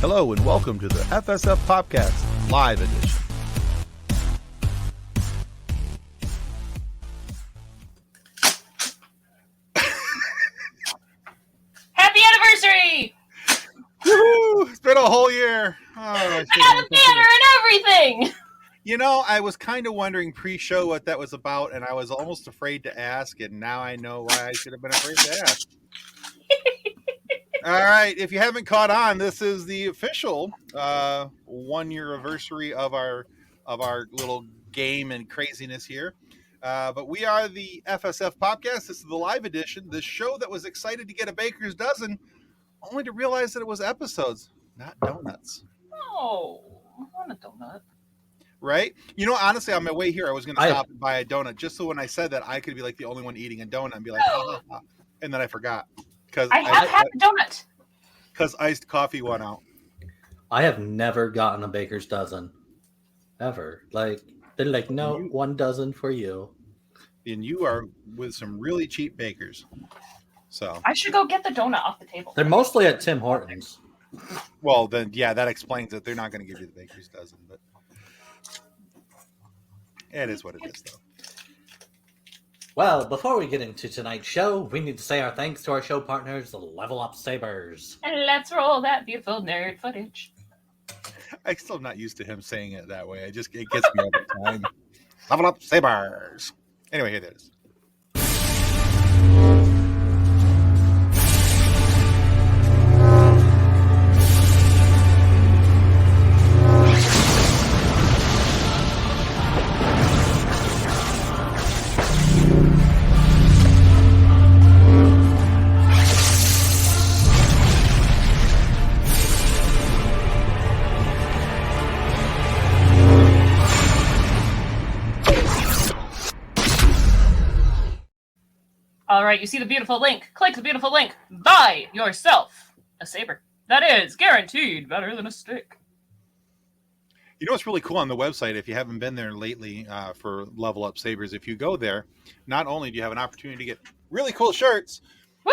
Hello and welcome to the FSF Podcast Live Edition. Happy anniversary! Woo! It's been a whole year. Oh, I got a banner and everything! You know, I was kind of wondering pre-show what that was about, and I was almost afraid to ask, and now I know why I should have been afraid to ask. All right, if you haven't caught on, this is the official 1 year anniversary of our little game and craziness here. But we are the FSF Podcast. This is the live edition, the show that was excited to get a baker's dozen, only to realize that it was episodes, not donuts. Oh, I want a donut. Right? You know, honestly, on my way here, I was going to stop and buy a donut just so when I said that, I could be like the only one eating a donut and be like, ha, ha, ha. And then I forgot. I have had a donut. Because iced coffee went out. I have never gotten a baker's dozen. Ever. Like, they're like, no, 1 dozen for you. And you are with some really cheap bakers. So I should go get the donut off the table. They're mostly at Tim Hortons. Well, then, yeah, that explains it. They're not going to give you the baker's dozen, but it is what it is, though. Well, before we get into tonight's show, we need to say our thanks to our show partners, the Level Up Sabers. And let's roll that beautiful nerd footage. I'm still not used to him saying it that way. It gets me every time. Level Up Sabers. Anyway, here it is. All right, you see the beautiful link. Click the beautiful link. Buy yourself a saber. That is guaranteed better than a stick. You know what's really cool on the website, if you haven't been there lately for Level Up Sabers, if you go there, not only do you have an opportunity to get really cool shirts, woo!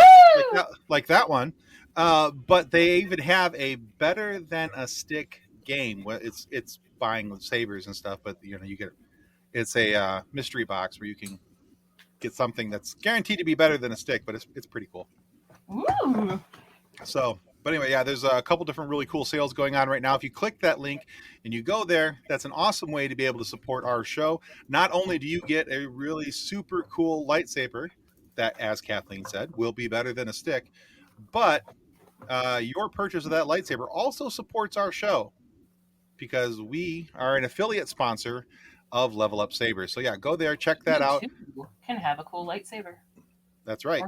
like that one, but they even have a better than a stick game. It's buying sabers and stuff, but you get it's a mystery box where you can get something that's guaranteed to be better than a stick, but it's pretty cool. Ooh. So, but anyway, yeah, there's a couple different really cool sales going on right now. If you click that link and you go there, that's an awesome way to be able to support our show. Not only do you get a really super cool lightsaber that, as Kathleen said, will be better than a stick, but your purchase of that lightsaber also supports our show because we are an affiliate sponsor of Level Up Sabers. So yeah, go there, check that out. You can have a cool lightsaber. That's right.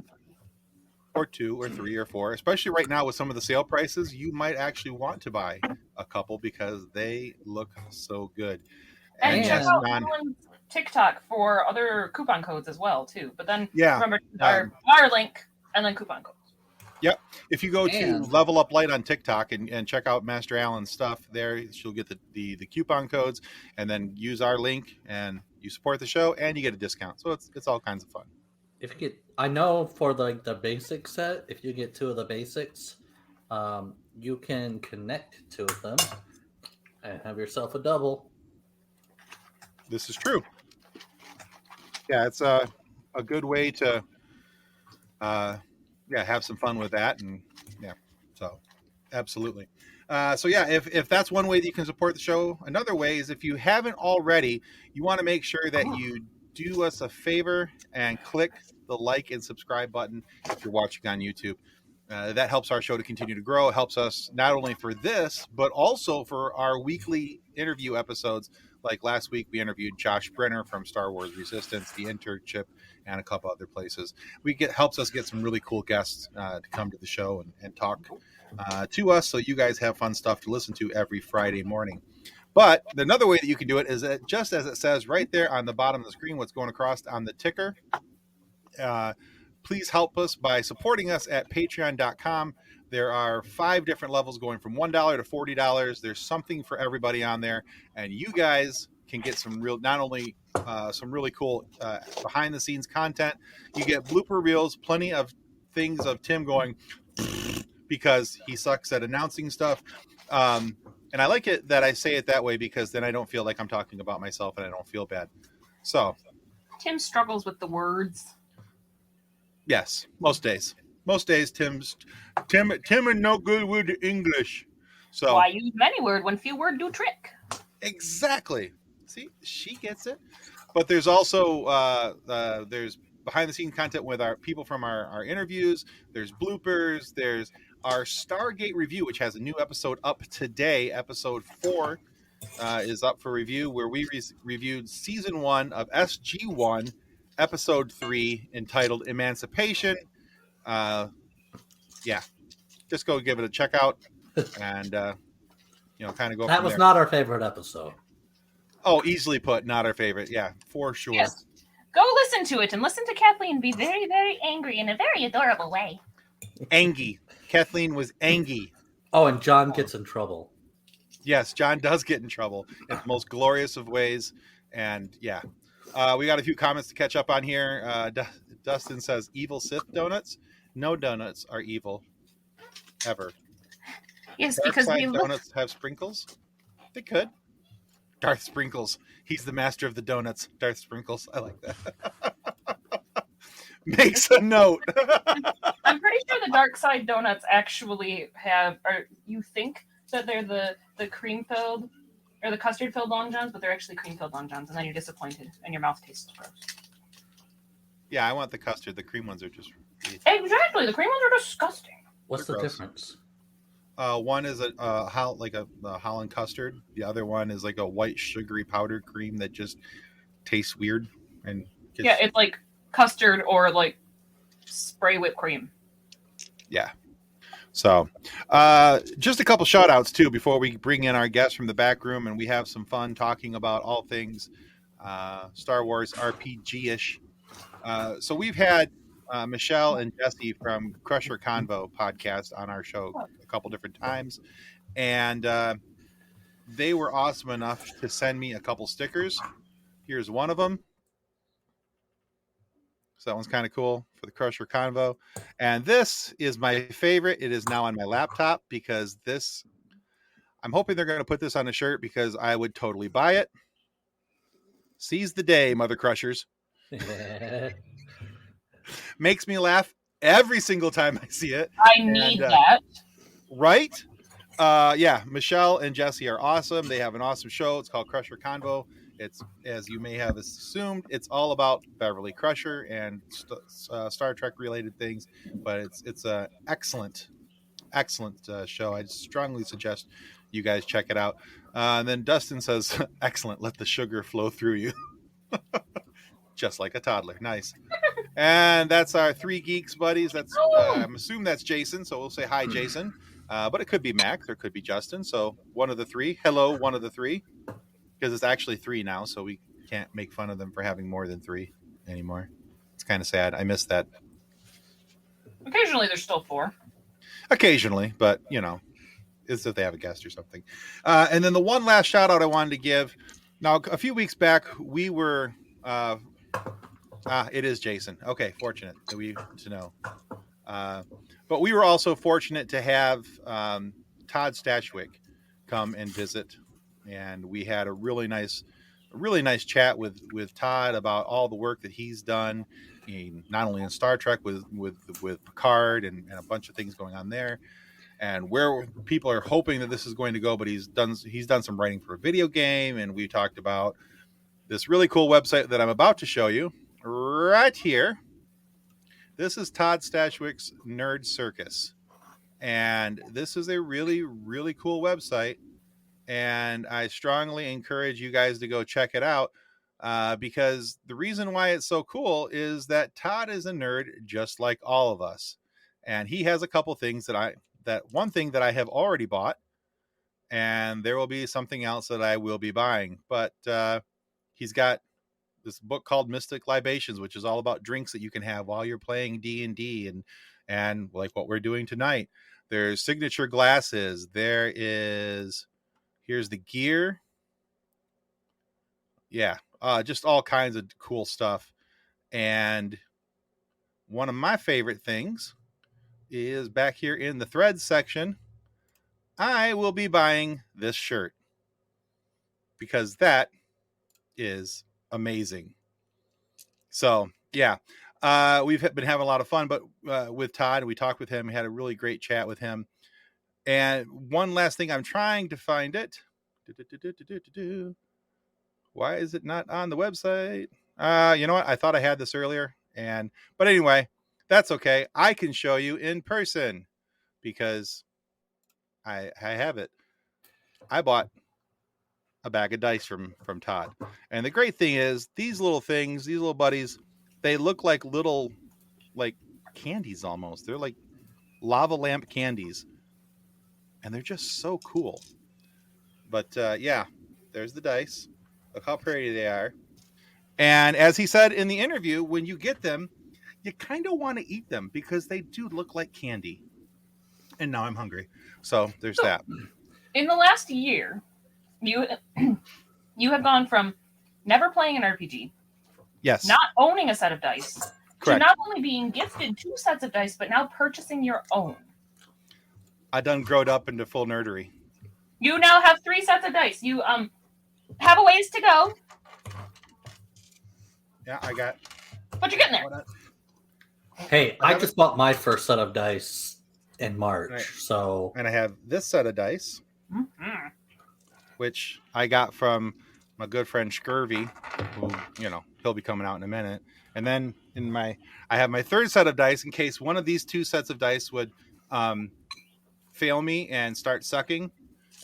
Or 2 or 3 or 4. Especially right now with some of the sale prices, you might actually want to buy a couple because they look so good. And check out Joland's TikTok for other coupon codes as well too. But then remember our link and then coupon codes. Yep. If you go to Level Up Light on TikTok and check out Master Allen's stuff there, she'll get the coupon codes and then use our link and you support the show and you get a discount. So it's all kinds of fun. If you get, I know for the basic set, if you get 2 of the basics, you can connect 2 of them and have yourself a double. This is true. Yeah, it's a good way to have some fun with that, and so absolutely. So yeah, if that's one way that you can support the show, another way is if you haven't already, you want to make sure that you do us a favor and click the like and subscribe button if you're watching on YouTube. That helps our show to continue to grow. It helps us not only for this, but also for our weekly interview episodes. Like last week, we interviewed Josh Brenner from Star Wars Resistance, The Internship, and a couple other places. Helps us get some really cool guests to come to the show and talk to us, so you guys have fun stuff to listen to every Friday morning. But another way that you can do it is that just as it says right there on the bottom of the screen, what's going across on the ticker, please help us by supporting us at patreon.com. There are 5 different levels going from $1 to $40. There's something for everybody on there. And you guys can get some not only some really cool behind the scenes content, you get blooper reels, plenty of things of Tim going because he sucks at announcing stuff. And I like it that I say it that way because then I don't feel like I'm talking about myself and I don't feel bad. So, Tim struggles with the words. yes, most days. Most days, Tim are no good with English. So Why use many word when few word do trick? exactly. See, she gets it. But there's also there's behind the scenes content with our people from our interviews. There's bloopers. There's our Stargate review, which has a new episode up today. Episode 4 is up for review, where we reviewed season 1 of SG1, episode 3, entitled Emancipation. Yeah, just go give it a check out and kind of go That from was there. not our favorite episode. Oh, easily put, not our favorite. Yeah, for sure. Yes. Go listen to it and listen to Kathleen be very, very angry in a very adorable way. Angie. Kathleen was Angie. Oh, and John gets in trouble. Yes, John does get in trouble in the most glorious of ways. And yeah, we got a few comments to catch up on here. Dustin says, evil Sith donuts? No donuts are evil. Ever. Yes, Dark because side they look... donuts have sprinkles? They could. Darth Sprinkles. He's the master of the donuts. Darth Sprinkles. I like that. Makes a note. I'm pretty sure the dark side donuts actually have, or you think that they're the cream-filled or the custard-filled Long Johns, but they're actually cream-filled Long Johns, and then you're disappointed and your mouth tastes gross. Yeah, I want the custard. The cream ones are just... Exactly. The cream ones are disgusting. What's They're the gross. difference? One is a Holland custard. The other one is like a white sugary powdered cream that just tastes weird and gets, Yeah, it's like custard or like spray whipped cream. yeah. So, just a couple shout outs too before we bring in our guests from the back room and we have some fun talking about all things Star Wars RPG-ish. So we've had Michelle and Jesse from Crusher Convo podcast on our show a couple different times, and they were awesome enough to send me a couple stickers. Here's one of them. So that one's kind of cool for the Crusher Convo. And this is my favorite. It is now on my laptop because this, I'm hoping they're going to put this on a shirt because I would totally buy it. Seize the day, Mother Crushers. Makes me laugh every single time I see it. I need that. Right? Yeah, Michelle and Jesse are awesome. They have an awesome show. It's called Crusher Convo. It's, as you may have assumed, it's all about Beverly Crusher and Star Trek related things. But it's a excellent show. I strongly suggest you guys check it out. And then Dustin says, "Excellent. Let the sugar flow through you." Just like a toddler. Nice. And that's our 3 geeks buddies. That's I'm assuming that's Jason, so we'll say hi, Jason. But it could be Mac, there could be Justin. So one of the 3. Hello, one of the 3. Because it's actually 3 now, so we can't make fun of them for having more than 3 anymore. It's kind of sad. I miss that. Occasionally there's still 4. Occasionally, but it's if they have a guest or something. And then the one last shout out I wanted to give. Now, a few weeks back, we were it is Jason. Okay, fortunate to know. But we were also fortunate to have Todd Stashwick come and visit, and we had a really nice chat with Todd about all the work that he's done, not only in Star Trek with Picard and a bunch of things going on there, and where people are hoping that this is going to go. But he's done some writing for a video game, and we talked about this really cool website that I'm about to show you right here. This is Todd Stashwick's Nerd Circus, and this is a really, really cool website, and I strongly encourage you guys to go check it out because the reason why it's so cool is that Todd is a nerd just like all of us, and he has a couple things one thing that I have already bought, and there will be something else that I will be buying, but he's got this book called Mystic Libations, which is all about drinks that you can have while you're playing D&D and like what we're doing tonight. There's signature glasses. Here's the gear. Yeah. Just all kinds of cool stuff. And one of my favorite things is back here in the threads section. I will be buying this shirt because that is amazing. So yeah, we've been having a lot of fun, but with Todd, we talked with him. We had a really great chat with him. And one last thing, I'm trying to find it. Why is it not on the website? You know what? I thought I had this earlier, but anyway, that's okay. I can show you in person because I have it. I bought a bag of dice from Todd, and the great thing is these little things, these little buddies, they look like little candies almost. They're like lava lamp candies, and they're just so cool. But yeah, there's the dice. Look how pretty they are. And as he said in the interview, when you get them, you kind of want to eat them because they do look like candy. And now I'm hungry. So there's that. In the last year, you have gone from never playing an RPG, Yes. not owning a set of dice, Correct. to not only being gifted 2 sets of dice, but now purchasing your own. I done growed up into full nerdery. You now have 3 sets of dice. You have a ways to go, Yeah, I got. but you're getting there. Hey, I just bought my first set of dice in March, Right. so And I have this set of dice, Mm-hmm. which I got from my good friend Scurvy, who, he'll be coming out in a minute. And then I have my third set of dice in case one of these 2 sets of dice would fail me and start sucking,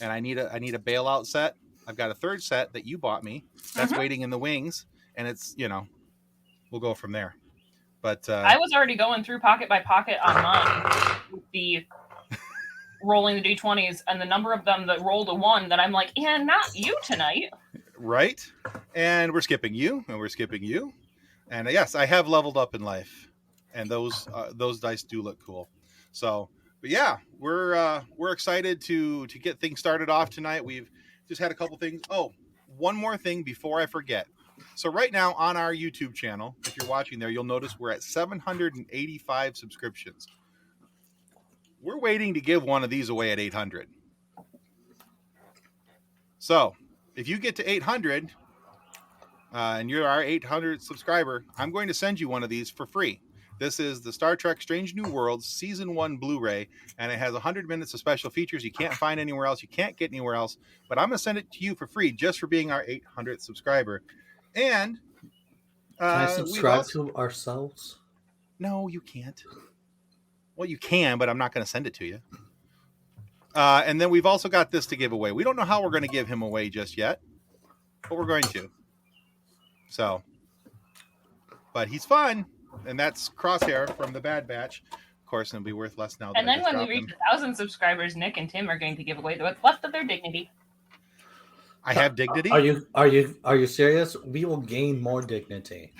and I need a bailout set. I've got a third set that you bought me that's waiting in the wings, and it's we'll go from there. But I was already going through pocket by pocket on mine with the rolling the d20s and the number of them that rolled a 1 that I'm like, yeah, not you tonight. right, and we're skipping you, and we're skipping you, and yes, I have leveled up in life, and those dice do look cool. So, but yeah, we're excited to get things started off tonight. We've just had a couple things. Oh, one more thing before I forget. So right now on our YouTube channel, if you're watching there, you'll notice we're at 785 subscriptions. We're waiting to give one of these away at 800. So if you get to 800 and you're our 800 subscriber, I'm going to send you one of these for free. This is the Star Trek Strange New Worlds Season 1 Blu-ray, and it has 100 minutes of special features you can't find anywhere else. You can't get anywhere else, but I'm going to send it to you for free just for being our 800th subscriber. And can I subscribe to ourselves? No, you can't. Well, you can, but I'm not going to send it to you. And then we've also got this to give away. We don't know how we're going to give him away just yet, but we're going to. So, but he's fun, and that's Crosshair from the Bad Batch. Of course, it'll be worth less now. And then when we reach 1,000 subscribers, Nick and Tim are going to give away what's left of their dignity. I have dignity. Are you serious? We will gain more dignity.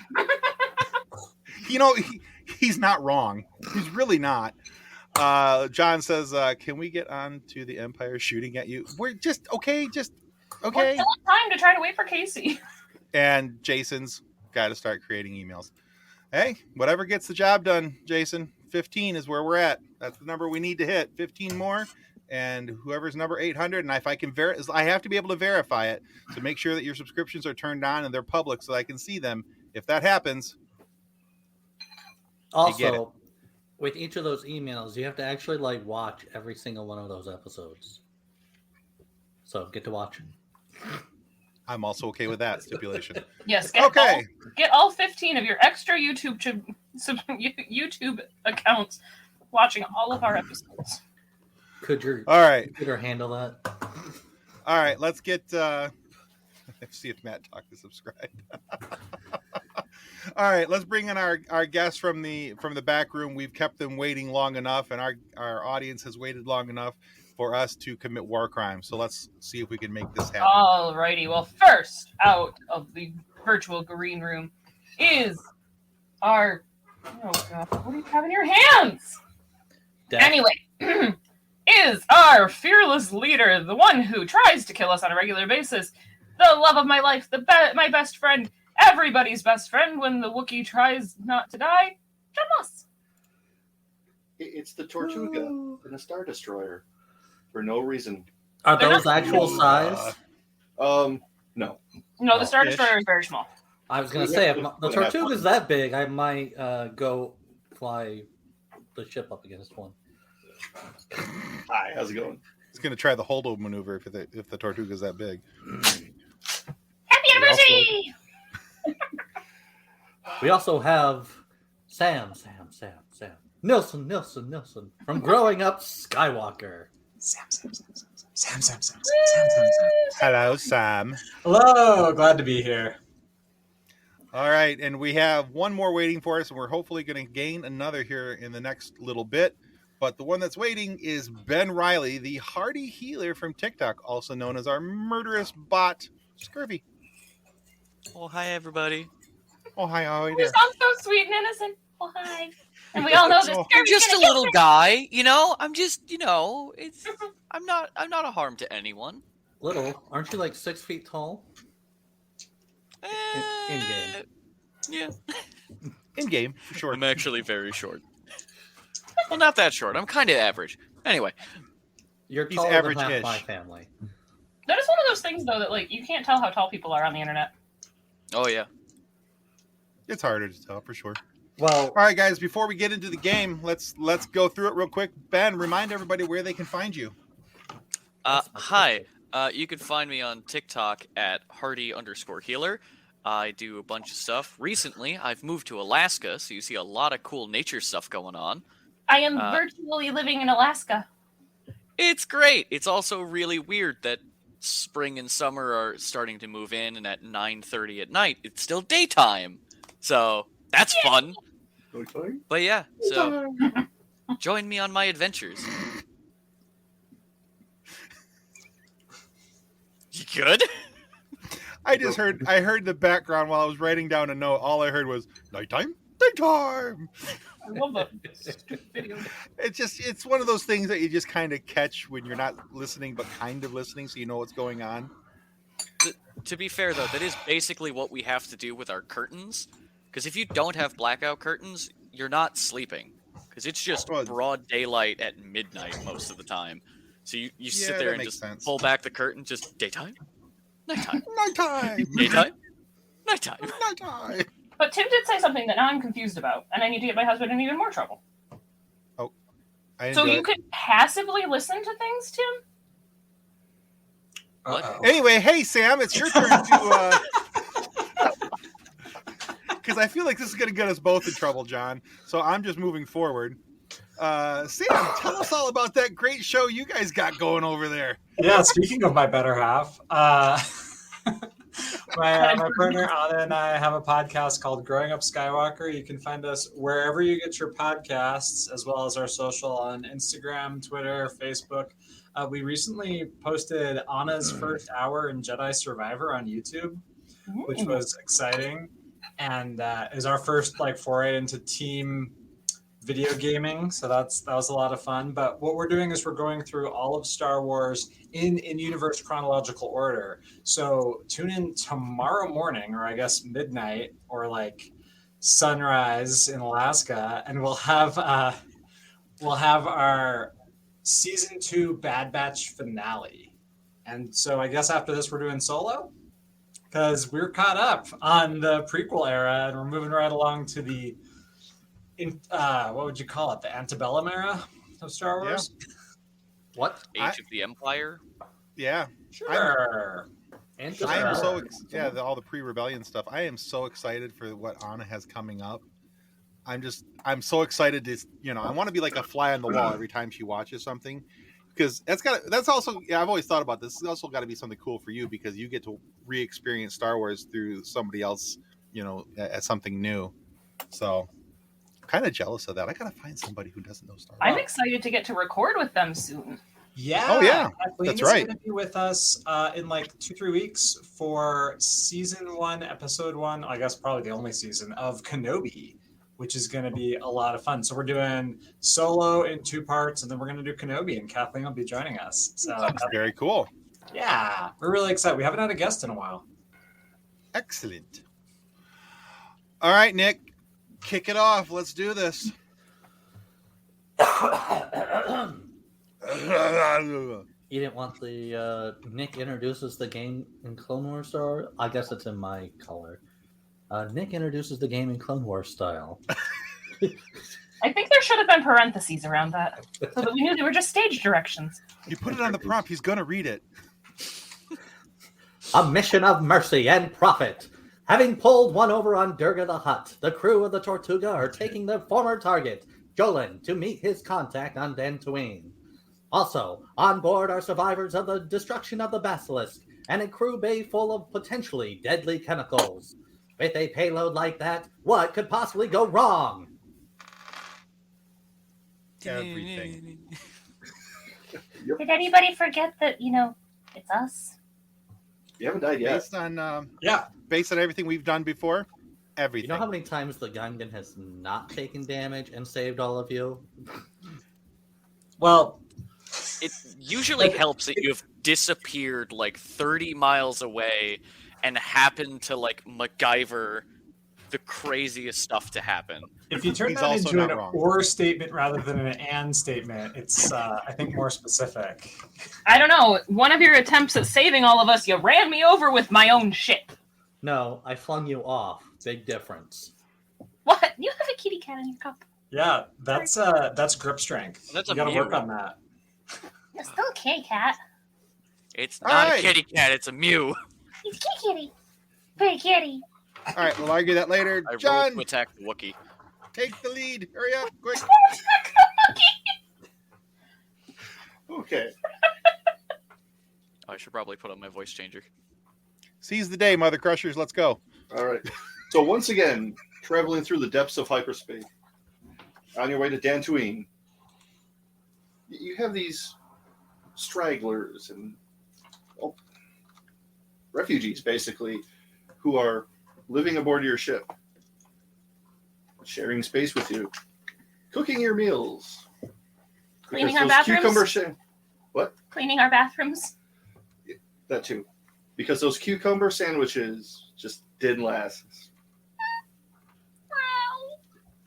He's not wrong. He's really not. John says, "Can we get on to the Empire shooting at you?" We're just okay. Just okay. We're still in time to try to wait for Casey. And Jason's got to start creating emails. Hey, whatever gets the job done, Jason. 15 is where we're at. That's the number we need to hit. 15 more. And whoever's number 800, and if I can I have to be able to verify it to make sure that your subscriptions are turned on and they're public so I can see them. If that happens, also, with each of those emails, you have to actually watch every single one of those episodes. So get to watching. I'm also okay with that stipulation. Yes. Get all 15 of your extra YouTube accounts watching all of our episodes. Could your all right computer handle that? All right, let's get see if Matt talked to subscribe. All right, let's bring in our guests from the back room. We've kept them waiting long enough, and our audience has waited long enough for us to commit war crimes. So let's see if we can make this happen. Alrighty. Well, first out of the virtual green room is our oh god, what do you have in your hands? Death. Anyway, is our fearless leader, the one who tries to kill us on a regular basis, the love of my life, my best friend, everybody's best friend when the Wookiee tries not to die, John Moss. It's the Tortuga in a Star Destroyer for no reason. Are They're those not actual cool. size? No. No, the Star Fish. Destroyer is very small. I was gonna We say, have if to the put it at Tortuga's that big, I might go fly the ship up against one. Hi, how's it going? He's going to try the holdo maneuver if the Tortuga's that big. Happy anniversary! We also have Sam, Nilsson from Growing Up Skywalker. Sam. Hello, Sam. Hello, glad to be here. All right, and we have one more waiting for us, and we're hopefully going to gain another here in the next little bit. But the one that's waiting is Ben Riley, the hardy healer from TikTok, also known as our murderous bot, Scurvy. Oh, hi, everybody. Oh, hi, how are you You there? sound so sweet and innocent. Oh, hi. And we all know this. Oh. I'm just a little guy, you know? I'm just, you know, I'm not a harm to anyone. Little, aren't you like 6 feet tall? In-game. Yeah. In game, for sure. I'm actually very short. Well, not that short. I'm kind of average. Anyway, You're He's taller than half average-ish. my family. That is one of those things, though, that like you can't tell how tall people are on the internet. oh yeah. It's harder to tell, for sure. Well, All right, guys, before we get into the game, let's go through it real quick. Ben, remind everybody where they can find you. Hi. You can find me on TikTok at hardy_healer. I do a bunch of stuff. Recently, I've moved to Alaska, so you see a lot of cool nature stuff going on. I am virtually living in Alaska. It's great. It's also really weird that spring and summer are starting to move in, and at 9:30 at night, it's still daytime. So that's fun. Okay. But yeah, so join me on my adventures. You good? I heard the background while I was writing down a note. All I heard was nighttime. I love that video. It's one of those things that you just kind of catch when you're not listening, but kind of listening, so you know what's going on. To be fair, though, that is basically what we have to do with our curtains. Because if you don't have blackout curtains, you're not sleeping. Because it's just broad daylight at midnight most of the time. So you sit there that and makes just sense. pull back the curtain, just daytime, nighttime, Nighttime. daytime, nighttime. Nighttime. But Tim did say something that now I'm confused about, and I need to get my husband in even more trouble. I So enjoy you it. could passively listen to things, Tim? What? Uh-oh. Anyway, hey Sam, it's your turn to. Because I feel like this is going to get us both in trouble, John. So I'm just moving forward. Sam, tell us all about that great show you guys got going over there. Yeah, speaking of my better half, my partner Anna and I have a podcast called Growing Up Skywalker. You can find us wherever you get your podcasts, as well as our social on Instagram, Twitter, Facebook. We recently posted Anna's first hour in Jedi Survivor on YouTube, which was exciting, and is our first foray into team video gaming. So that was a lot of fun. But what we're doing is we're going through all of Star Wars in universe chronological order. So tune in tomorrow morning, or I guess midnight, or sunrise in Alaska, and we'll have our season 2 Bad Batch finale. And so I guess after this we're doing Solo, because we're caught up on the prequel era and we're moving right along to the what would you call it? The antebellum era of Star Wars? what? Age of the Empire. Yeah. Sure. I am Sure. all the pre-rebellion stuff. I am so excited for what Anna has coming up. I'm so excited to, I want to be like a fly on the wall every time she watches something, because that's also, I've always thought about this. It's also got to be something cool for you, because you get to re-experience Star Wars through somebody else, as something new. So I'm kind of jealous of that. I got to find somebody who doesn't know Star Wars. I'm excited to get to record with them soon. Yeah. Oh, yeah. Kathleen That's is right. going to be with us in 2-3 weeks for season 1, episode 1, I guess probably the only season of Kenobi, which is going to be a lot of fun. So we're doing Solo in 2 parts, and then we're going to do Kenobi, and Kathleen will be joining us. So That's very cool. yeah, we're really excited. We haven't had a guest in a while. Excellent. All right, Nick, kick it off. Let's do this. You didn't want the Nick introduces the game in Clone Wars style? I guess it's in my color. Nick introduces the game in Clone Wars style. I think there should have been parentheses around that so that we knew they were just stage directions. You put it on the prompt, he's gonna read it. A mission of mercy and profit. Having pulled one over on Durga the Hutt, the crew of the Tortuga are taking their former target, Joland, to meet his contact on Dantooine. Also, on board are survivors of the destruction of the Basilisk and a crew bay full of potentially deadly chemicals. With a payload like that, what could possibly go wrong? Everything. Did anybody forget that, it's us? You haven't died yet. Based on everything we've done before, everything. You know how many times the Gungan has not taken damage and saved all of you? Well, It usually helps that you've disappeared like 30 miles away and happened to like MacGyver the craziest stuff to happen. if you turn He's that also into an not wrong. or statement rather than an and statement, it's I think more specific. I don't know. One of your attempts at saving all of us, you ran me over with my own ship. No, I flung you off. Big difference. What? You have a kitty cat in your cup. Yeah, that's grip strength. That's You a got to mew. work on that. It's still a kitty cat. It's All not right. a kitty cat, it's a mew. It's kitty. Pretty kitty. All right, we'll argue that later. I rolled John, to attack the Wookiee. take the lead. Hurry up, quick. Okay. Oh, I should probably put on my voice changer. Seize the day, Mother Crushers. Let's go. All right. So once again, traveling through the depths of hyperspace, on your way to Dantooine, you have these stragglers and refugees, basically, who are living aboard your ship, sharing space with you, cooking your meals, Cleaning Because our those cucumber bathrooms? what? Cleaning our bathrooms. That too, because those cucumber sandwiches just didn't last.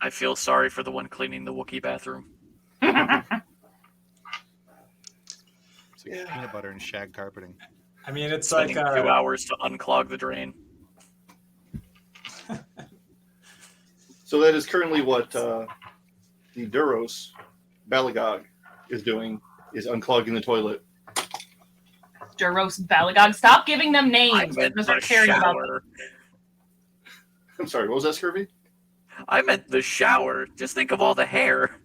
I feel sorry for the one cleaning the Wookiee bathroom. It's like Yeah. peanut butter and shag carpeting. I mean, it's Spending like 2 hours to unclog the drain. So that is currently what the Duros Balagog is doing, is unclogging the toilet. Duros, Balagog, stop giving them I names. meant Because the they're caring about them. shower. I'm sorry, what was that, Scurvy? I meant the shower. Just think of all the hair.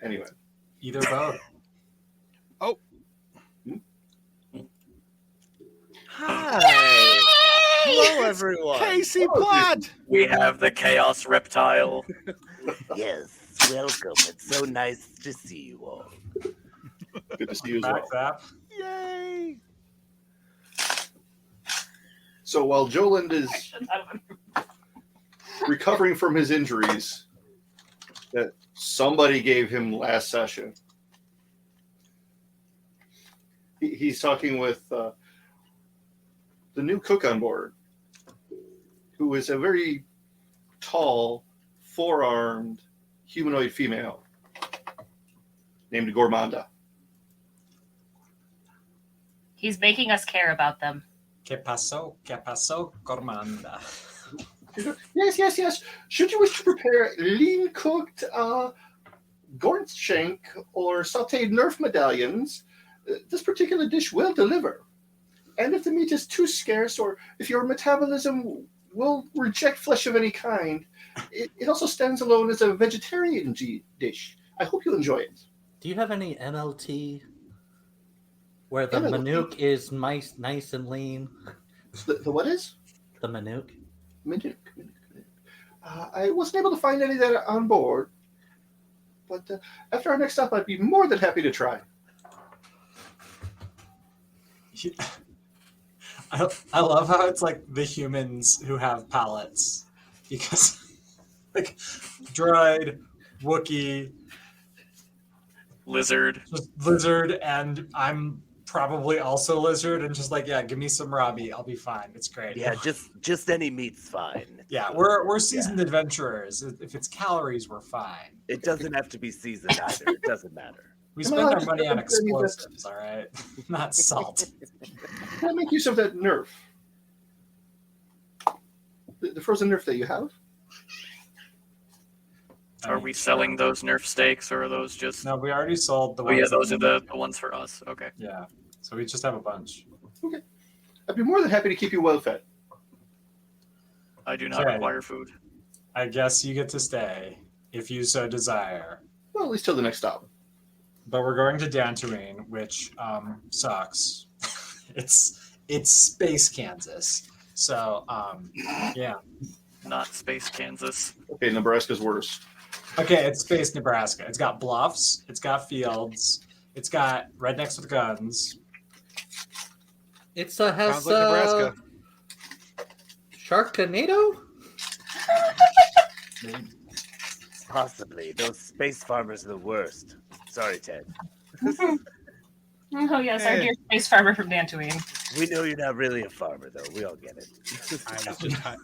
Anyway, either both. Hi. Hello, everyone. Casey Plot. We have the Chaos Reptile. Yes, welcome. It's so nice to see you all. good to see you as well. Back that. Yay. So while Joland is recovering from his injuries that somebody gave him last session, he's talking with the new cook on board, who is a very tall, four-armed humanoid female named Gormanda. He's making us care about them. Que pasó, Gormanda? Yes. Should you wish to prepare lean cooked gourd shank or sauteed nerf medallions, this particular dish will deliver. And if the meat is too scarce or if your metabolism will reject flesh of any kind, it also stands alone as a vegetarian dish. I hope you'll enjoy it. Do you have any MLT where the MLT? Manook is nice and lean? The what is? The Manook? Minute. I wasn't able to find any that are on board, but after our next stop, I'd be more than happy to try. I love how it's like the humans who have palates, because like droid, Wookiee, Lizard. just lizard, and I'm probably also lizard, and just like, yeah, give me some raw meat, I'll be fine. It's great. Yeah, just any meat's fine. Yeah, we're seasoned adventurers. If it's calories, we're fine. It doesn't have to be seasoned either. It doesn't matter. We spend our money on explosives, all right? Not salt. Can I make use of that Nerf? The frozen Nerf that you have? Are we selling those Nerf steaks, or are those just? No, we already sold the Oh ones. yeah, those are the ones for us. Okay. Yeah, so we just have a bunch. Okay. I'd be more than happy to keep you well fed. I do not require food. I guess you get to stay if you so desire. Well, at least till the next stop. But we're going to Dantooine, which sucks. it's space Kansas. So yeah. Not space Kansas. Okay, Nebraska's worse. Okay, it's space Nebraska. It's got bluffs. It's got fields. It's got rednecks with guns. Has Sounds like Nebraska. Sharknado? Possibly. Those space farmers are the worst. Sorry, Ted. Oh yes, our dear space farmer from Dantooine. We know you're not really a farmer, though. We all get it.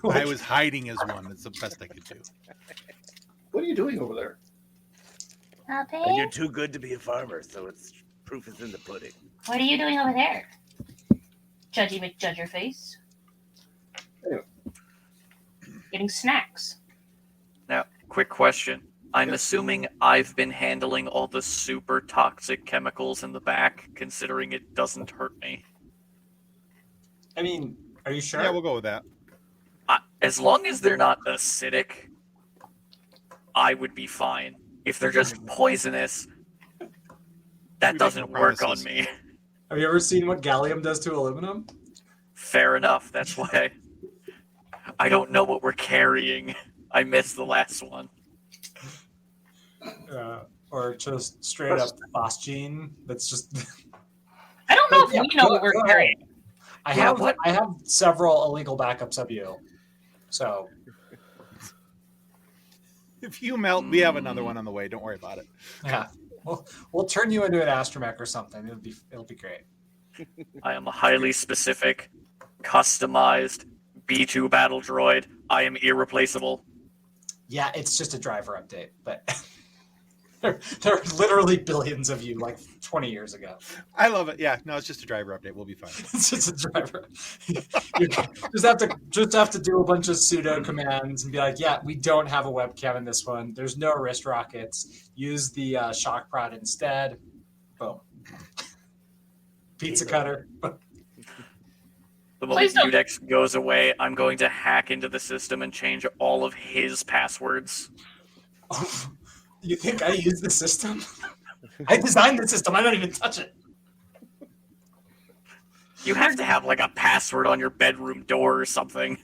I was hiding as one. That's the best I could do. What are you doing over there? And you're too good to be a farmer, so it's proof is in the pudding. What are you doing over there? Judgy McJudgerface. Yeah. Getting snacks. Now, quick question. I'm assuming I've been handling all the super toxic chemicals in the back, considering it doesn't hurt me. I mean, are you sure? Yeah, we'll go with that. As long as they're not acidic, I would be fine. If they're just poisonous, that doesn't work on me. Have you ever seen what gallium does to aluminum? Fair enough. That's why I don't know what we're carrying. I missed the last one. Or just straight up phosgene. That's just. I don't know if we know what we're carrying. I have several illegal backups of you. So If you melt, we have another one on the way. Don't worry about it. yeah, we'll turn you into an astromech or something. It'll be great. I am a highly specific, customized B2 battle droid. I am irreplaceable. Yeah, it's just a driver update, but there are literally billions of you like 20 years ago. I love it. Yeah, no, it's just a driver update. We'll be fine. It's just a driver. You just have to do a bunch of pseudo commands and be like, yeah, we don't have a webcam in this one. There's no wrist rockets. Use the shock prod instead. Boom. Pizza cutter. The moment Udex goes away, I'm going to hack into the system and change all of his passwords. Oh, you think I use the system? I designed the system. I don't even touch it. You have to have like a password on your bedroom door or something.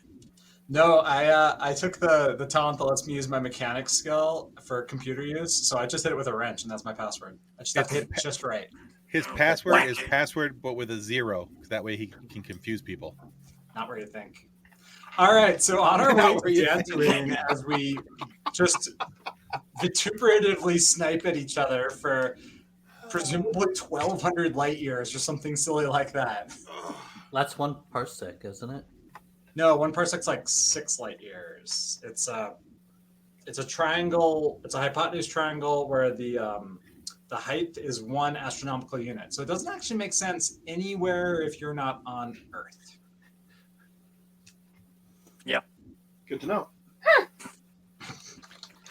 No, I took the talent that lets me use my mechanics skill for computer use, so I just hit it with a wrench, and that's my password. I just have to hit it just right. His password is password, but with a 0. That way he can confuse people. Not where you think. All right, so on our way to Dantooine, as we just vituperatively snipe at each other for presumably 1,200 light years or something silly like that. That's 1 parsec, isn't it? No, 1 parsec's like 6 light years. It's a triangle. It's a hypotenuse triangle where the height is 1 astronomical unit. So it doesn't actually make sense anywhere if you're not on Earth. Yeah. Good to know.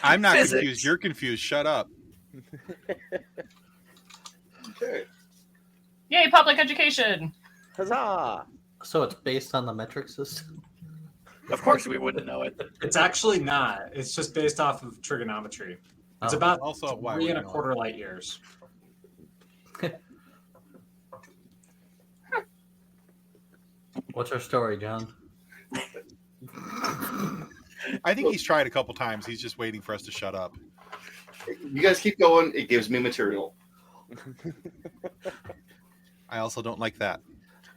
I'm not Physics. confused. You're confused. Shut up. Okay. Yay, public education. Huzzah! So it's based on the metric system? Of course we wouldn't know it. It's actually not. It's just based off of trigonometry. It's about Also, why 3 would and a you know quarter light years. What's our story, John? I think he's tried a couple times. He's just waiting for us to shut up. You guys keep going. It gives me material. I also don't like that.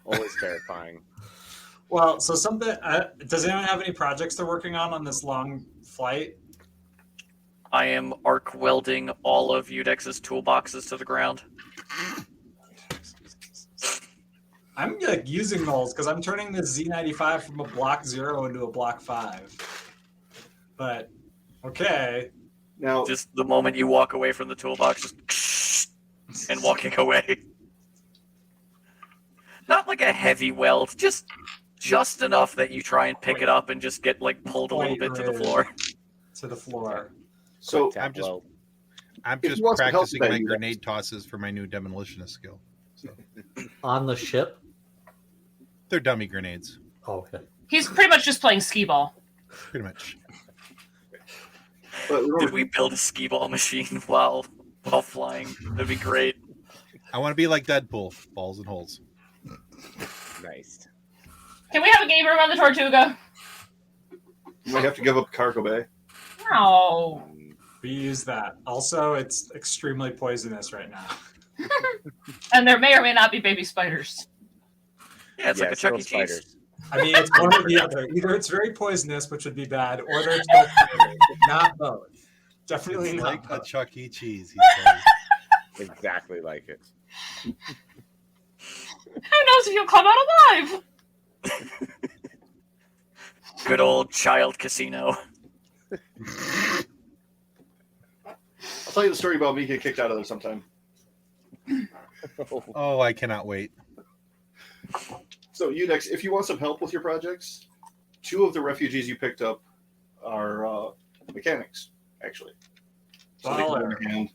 Always terrifying. Well, so something. Does anyone have any projects they're working on this long flight? I am arc welding all of Udex's toolboxes to the ground. I'm like using those because I'm turning the Z95 from a block 0 into a block 5. But okay. Now, Just the moment you walk away from the toolbox, just and walking away. Not like a heavy weld, just enough that you try and pick it up and just get like pulled a little bit to the floor. To the floor. so I'm just If you want some help practicing with that, my you guys- grenade tosses for my new demolitionist skill. So On the ship? they're dummy grenades, Oh, okay. He's pretty much just playing skee ball. pretty much. but Did we build a skee ball machine while flying? That'd be great. I want to be like Deadpool, balls and holes. Nice. Can we have a game room on the Tortuga? you might have to give up cargo bay. No. We use that. Also, it's extremely poisonous right now. And there may or may not be baby spiders. Yeah, it's like a Chuck E. still Cheese. spiders. I mean, it's one or the other. Either it's very poisonous, which would be bad, or there's no spiders. Not both. Definitely It's not like a both. Chuck E. Cheese. He says. Exactly like it. Who knows if you'll come out alive? Good old child casino. I'll tell you the story about me getting kicked out of there sometime. Oh, I cannot wait. So, Unix, if you want some help with your projects, 2 of the refugees you picked up are mechanics, actually. So they can lend a hand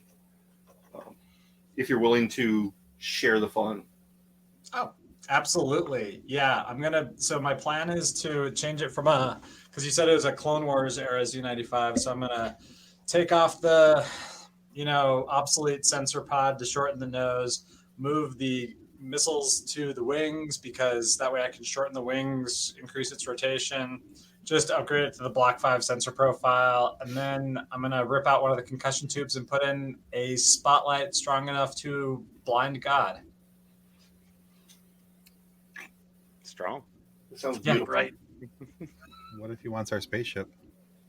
if you're willing to share the fun. Oh, absolutely. Yeah, so my plan is to change it from because you said it was a Clone Wars era Z95, so I'm gonna take off the, obsolete sensor pod to shorten the nose, move the missiles to the wings because that way I can shorten the wings, increase its rotation, just upgrade it to the Block 5 sensor profile, and then I'm gonna rip out one of the concussion tubes and put in a spotlight strong enough to blind God. Strong. It sounds Yeah, beautiful. Right. What if he wants our spaceship?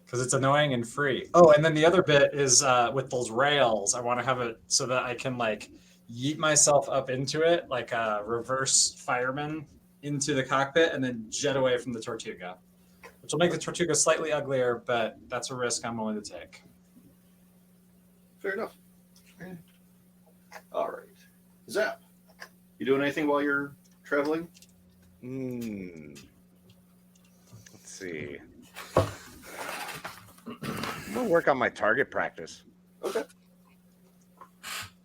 Because it's annoying and free. Oh, and then the other bit is with those rails, I want to have it so that I can like yeet myself up into it like a reverse fireman into the cockpit and then jet away from the Tortuga, which will make the Tortuga slightly uglier, but that's a risk I'm willing to take. Fair enough. All right. Zap, you doing anything while you're traveling? Let's see. I'm gonna work on my target practice. Okay.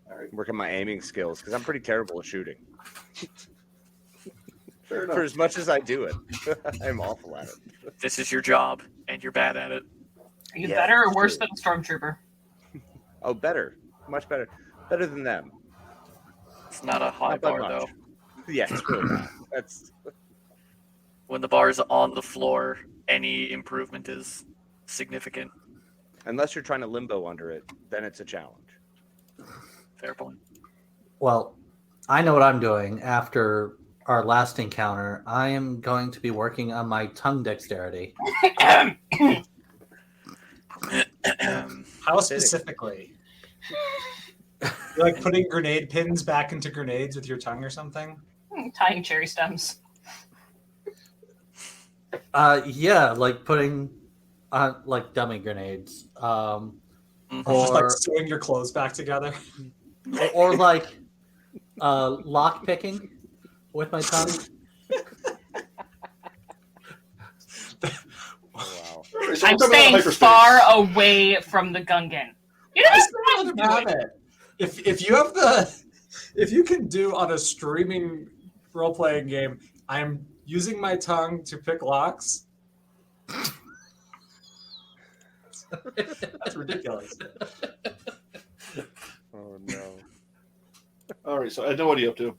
All right. Work on my aiming skills because I'm pretty terrible at shooting. Fair enough. For as much as I do it, I'm awful at it. This is your job, and you're bad at it. Are you Yeah, better or that's worse true. than a stormtrooper? Oh, better, much better, better than them. It's not a high Not by bar, much. though. Yeah, it's really not. That's When the bar is on the floor, any improvement is significant. unless you're trying to limbo under it, then it's a challenge. Fair point. Well, I know what I'm doing after our last encounter. I am going to be working on my tongue dexterity. How specifically? You're like putting grenade pins back into grenades with your tongue or something? Tying cherry stems. Yeah, like putting like dummy grenades. Mhm. Just like Or sewing your clothes back together. or like lock picking with my tongue. Oh, wow. All right, so I'm we're coming out of staying hyperspace. far away from the Gungan. You know I that's still what I'm let them have doing. it. If you can do on a streaming role playing game, I'm using my tongue to pick locks. That's ridiculous. Oh no. All right, so Ed, what are you up to?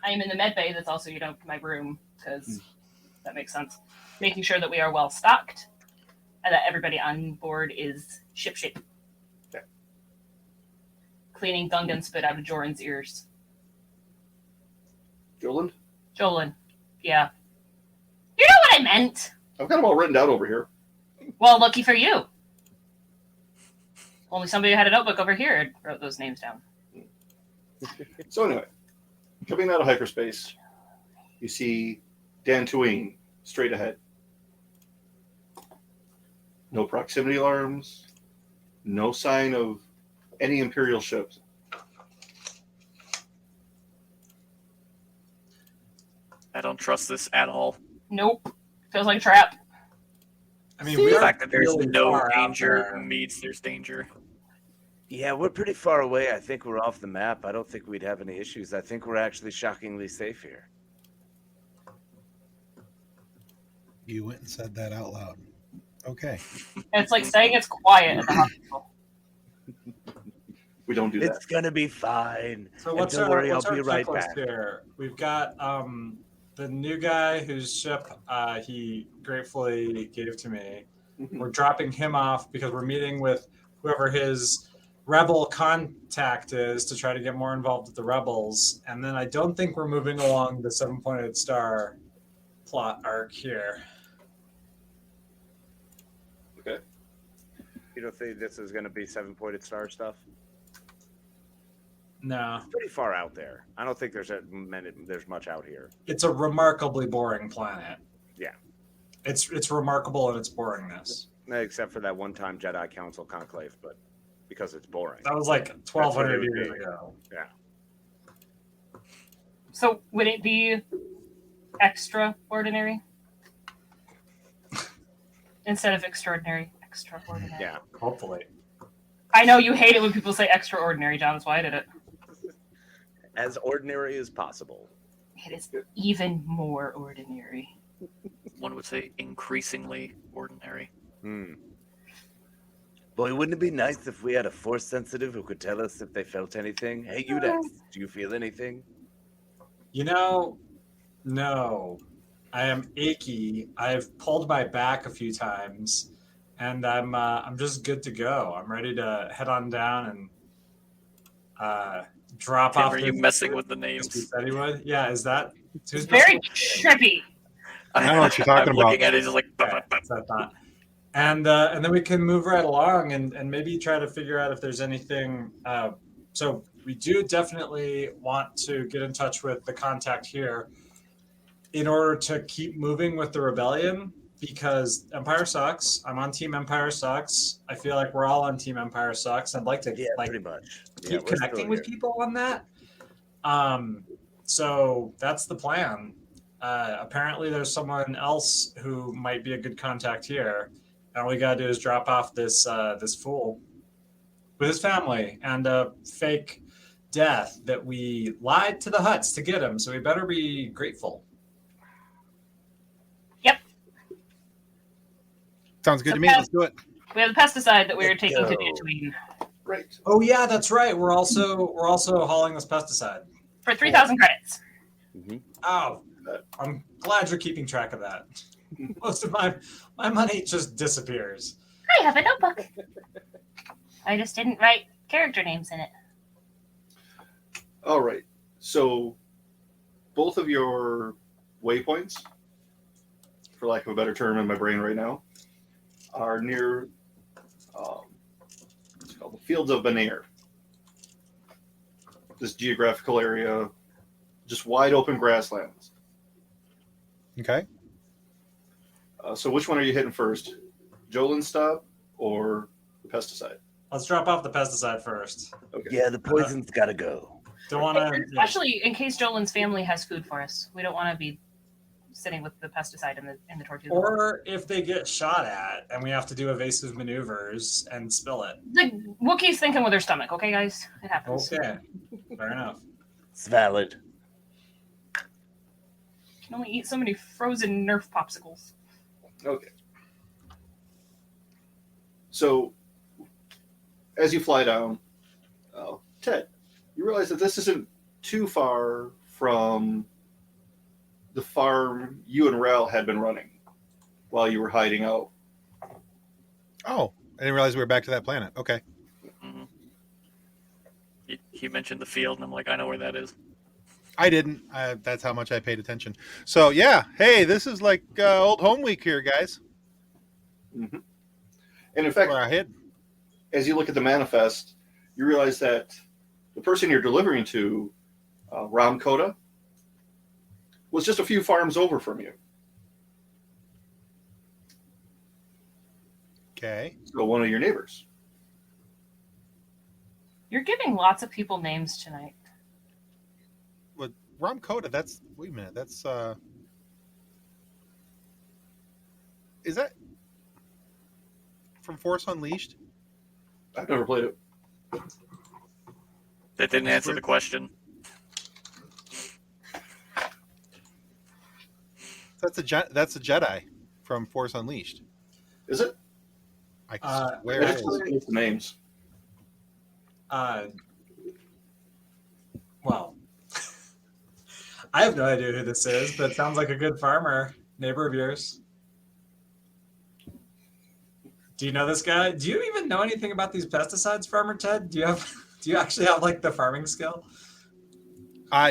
I am in the med bay. That's also, my room, because that makes sense. Making sure that we are well stocked and that everybody on board is shipshape. Okay. Cleaning Gungan spit out of Joran's ears. Joland? Joland. Yeah. You know what I meant. I've got them all written down over here. Well, lucky for you. Only somebody who had a notebook over here wrote those names down. So anyway, Coming out of hyperspace, you see Dantooine straight ahead. No proximity alarms, no sign of any Imperial ships. I don't trust this at all. Nope. Feels like a trap. I mean, The we are fact that there's really no far out danger there. means there's danger. Yeah, we're pretty far away. I think we're off the map. I don't think we'd have any issues. I think we're actually shockingly safe here. You went and said that out loud. Okay. It's like saying it's quiet at the hospital. We don't do that. It's gonna be fine. So And what's don't our, worry, what's I'll our be right checklist back. here? We've got the new guy whose ship he gratefully gave to me. We're dropping him off because we're meeting with whoever his rebel contact is to try to get more involved with the rebels. And then I don't think we're moving along the 7-pointed star plot arc here. Okay. You don't think this is going to be 7-pointed star stuff? No, It's pretty far out there. I don't think there's much out here. it's a remarkably boring planet. Yeah. It's remarkable in its boringness. Except for that one-time Jedi Council conclave, but because it's boring. That was like That's what it 1,200 would years be. ago. Yeah. So would it be extraordinary instead of extraordinary? Extraordinary. Yeah. Hopefully. I know you hate it when people say extraordinary, John. That's why I did it. As ordinary as possible. It is even more ordinary. One would say increasingly ordinary. Boy, wouldn't it be nice if we had a force sensitive who could tell us if they felt anything? Hey, Udex, do you feel anything? You know, no. I am achy. I've pulled my back a few times, and I'm just good to go. I'm ready to head on down and drop Tim, off. are you this- messing with the He names? said he would. Yeah, is that? It's very trippy. I don't know what you're talking I'm about. looking at it just like. Yeah, that's what I thought. And then we can move right along and maybe try to figure out if there's anything. So we do definitely want to get in touch with the contact here in order to keep moving with the rebellion, because Empire sucks. I'm on Team Empire sucks. I feel like we're all on Team Empire sucks. I'd like to Yeah, like pretty much. Yeah, keep we're still connecting with here. people on that. So that's the plan. Apparently, there's someone else who might be a good contact here. And all we gotta do is drop off this this fool with his family and a fake death that we lied to the Hutts to get him. So we better be grateful. Sounds good to me. Okay. Let's do it. We have the pesticide that we are Let's taking to go. Dantooine Right. Oh yeah, that's right. We're also hauling this pesticide. for 3,000 credits. Oh, I'm glad you're keeping track of that. Most of my money just disappears. I have a notebook. I just didn't write character names in it. All right. So both of your waypoints, for lack of a better term in my brain right now, are near what's it called? The Fields of Benair. This geographical area, just wide open grasslands. Okay. So which one are you hitting first? Joland stop or the pesticide? Let's drop off the pesticide first. Okay. Yeah, the poison's gotta go. Don't want to. Especially in case Joland's family has food for us. We don't want to be sitting with the pesticide in the Tortuga. Or if they get shot at and we have to do evasive maneuvers and spill it. The Wookiee's thinking with her stomach, okay, guys? It happens. Okay, fair enough. It's valid. You can only eat so many frozen Nerf popsicles. Okay. So, as you fly down, Ted, you realize that this isn't too far from the farm you and Rel had been running while you were hiding out. Oh, I didn't realize we were back to that planet. Okay. Mhm. He mentioned the field, and I'm like, I know where that is. I didn't. That's how much I paid attention. So, yeah. Hey, this is like old home week here, guys. Mm-hmm. And in fact, Where I hid. as you look at the manifest, you realize that the person you're delivering to, Ram Koda, was just a few farms over from you. Okay. So one of your neighbors. You're giving lots of people names tonight. Well, Ramkota, that's wait a minute. That's is that from Force Unleashed? I've never played it. That didn't answer the question. That's a Jedi from Force Unleashed. Is it? I swear I it just is. don't know the names. Well, I have no idea who this is, but it sounds like a good farmer, neighbor of yours. Do you know this guy? Do you even know anything about these pesticides, Farmer Ted? Do you actually have like the farming skill?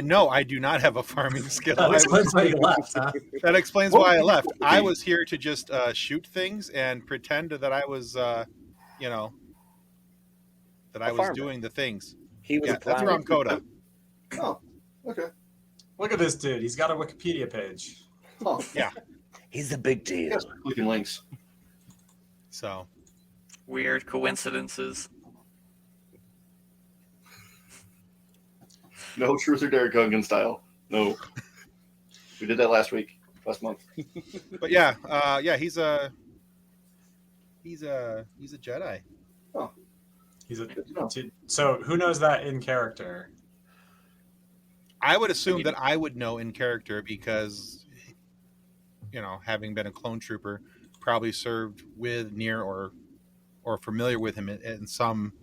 No, I do not have a farming skill. That explains why you left, huh? That explains why I left. I was here to just shoot things and pretend that I was, that I was farmer. doing the things. He was Yeah, that's plowing. Ramkota. Oh, okay. Look at this dude. He's got a Wikipedia page. Oh, Yeah. He's the big deal. yes, clicking links. So Weird coincidences. No truth or dare Gungan style. No. We did that last month. but yeah, he's a Jedi. He's a, Good to know. so who knows that in character? I would assume that I would know in character because, having been a clone trooper, probably served with, near, or familiar with him in some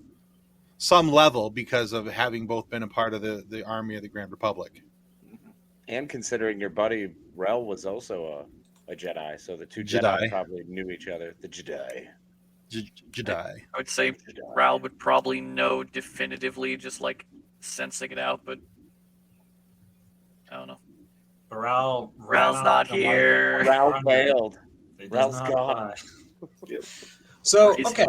level because of having both been a part of the army of the Grand Republic. And considering your buddy Rel was also a Jedi, so the two Jedi. Jedi probably knew each other. The Jedi. Jedi. I would say Ral would probably know definitively, just like sensing it out, but I don't know. But Ral's Ral's not here. Rel failed. He does Ral's not gone. apply. So, He's- okay.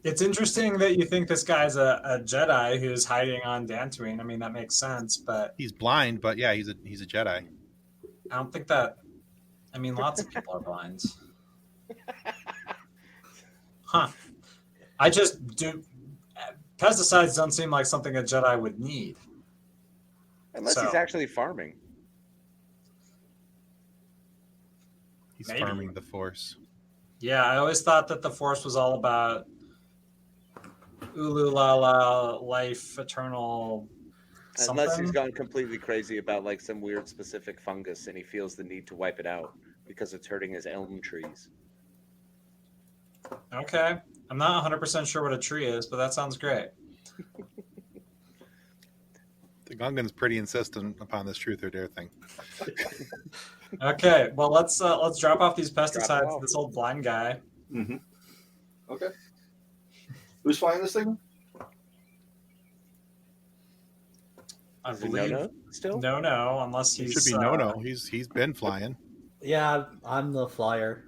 It's interesting that you think this guy's a Jedi who's hiding on Dantooine. I mean, that makes sense, but He's blind, but yeah, he's a Jedi. I don't think that. I mean, lots of people are blind. Huh. I just do. Pesticides don't seem like something a Jedi would need. Unless So- he's actually farming. He's Maybe. farming the Force. Yeah, I always thought that the Force was all about ulu la la, life, eternal. Unless he's Something? gone completely crazy about like some weird specific fungus and he feels the need to wipe it out because it's hurting his elm trees. Okay. I'm not 100% sure what a tree is, but that sounds great. The Gungan's pretty insistent upon this truth or dare thing. Okay, well let's drop off these pesticides off. to this old blind guy. Mm-hmm. Okay. Who's flying this thing? I Is it believe no still? no, unless It he's should be no. He's been flying. Yeah, I'm the flyer.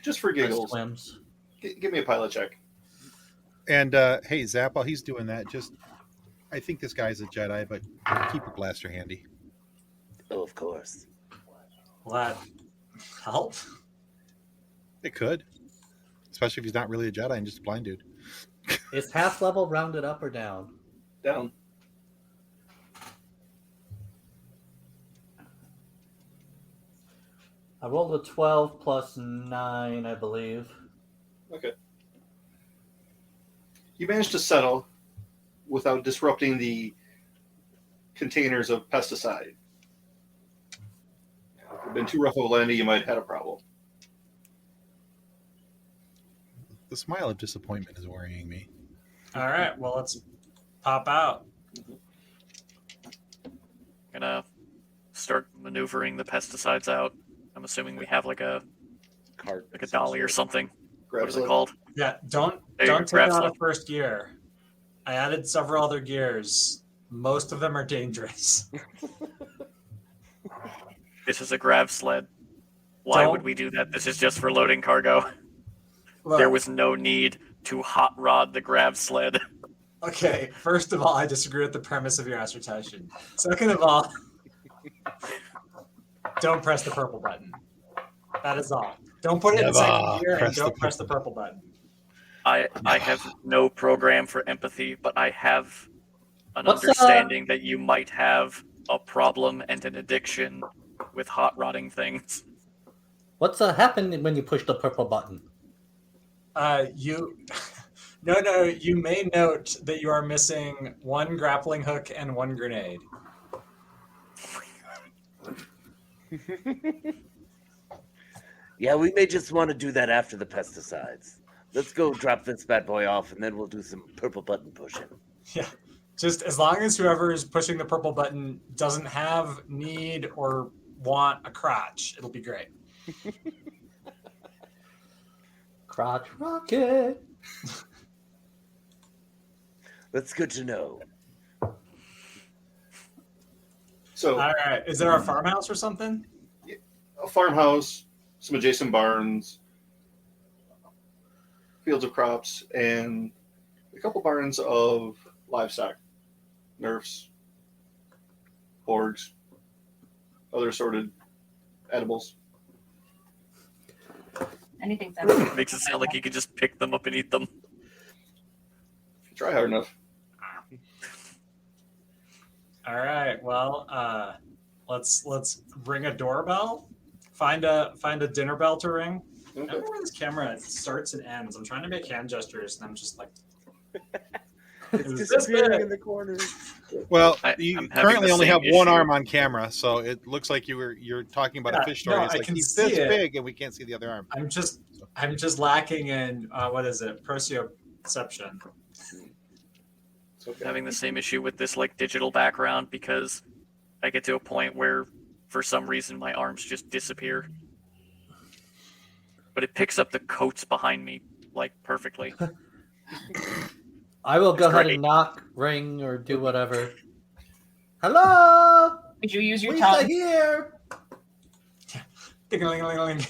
Just for I giggles. swims. Give me a pilot check. And hey, Zap, while he's doing that, I think this guy's a Jedi, but keep your blaster handy. Oh, of course. Will that help? It could, especially if he's not really a Jedi and just a blind dude. Is half level rounded up or down? Down. I rolled a 12 plus 9, I believe. Okay. You managed to settle without disrupting the containers of pesticide. If it had been too rough of a landing, you might have had a problem. The smile of disappointment is worrying me. All right, well let's pop out. Gonna start maneuvering the pesticides out. I'm assuming we have like a Cart. dolly or something. Grab What is it some. called? Yeah, don't There you go, take grab out a some. first gear. I added several other gears. Most of them are dangerous. This is a grav sled. Why Don't- would we do that? This is just for loading cargo. Look, There was no need to hot rod the grav sled. okay, first of all, I disagree with the premise of your assertion. Second of all, don't press the purple button. That is all. Don't put it in second gear and don't press the purple button. I have no program for empathy, but I have an What's, understanding that you might have a problem and an addiction with hot rotting things. What's happened when you push the purple button? You may note that you are missing one grappling hook and one grenade. Yeah, we may just want to do that after the pesticides. Let's go drop this bad boy off, and then we'll do some purple button pushing. Yeah, just as long as whoever is pushing the purple button doesn't have, need, or want a crotch, it'll be great. Crotch rocket. That's good to know. So, All right, is there a farmhouse or something? a farmhouse, some adjacent barns, fields of crops, and a couple barns of livestock, nerfs, horgs, other assorted edibles. Anything that Makes it sound like you could just pick them up and eat them. If you try hard enough. All right. Well, let's ring a doorbell. Find a dinner bell to ring. I don't know where this camera starts and ends. I'm trying to make hand gestures, and I'm just like, It's disappearing in the corner. Well, I'm you having currently the only same have one issue. arm on camera, so it looks like you're talking about a fish story. no, It's I like can he's see this it. big and we can't see the other arm. I'm just lacking in what is it? Proprioception. Okay. Having the same issue with this like digital background because I get to a point where for some reason my arms just disappear. But it picks up the coats behind me like perfectly. I will go It's ahead great. and knock, ring, or do whatever. Hello? Did you use your Lisa tongue? here. Ding-a-ling-a-ling-a-ling.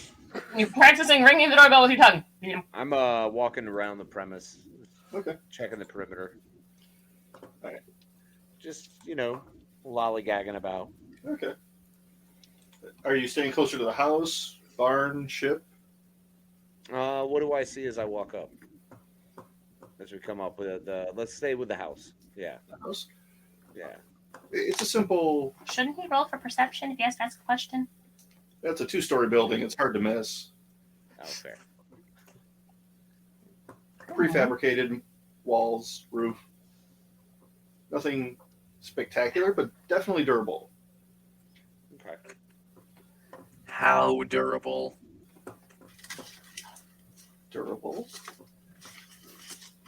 You're practicing ringing the doorbell with your tongue. I'm walking around the premise, Okay. checking the perimeter. All right. Just, lollygagging about. Okay. Are you staying closer to the house, barn, ship? What do I see as I walk up? As we come up with let's stay with the house. Yeah, The house? yeah. It's a simple. Shouldn't he roll for perception if he has to ask a question? That's a 2-story building. It's hard to miss. Oh, fair. Prefabricated walls, roof. Nothing spectacular, but definitely durable. Okay. How durable. Durable.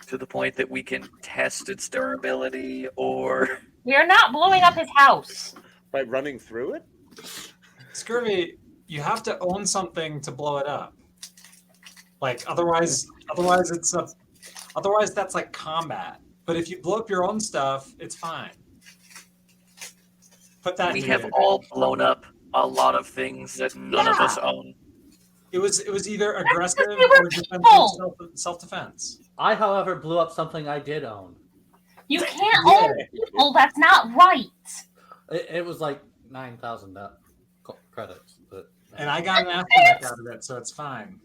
To the point that we can test its durability or We are not blowing up his house. By running through it? Scurvy, you have to own something to blow it up. Like otherwise that's like combat. But if you blow up your own stuff, it's fine. Put that. we in have there. all blown up a lot of things that none of us own. It was either aggressive because they were or defensive people. self-defense. I, however, blew up something I did own. You can't own people. That's not right. It was like 9,000 credits. But And I got an aftermath out of it, so it's fine.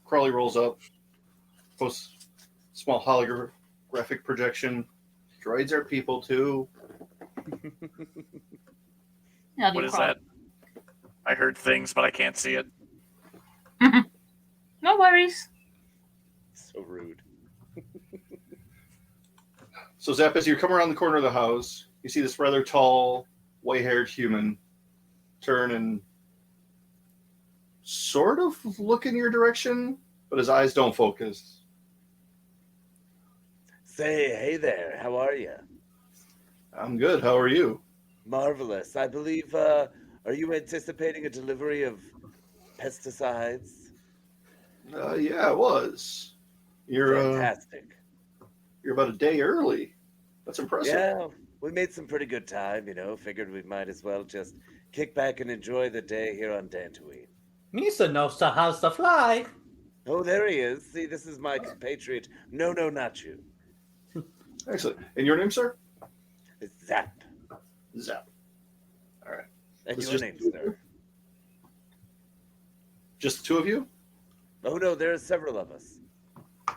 Crawley rolls up, posts small holographic projection. Droids are people too. Love What you, is Crawl. that? I heard things, but I can't see it. No worries. So rude. So Zap, as you come around the corner of the house, you see this rather tall, white-haired human turn and sort of look in your direction, but his eyes don't focus. Say, hey there, how are you? I'm good. How are you? Marvelous. I believe, are you anticipating a delivery of pesticides? Yeah, it was. You're Fantastic. you're about a day early. That's impressive. Yeah, we made some pretty good time, figured we might as well just kick back and enjoy the day here on Dantooine. Misa knows how to fly. Oh, there he is. See, this is my compatriot. No, not you. Excellent. And your name, sir? It's Zap. Zap. All right. And It's your just- name, sir? Just the two of you? Oh no, there are several of us.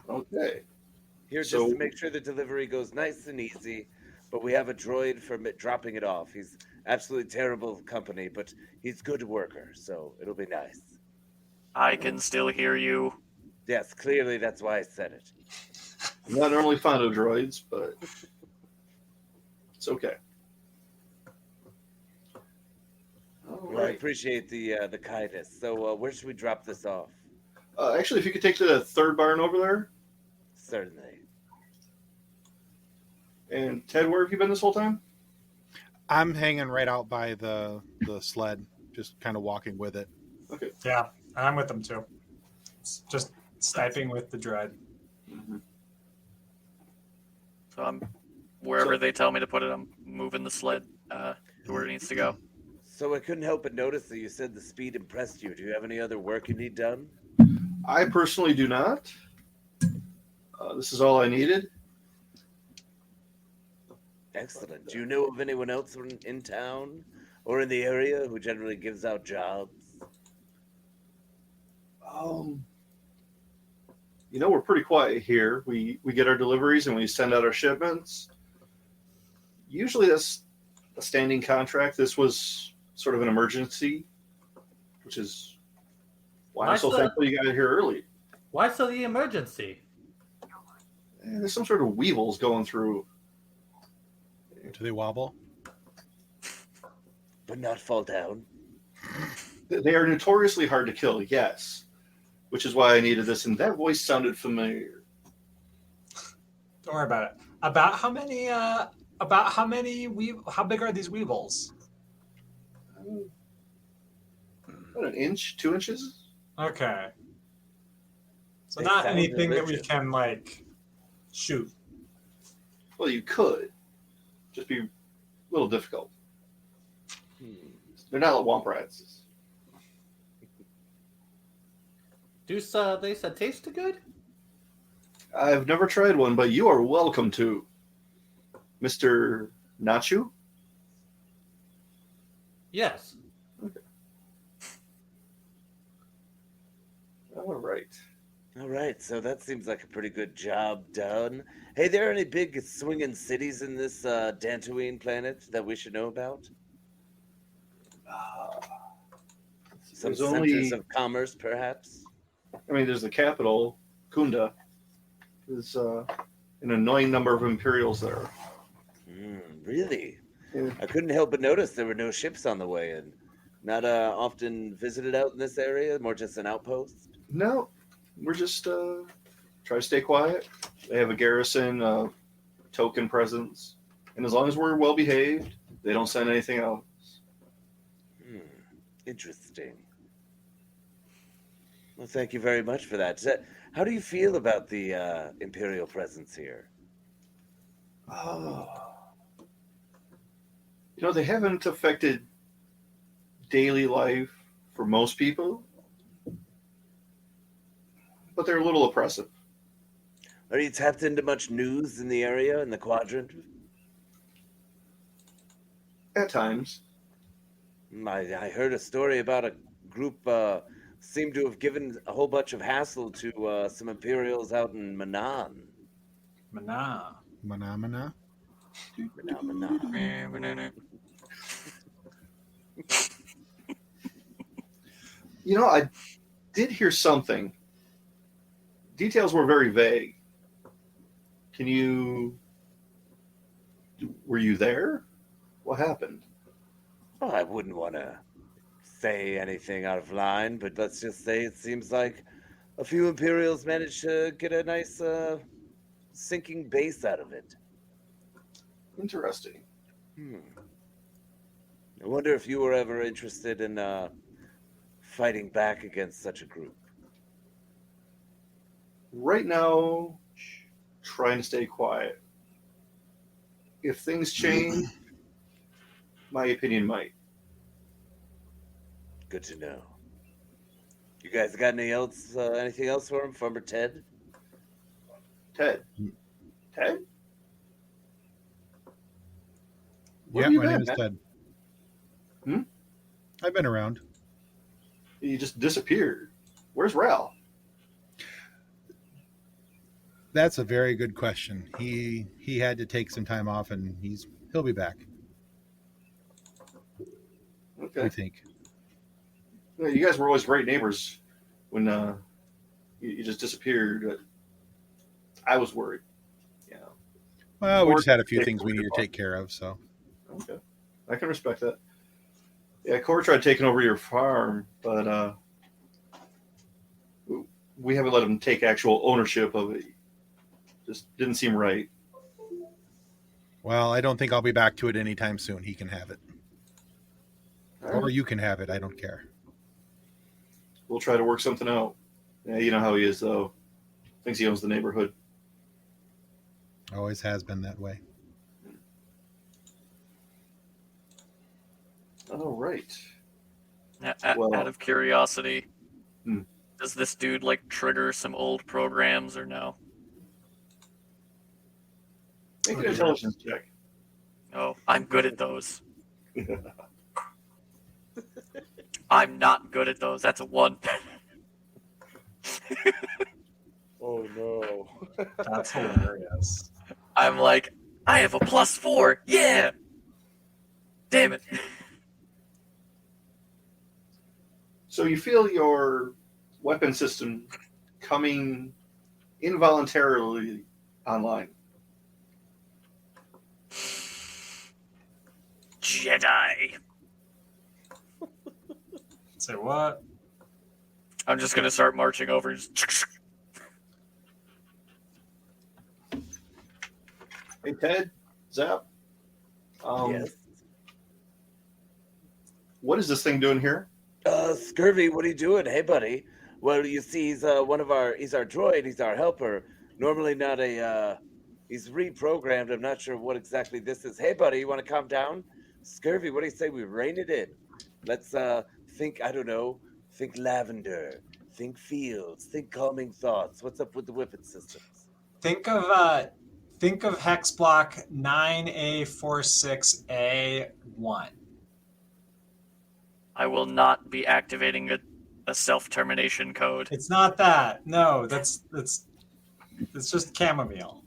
Okay. Here just So- to make sure the delivery goes nice and easy, but we have a droid for dropping it off. He's absolutely terrible company, but he's good worker, so it'll be nice. I can still hear you. Yes, clearly that's why I said it. I'm not normally fond of droids, but it's okay. All Well, I right. appreciate the kindness. So where should we drop this off? Actually, if you could take to the third barn over there. Certainly. And Ted, where have you been this whole time? I'm hanging right out by the sled, just kind of walking with it. Okay. Yeah, I'm with them too. It's just sniping with the droid. So I'm wherever So- they tell me to put it. I'm moving the sled to where it needs to go. So I couldn't help but notice that you said the speed impressed you. Do you have any other work you need done? I personally do not. This is all I needed. Excellent. Do you know of anyone else in town or in the area who generally gives out jobs? We're pretty quiet here. We get our deliveries and we send out our shipments. Usually that's a standing contract. This was sort of an emergency, which is why I'm so thankful you got here early. Why so the emergency? There's some sort of weevils going through. Do they wobble? But not fall down? They are notoriously hard to kill, yes. Which is why I needed this, and that voice sounded familiar. Don't worry about it. How big are these weevils? About an inch, 2 inches? Okay. So They not sound anything that we delicious. can shoot. Well, you could. Just be a little difficult. They're not like womp rats. Do they taste good? I've never tried one, but you are welcome to. Mr. Nachu? Yes. All right. All right, so that seems like a pretty good job done. Hey, there are any big swinging cities in this Dantooine planet that we should know about? Some There's centers only, of commerce, perhaps? there's the capital, Kunda. There's an annoying number of Imperials there. Really? Yeah. I couldn't help but notice there were no ships on the way in. Not often visited out in this area, more just an outpost? No, we're just try to stay quiet. They have a garrison, token presence, and as long as we're well behaved, they don't send anything out. Interesting. Well, thank you very much for that. How do you feel about the Imperial presence here? They haven't affected daily life for most people, but they're a little oppressive. Are you tapped into much news in the area, in the quadrant? At times. I heard a story about a group seemed to have given a whole bunch of hassle to some Imperials out in Manan. Mana. Mana. Manan. I did hear something. Details were very vague. Were you there? What happened? Well, I wouldn't want to say anything out of line, but let's just say it seems like a few Imperials managed to get a nice sinking base out of it. Interesting. I wonder if you were ever interested in fighting back against such a group. Right now, trying to stay quiet. If things change, my opinion might. Good to know. You guys got anything else for him, Farmer Ted? Ted? Where Yeah, have you my name been, is man? Ted. Hmm? I've been around. You just disappeared. Where's Ral? That's a very good question. He had to take some time off, and he'll be back. Okay. We think. Yeah, you guys were always great neighbors when you just disappeared. I was worried. You know. Well, we Or just had a few take things we over need your to take care of. So Okay, I can respect that. Yeah, Cora tried taking over your farm, but we haven't let him take actual ownership of it. Just didn't seem right. well, I don't think I'll be back to it anytime soon. He can have it, All or right. you can have it. I don't care. We'll try to work something out. Yeah, you know how he is, though. Thinks he owns the neighborhood. Always has been that way. All right. Out Well- of curiosity, Hmm. does this dude like trigger some old programs or no? Make an intelligence check. Oh, I'm good at those. I'm not good at those. That's a 1. Oh no. That's hilarious. I'm like, I have a +4. Yeah. Damn it. So you feel your weapon system coming involuntarily online. Jedi. Say what? I'm just gonna start marching over. Hey, Ted, Zap. Yes. What is this thing doing here? Scurvy, what are you doing? Hey, buddy. Well, you see, he's he's our droid. He's our helper. Normally not he's reprogrammed. I'm not sure what exactly this is. Hey, buddy, you want to calm down? Scurvy, what do you say we rein it in? Let's think, I don't know, think lavender, think fields, think calming thoughts. What's up with the weapon systems? Think of hex block 9A46A1. I will not be activating a self-termination code. It's not that. No, it's just chamomile.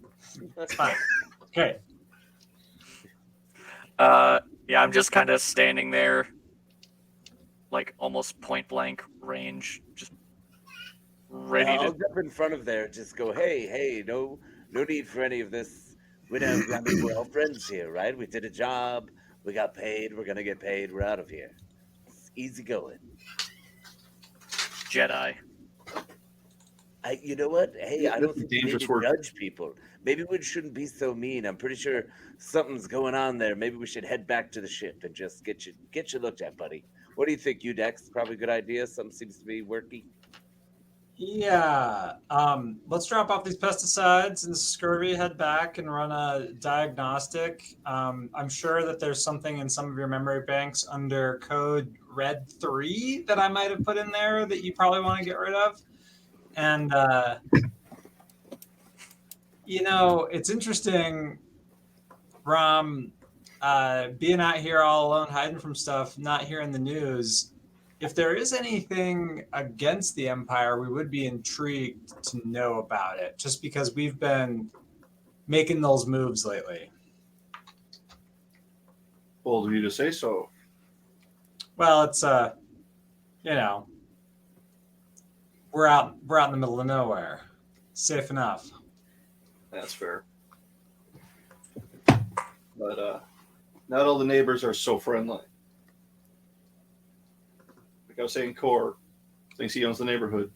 It's fine. Okay. Yeah, I'm just kind of standing there, like almost point blank range, just ready I'll to. jump in front of there. Just go, hey, no need for any of this. We're all friends here, right? We did a job. We got paid. We're gonna get paid. We're out of here. It's easy going. Jedi. You know what? Hey, I don't That's a think we need dangerous to word. judge people. Maybe we shouldn't be so mean. I'm pretty sure something's going on there. Maybe we should head back to the ship and just get you looked at, buddy. What do you think, Udex? Probably a good idea. Something seems to be working. Yeah. Let's drop off these pesticides and scurvy, head back and run a diagnostic. I'm sure that there's something in some of your memory banks under code red 3 that I might have put in there that you probably want to get rid of. And, it's interesting, Rom, being out here all alone, hiding from stuff, not hearing the news. If there is anything against the Empire, we would be intrigued to know about it, just because we've been making those moves lately. Bold of you to say so. Well, it's we're out in the middle of nowhere, safe enough. That's fair. But not all the neighbors are so friendly. Like I was saying, Core thinks he owns the neighborhood.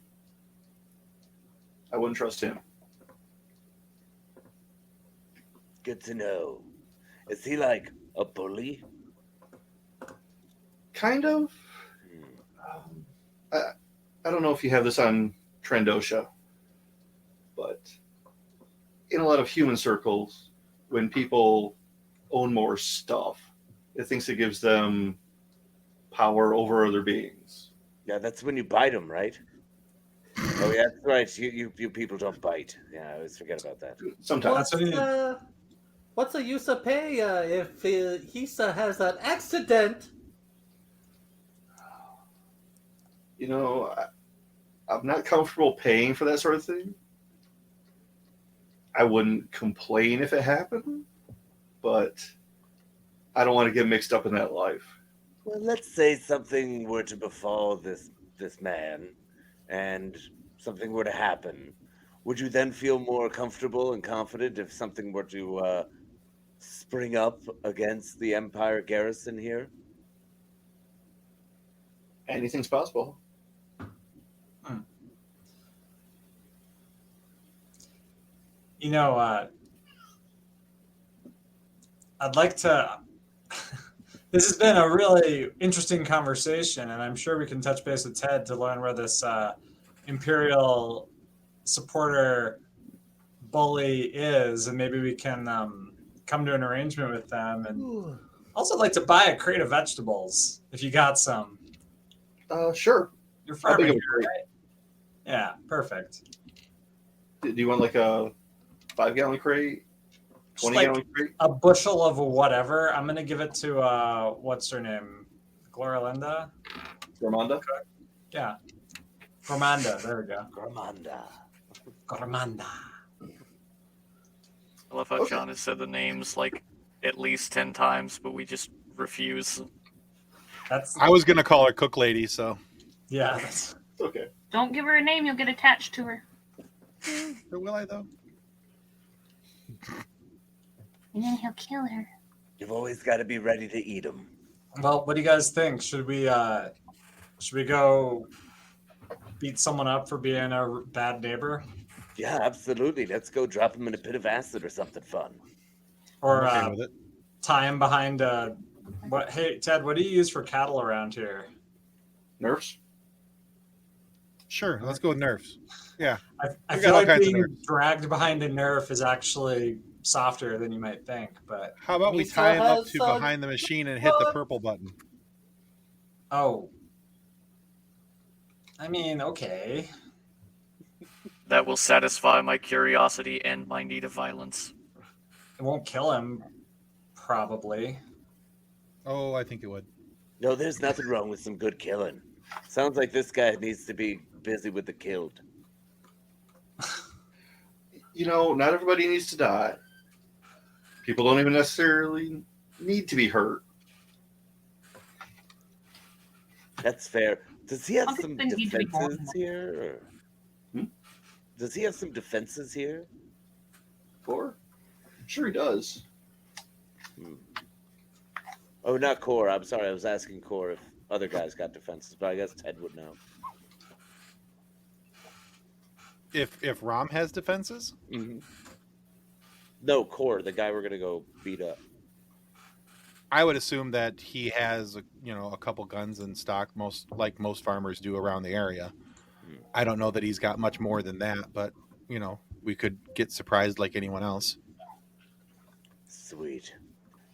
I wouldn't trust him. Good to know. Is he like a bully? Kind of. I don't know if you have this on Trendosha, but in a lot of human circles, when people own more stuff, it thinks it gives them power over other beings. Yeah, that's when you bite them, right? Oh yeah, that's right. You people don't bite. Yeah, I always forget about that. Sometimes. That's what What's the use of pay if Hisa has an accident? You know, I'm not comfortable paying for that sort of thing. I wouldn't complain if it happened, but I don't want to get mixed up in that life. Well, let's say something were to befall this man, and something were to happen. Would you then feel more comfortable and confident if something were to spring up against the Empire garrison here? Anything's possible. You know, I'd like to. This has been a really interesting conversation, and I'm sure we can touch base with Ted to learn where this Imperial supporter bully is, and maybe we can come to an arrangement with them. And also, I'd like to buy a crate of vegetables if you got some. Sure. You're How big farming, of a crate? right? Yeah, perfect. Do you want like a 5-gallon crate? 20-gallon crate? A bushel of whatever. I'm gonna give it to what's her name, Gloralinda. Gormanda? Yeah, Gormanda. There we go. Gormanda. I love how John has said the names like at least 10 times, but we just refuse. I was gonna call her Cook Lady, so yeah. That's... Okay. Don't give her a name; you'll get attached to her. Or will I though? And then he'll kill her. You've always got to be ready to eat them. Well, what do you guys think? Should we go beat someone up for being a bad neighbor? Yeah, absolutely. Let's go drop him in a pit of acid or something fun. Or I'm okay with it. tie him behind a... What? Hey, Ted, what do you use for cattle around here? Nerfs? Sure, let's go with nerfs. Yeah. I We got feel all like kinds of being nerfs. dragged behind a nerf is actually softer than you might think, but... How about we Misa tie him up has to some- behind the machine and hit the purple button? Oh. I mean, okay. That will satisfy my curiosity and my need of violence. It won't kill him, probably. Oh, I think it would. No, there's nothing wrong with some good killing. Sounds like this guy needs to be busy with the killed. You know, not everybody needs to die. People don't even necessarily need to be hurt. That's fair. Does he have Some some things need to be born. defenses here? Or... Does he have some defenses here? Core? Sure he does. Oh, not Core. I'm sorry. I was asking Core if other guys got defenses, but I guess Ted would know. If Rom has defenses, Mm-hmm. No, Core, the guy we're gonna go beat up. I would assume that he has a couple guns in stock, most farmers do around the area. I don't know that he's got much more than that, but we could get surprised like anyone else. Sweet.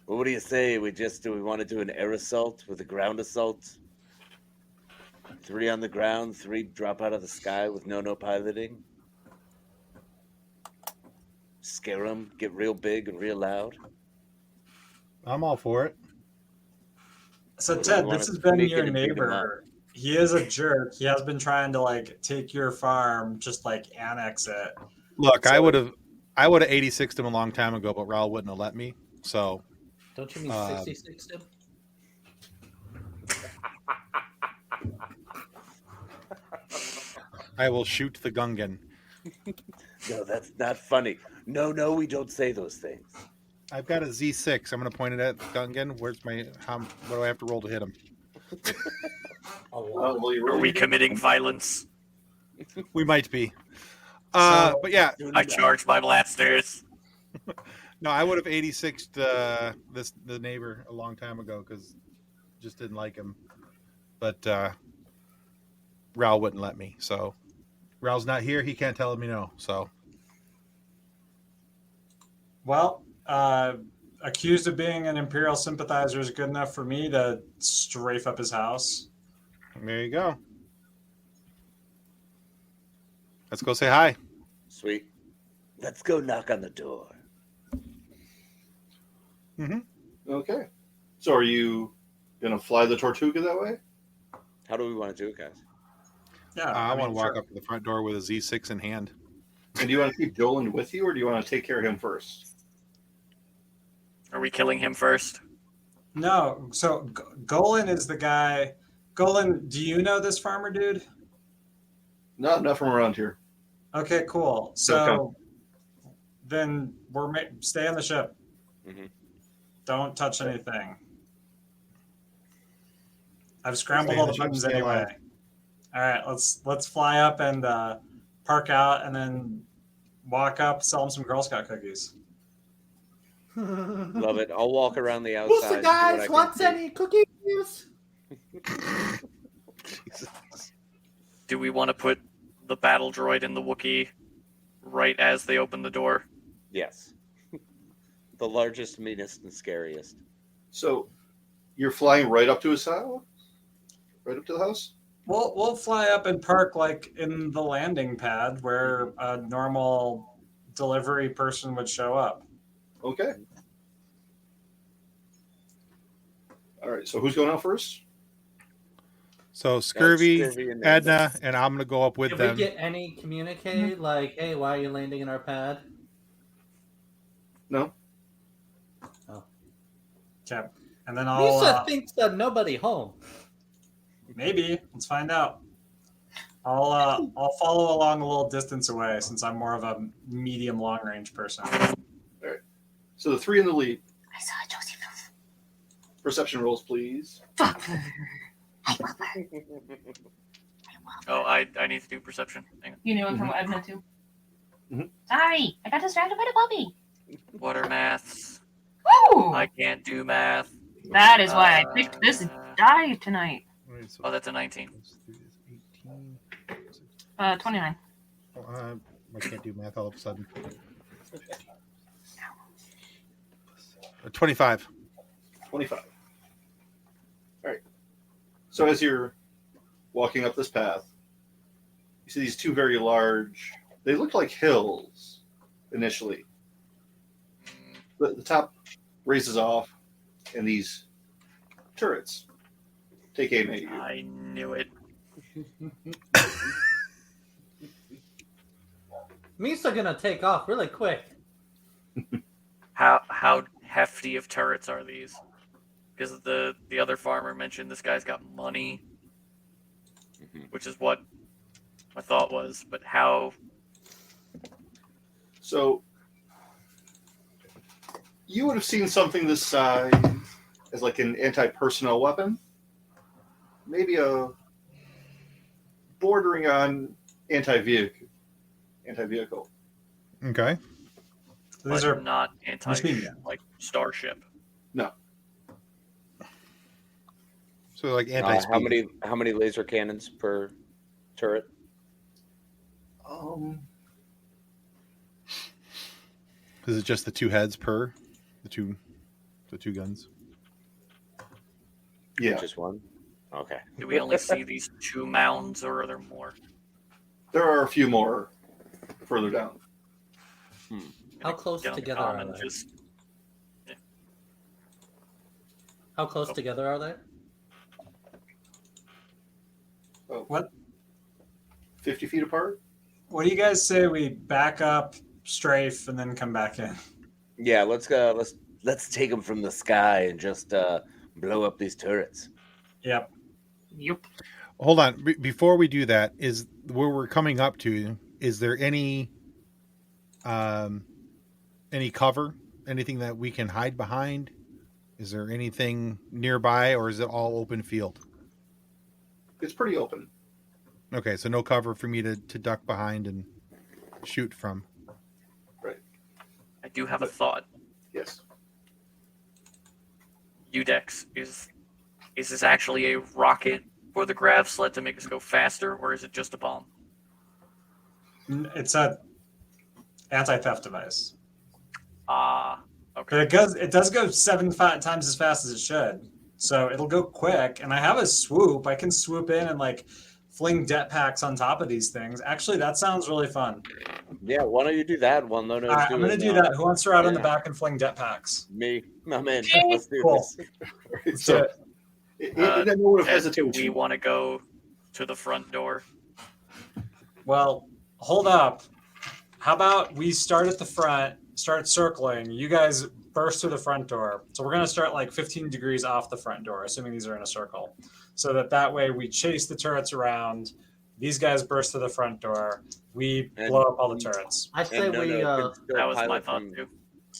Well, what do you say? Do we want to do an air assault with a ground assault? 3 on the ground, 3 drop out of the sky with no piloting. Scare them, get real big and real loud. I'm all for it. So, Well, Ted, we this wanna has been make your it and beat 'em neighbor. He is a jerk. He has been trying to take your farm, just annex it. Look, So- I would have 86'd him a long time ago, but Raul wouldn't have let me. So Don't you mean 66 him? I will shoot the Gungan. No, that's not funny. No, we don't say those things. I've got a Z6. I'm going to point it at Gungan. What do I have to roll to hit him? Well, you Are really we committing violence? We might be. So- But yeah, I charge my blasters. no, I would have 86'd the neighbor a long time ago because just didn't like him. But Raul wouldn't let me. So Raul's not here. He can't tell me no. So Well, accused of being an Imperial sympathizer is good enough for me to strafe up his house. there you go. Let's go say hi. Sweet. Let's go knock on the door. Okay. So are you going to fly the Tortuga that way? How do we want to do it, guys? Yeah, I want to walk sure. up to the front door with a Z6 in hand. And do you want to keep Joland with you, or do you want to take care of him first? Are we killing him first? No, so Golan is the guy. Golan, do you know this farmer dude? No, not from around here. Okay, cool. So then stay on the ship. Mm-hmm. Don't touch anything. I've scrambled all the buttons anyway. All right, let's fly up and park out, and then walk up, sell them some Girl Scout cookies. Love it. I'll walk around the outside. Who's the guys wants any cookies? Do we want to put the battle droid in the Wookiee right as they open the door? Yes. The largest, meanest, and scariest. So you're flying right up to his house? Right up to the house? We'll fly up and park like in the landing pad where a normal delivery person would show up. Okay. All right. So who's going out first? So Scurvy, and Edna, and I'm going to go up with Did them. we get any communique like, hey, why are you landing in our pad? No. Okay, and then Lisa thinks that nobody home. Maybe. Let's find out. I'll follow along a little distance away since I'm more of a medium long range person. All right. So the three in the lead. I saw Josie move. Perception rolls, please. Oh, I need to do perception. Hang on. You knew him from Edna too. Mhm. Sorry, I got distracted by the puppy. What are maths? Woo! I can't do math. That is why I picked this dive tonight. Oh, that's a 19. 29. I can't do math all of a sudden. 25. 25. All right. So as you're walking up this path, you see these two very large, they look like hills initially. The top raises off, and these turrets take aim at you. I knew it. Misa gonna take off really quick. How hefty of turrets are these? Because the other farmer mentioned this guy's got money, which is what my thought was. But how? So you would have seen something this size as like an anti-personnel weapon, maybe a bordering on anti-vehicle. Okay. These But are not machine gun. like Starship. No. So like anti-speed. How many laser cannons per turret? Is it just the two heads per the two guns? Yeah. Just one? Okay. Do we only see these two mounds, or are there more? There are a few more further down. How close Get on the together comm are and they? just- How close together are they? Oh, What? 50 feet apart? What do you guys say we back up, strafe, and then come back in? Yeah, let's go. Let's take them from the sky and just blow up these turrets. Yep. Yep. Hold on. Before we do that, is where we're coming up to, is there any cover? Anything that we can hide behind? Is there anything nearby, or is it all open field? It's pretty open. Okay, so no cover for me to duck behind and shoot from. Right. I do have a thought. Yes. Udex, is this actually a rocket for the grav sled to make us go faster, or is it just a bomb? It's a anti-theft device. Okay. But it does go 7 times as fast as it should. So it'll go quick. And I have a swoop. I can swoop in and like fling jet packs on top of these things. Actually, that sounds really fun. Yeah, why don't you do that one? All right, I'm going to do that. Who wants to ride on the back and fling jet packs? Me. I'm in. Okay. Let's do Cool. this. Right, so, and then no one of Ted, do hesitation. we want to go to the front door? Well, hold up. How about we start at the front, start circling. You guys burst through the front door. So we're going to start like 15 degrees off the front door, assuming these are in a circle. So that way we chase the turrets around. These guys burst through the front door. We And- blow up all the turrets. I say That was my thought too.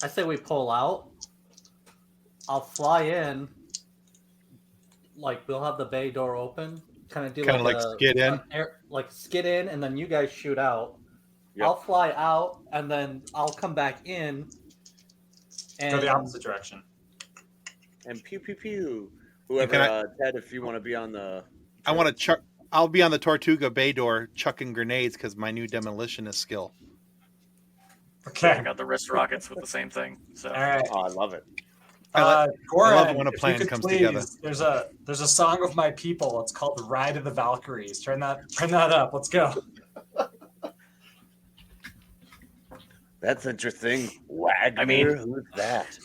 I say we pull out. I'll fly in. Like we'll have the bay door open. Kind of do Like skid in. like skid in, and then you guys shoot out. Yep. I'll fly out, and then I'll come back in. And Go the opposite direction. And pew pew pew. Whoever, Ted, if you want to be on the. I want to chuck. I'll be on the Tortuga bay door chucking grenades because my new demolitionist skill. Okay. I got the wrist rockets with the same thing. So All right. Oh, I love it. I Goran, love it when a if you plan could comes please, together. There's a song of my people. It's called "Ride of the Valkyries." Turn that up. Let's go. That's interesting. Wagner, I mean- who's that?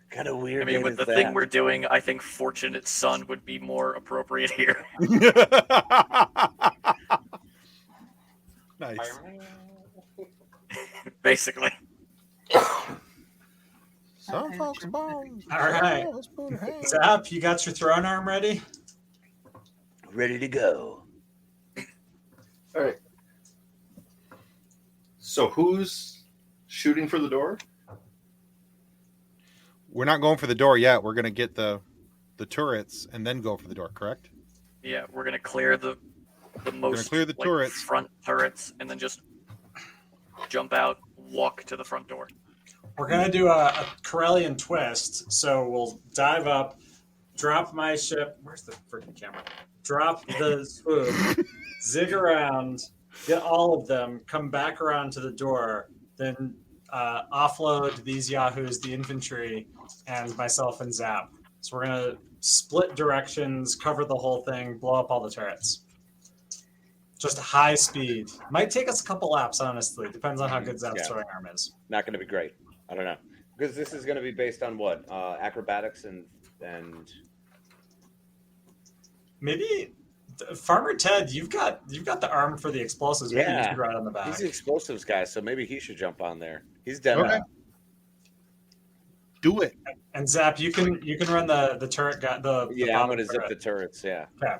Kind of weird. I mean, name with is the that? thing we're doing, I think Fortunate Son would be more appropriate here. Nice. Basically. Some folks bones. All right. Zap, you got your throne arm ready? Ready to go. All right. So who's shooting for the door? We're not going for the door yet. We're going to get the turrets and then go for the door, correct? Yeah, we're gonna clear the most clear the turrets. front turrets, and then just jump out, walk to the front door. We're gonna do a Corellian twist. So we'll dive up, drop my ship. Where's the freaking camera? Drop the swoop, zig around, get all of them, come back around to the door, then offload these yahoos, the infantry, and myself and Zap. So we're gonna split directions, cover the whole thing, blow up all the turrets. Just high speed. Might take us a couple laps, honestly. Depends on how good Zap's throwing arm is. Not going to be great. I don't know. Because this is going to be based on what? Acrobatics and Maybe Farmer Ted, you've got the arm for the explosives. Maybe you should ride on the back. He's the explosives guy, so maybe he should jump on there. He's dead. Okay. Do it. And Zap, you can run the turret guy. Yeah, I'm going to zip the turrets. Yeah. Okay.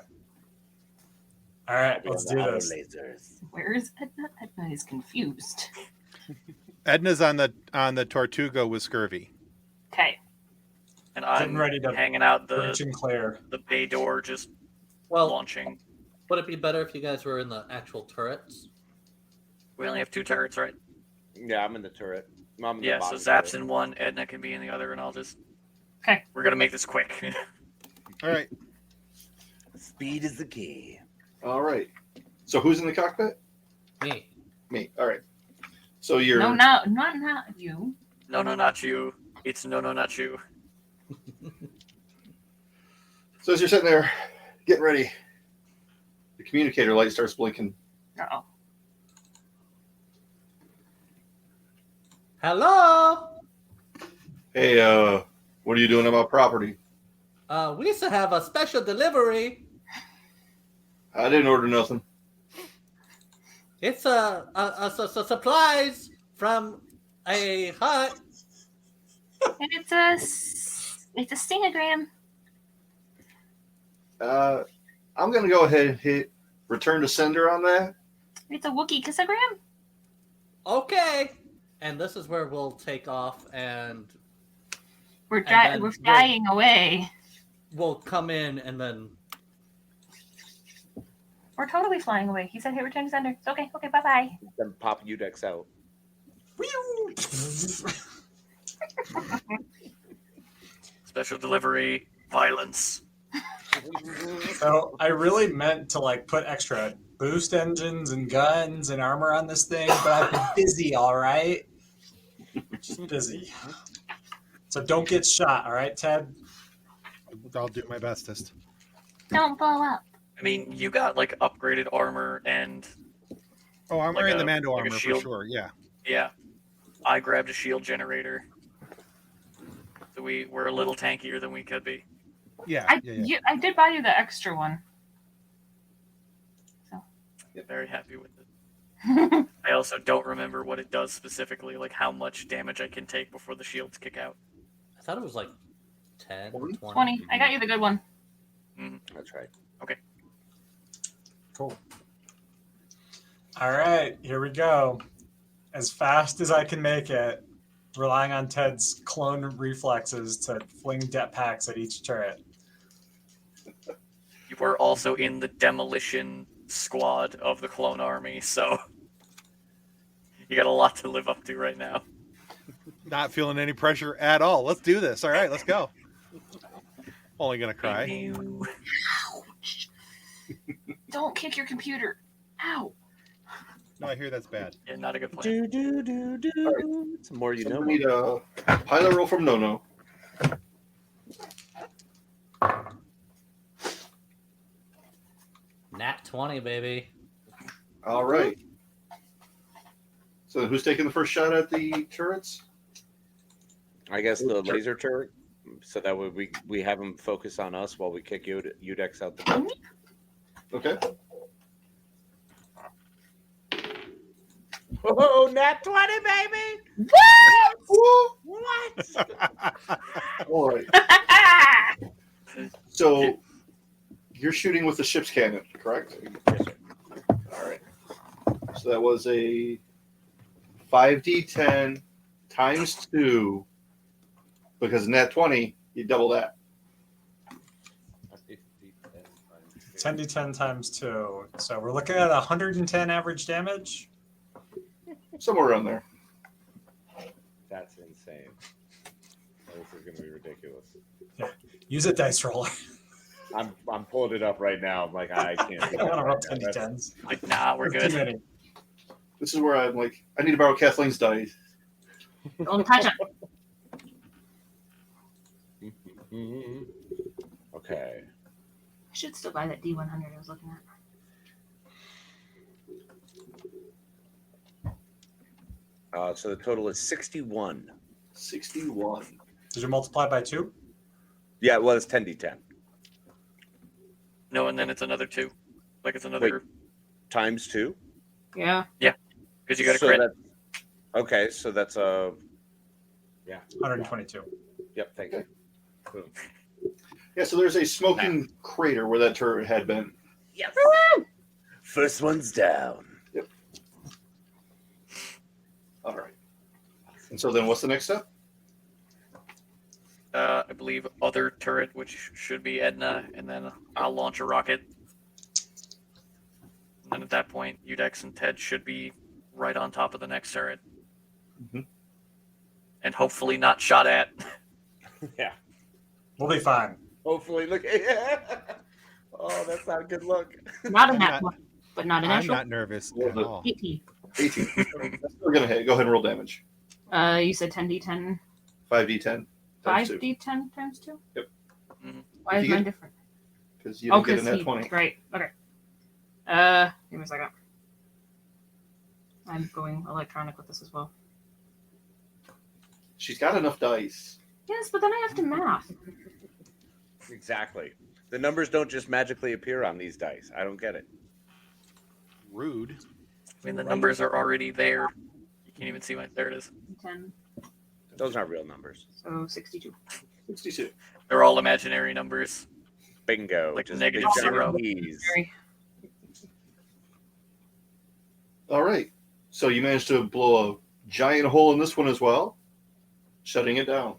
All right, let's do this. Lasers. Where is Edna? Edna is confused. Edna's on the Tortuga with scurvy. Okay. And I'm Getting ready to hanging out Breach and clear. the bay door, just Well, launching. would it be better if you guys were in the actual turrets? We only have 2 turrets, right? Yeah, I'm in the turret. I'm in the Yeah, so bottom Zap's turret. in one, Edna can be in the other, and I'll just. Okay. We're gonna make this quick. All right. Speed is the key. All right. So who's in the cockpit? Me. Me. All right. So you're No, not you. No, not you. It's no, not you. so as you're sitting there getting ready, the communicator light starts blinking. Uh-oh. Hello. Hey, what are you doing about property? We used to have a special delivery. I didn't order nothing. It's supplies from a hut. And it's a stenogram. I'm gonna go ahead and hit return to sender on that. It's a Wookiee kissogram. Okay. And this is where we'll take off, and We're then flying away. we'll come in, and then We're totally flying away. He said, "Hey, return to sender." It's okay. Okay, bye. Then pop Udex out. Special delivery, violence. So I really meant to put extra boost engines and guns and armor on this thing, but I've been busy, all right? Just busy. So don't get shot, all right, Ted? I'll do my bestest. Don't blow up. I mean, you got upgraded armor and Oh, I'm wearing the Mando like a armor for shield. sure. Yeah. yeah. I grabbed a shield generator. So we're a little tankier than we could be. Yeah, I yeah. I did buy you the extra one. Very happy with it. I also don't remember what it does specifically, like how much damage I can take before the shields kick out. I thought it was like 10, 20. 20. I got you the good one. That's right. Okay. Cool. All right, here we go. As fast as I can make it, relying on Ted's clone reflexes to fling jetpacks at each turret. You were also in the demolition squad of the clone army, so you got a lot to live up to right now. Not feeling any pressure at all. Let's do this. All right, let's go. Only gonna cry. Don't kick your computer. Ow. No, I hear that's bad. Yeah, not a good plan. Right. Some more you know. We need a pilot roll from No. Nat 20, baby. All right. So who's taking the first shot at the turrets? I guess the laser turret, so that way we have them focus on us while we kick Udex out the door. Okay. Oh, nat 20, baby! What? All right. So you're shooting with the ship's cannon, correct? Yes, sir. All right. So that was a 5d10 times 2, because nat 20, you double that. 10d10 times 2. So we're looking at 110 average damage. Somewhere around there. That's insane. This is going to be ridiculous. Yeah. Use a dice roller. I'm pulling it up right now. I'm like, I can't. I don't want to roll 10d10s. Like, nah, we're Too good. many. This is where I'm like, I need to borrow Kathleen's dice. Don't touch it. Okay. I should still buy that D100 I was looking at. So the total is 61. 61. Did you multiply by 2? Yeah, well, it's 10d10 No, and then it's another 2. Like it's another times 2. Yeah. because you got a So crit. okay, so that's a 122. yep. Thank you. Boom. Yeah, so there's a smoking crater where that turret had been. Yes. First one's down. All right. And so then what's the next step? I believe other turret, which should be Edna, and then I'll launch a rocket. And then at that point, Udex and Ted should be right on top of the next turret. Mm-hmm. And hopefully not shot at. Yeah. We'll be fine. Hopefully, look. Oh, that's not a good look. Not in I'm that not- one, but not in I'm actual. not nervous Well, at the- all. 18. 18. That's still gonna hit. Go ahead and roll damage. You said 10d10, 5d10 times 2. 5d10 times 2? Yep. Mhm. Why If is you mine get- different? Because you didn't get a because net 20. Right. Okay. Give me a second. I'm going electronic with this as well. She's got enough dice. Yes, but then I have to math. Exactly. The numbers don't just magically appear on these dice. I don't get it. Rude. I mean, the numbers are already there. You can't even see my. There it is. 10, Those aren't real numbers. so 62. 62. They're all imaginary numbers. Bingo. Like Just negative big giant 0. E's. Very. All right. So you managed to blow a giant hole in this one as well, shutting it down.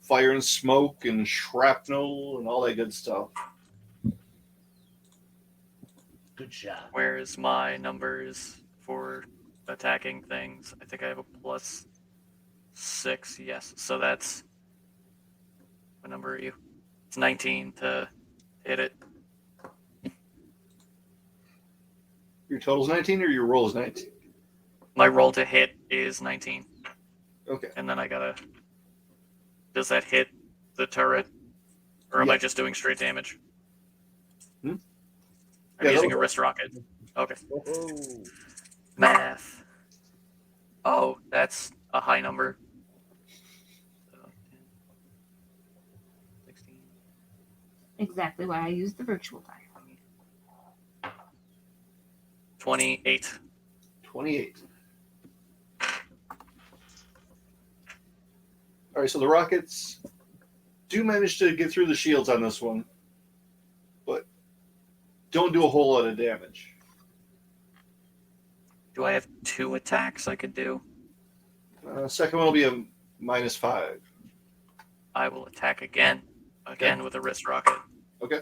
Fire and smoke and shrapnel and all that good stuff. Good job. Where's my numbers for attacking things? I think I have a +6. Yes. So that's. What number are you? It's 19 to hit it. Your total's 19 or your roll is 19? My roll to hit is 19. Okay. And then I gotta. Does that hit the turret? Or am Yeah. I just doing straight damage? Hmm? I'm Yeah, using that'll- a wrist rocket. Okay. Oh. Math. Oh, that's a high number. 16. Exactly why I used the virtual die. 28. 28. All right, so the rockets do manage to get through the shields on this one, but don't do a whole lot of damage. Do I have 2 attacks I could do? Second one will be a -5. I will attack again with a wrist rocket. Okay.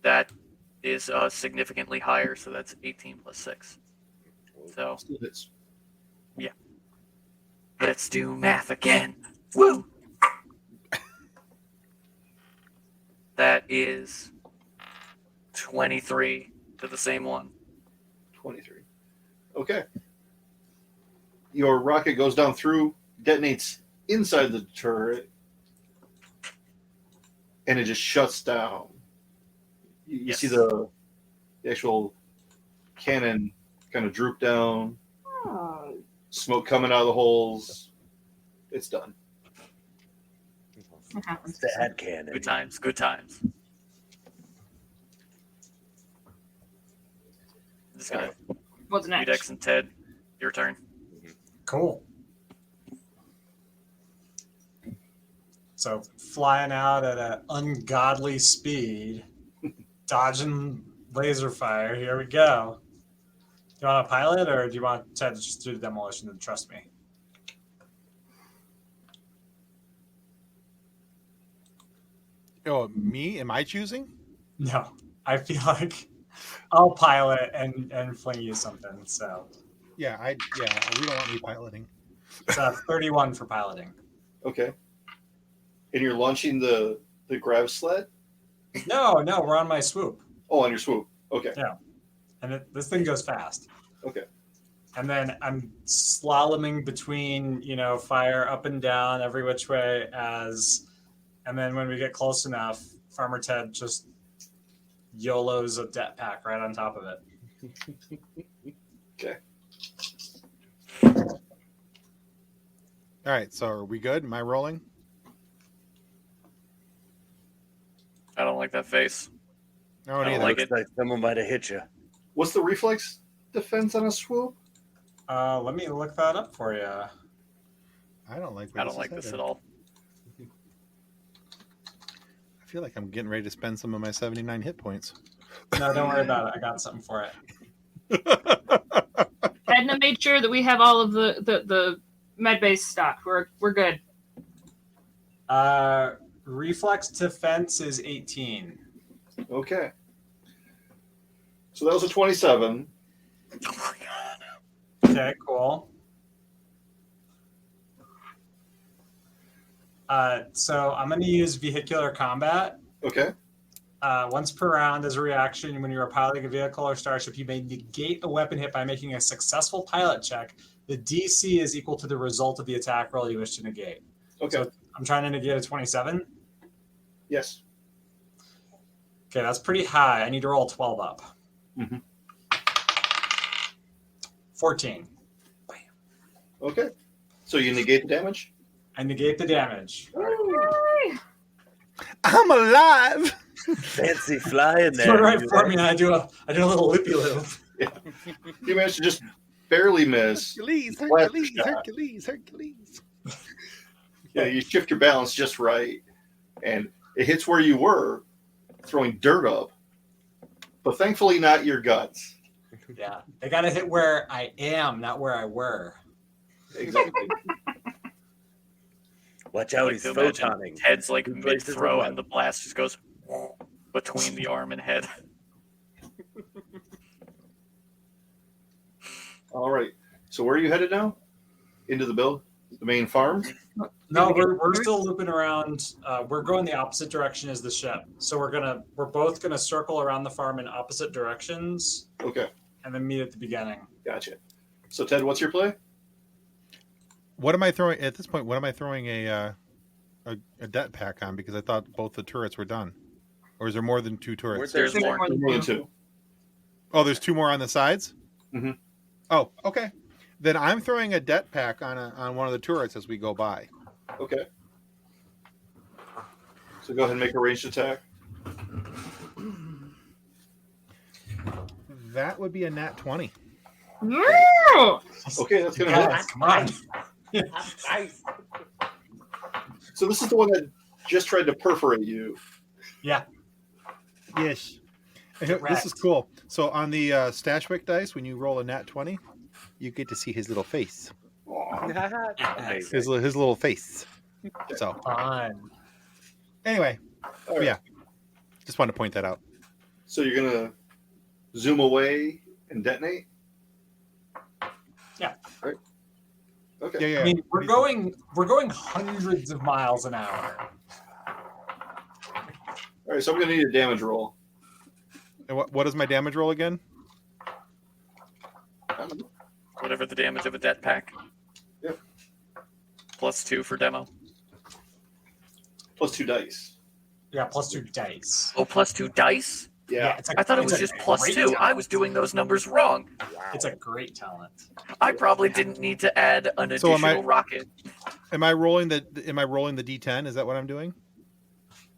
That is significantly higher, so that's 18 plus 6. So Still hits. let's do math again. Woo! That is 23 to the same one. 23. Okay. Your rocket goes down through, detonates inside the turret, and it just shuts down. You Yes. see the actual cannon kind of droop down, Oh, smoke coming out of the holes. It's done. what happens? Sad cannon. Good times, good times. Just gonna What's next? Udex and Ted, your turn. Cool. So flying out at an ungodly speed, dodging laser fire. Here we go. Do you want to pilot, or do you want Ted to just do the demolition and trust me? Oh, me? Am I choosing? No, I feel like I'll pilot and fling you something. So Yeah, we don't want me piloting. it's a 31 for piloting. Okay. And you're launching the grav sled? No, we're on my swoop. Oh, on your swoop. Okay. Yeah. And this thing goes fast. Okay. And then I'm slaloming between, fire up and down every which way and then when we get close enough, Farmer Ted just YOLOs a det pack right on top of it. Okay. All right, so are we good? Am I rolling? I don't like that face. No, I don't neither. like Looks it. like someone might have hit you. What's the reflex defense on a swoop? Let me look that up for you. I don't like. I don't like this at all. I feel like I'm getting ready to spend some of my 79 hit points. No, don't worry about it. I got something for it. Edna made sure that we have all of the med base stocked. We're good. Reflex defense is 18. Okay. So that was a 27. Oh my god. Okay, cool. So I'm going to use vehicular combat. Okay. Once per round, as a reaction, when you are piloting a vehicle or starship, you may negate a weapon hit by making a successful pilot check. The DC is equal to the result of the attack roll you wish to negate. Okay. So I'm trying to negate a 27. Yes. Okay, that's pretty high. I need to roll 12 up. Mhm. 14. Okay. So you negate the damage? I negate the damage. I'm alive. Fancy flying there. Sort of right for me, and I do a little loopy loop. Yeah. You managed to just barely miss. Hercules, Flat Hercules, shot. Hercules, Hercules. Yeah, you shift your balance just right, and it hits where you were, throwing dirt up, but thankfully not your guts. Yeah, they got to hit where I am, not where I were. Exactly. Watch I out, like he's to imagine photoning. Ted's like Two places mid throw at and the blast just goes between the arm and head. All right. So where are you headed now? Into the build? The main farm? No, we're still looping around. We're going the opposite direction as the ship, so we're both gonna circle around the farm in opposite directions, Okay. and then meet at the beginning. Gotcha. So Ted, what's your play? What am I throwing at this point? What am I throwing a det pack on? Because I thought both the turrets were done, or is there more than two turrets? There's more. More than More than two. two. Oh, there's two more on the sides. Mhm. Oh, okay. Then I'm throwing a det pack on one of the turrets as we go by. Okay. So go ahead and make a ranged attack. That would be a nat 20. Okay, that's gonna Yeah, hit. come on. Nice. So this is the one that just tried to perforate you. Yeah. Yes. This Correct. is cool. So on the Stashwick dice, when you roll a nat 20, you get to see his little face. Amazing. His little face. So Fun. anyway, All right. yeah. Just wanted to point that out. So you're gonna zoom away and detonate. Yeah. Right. Okay. Yeah, yeah. I mean, we're going hundreds of miles an hour. All right. So I'm gonna need a damage roll. And what is my damage roll again? Whatever the damage of a death pack. Yep. +2 for demo. Plus 2 dice. Yeah, +2 dice. Oh, +2 dice? Yeah. it's a, I thought it it's was a just great +2. talent. I was doing those numbers wrong. It's a great talent. I probably didn't need to add an So additional am I- rocket. Am I rolling the D10? Is that what I'm doing?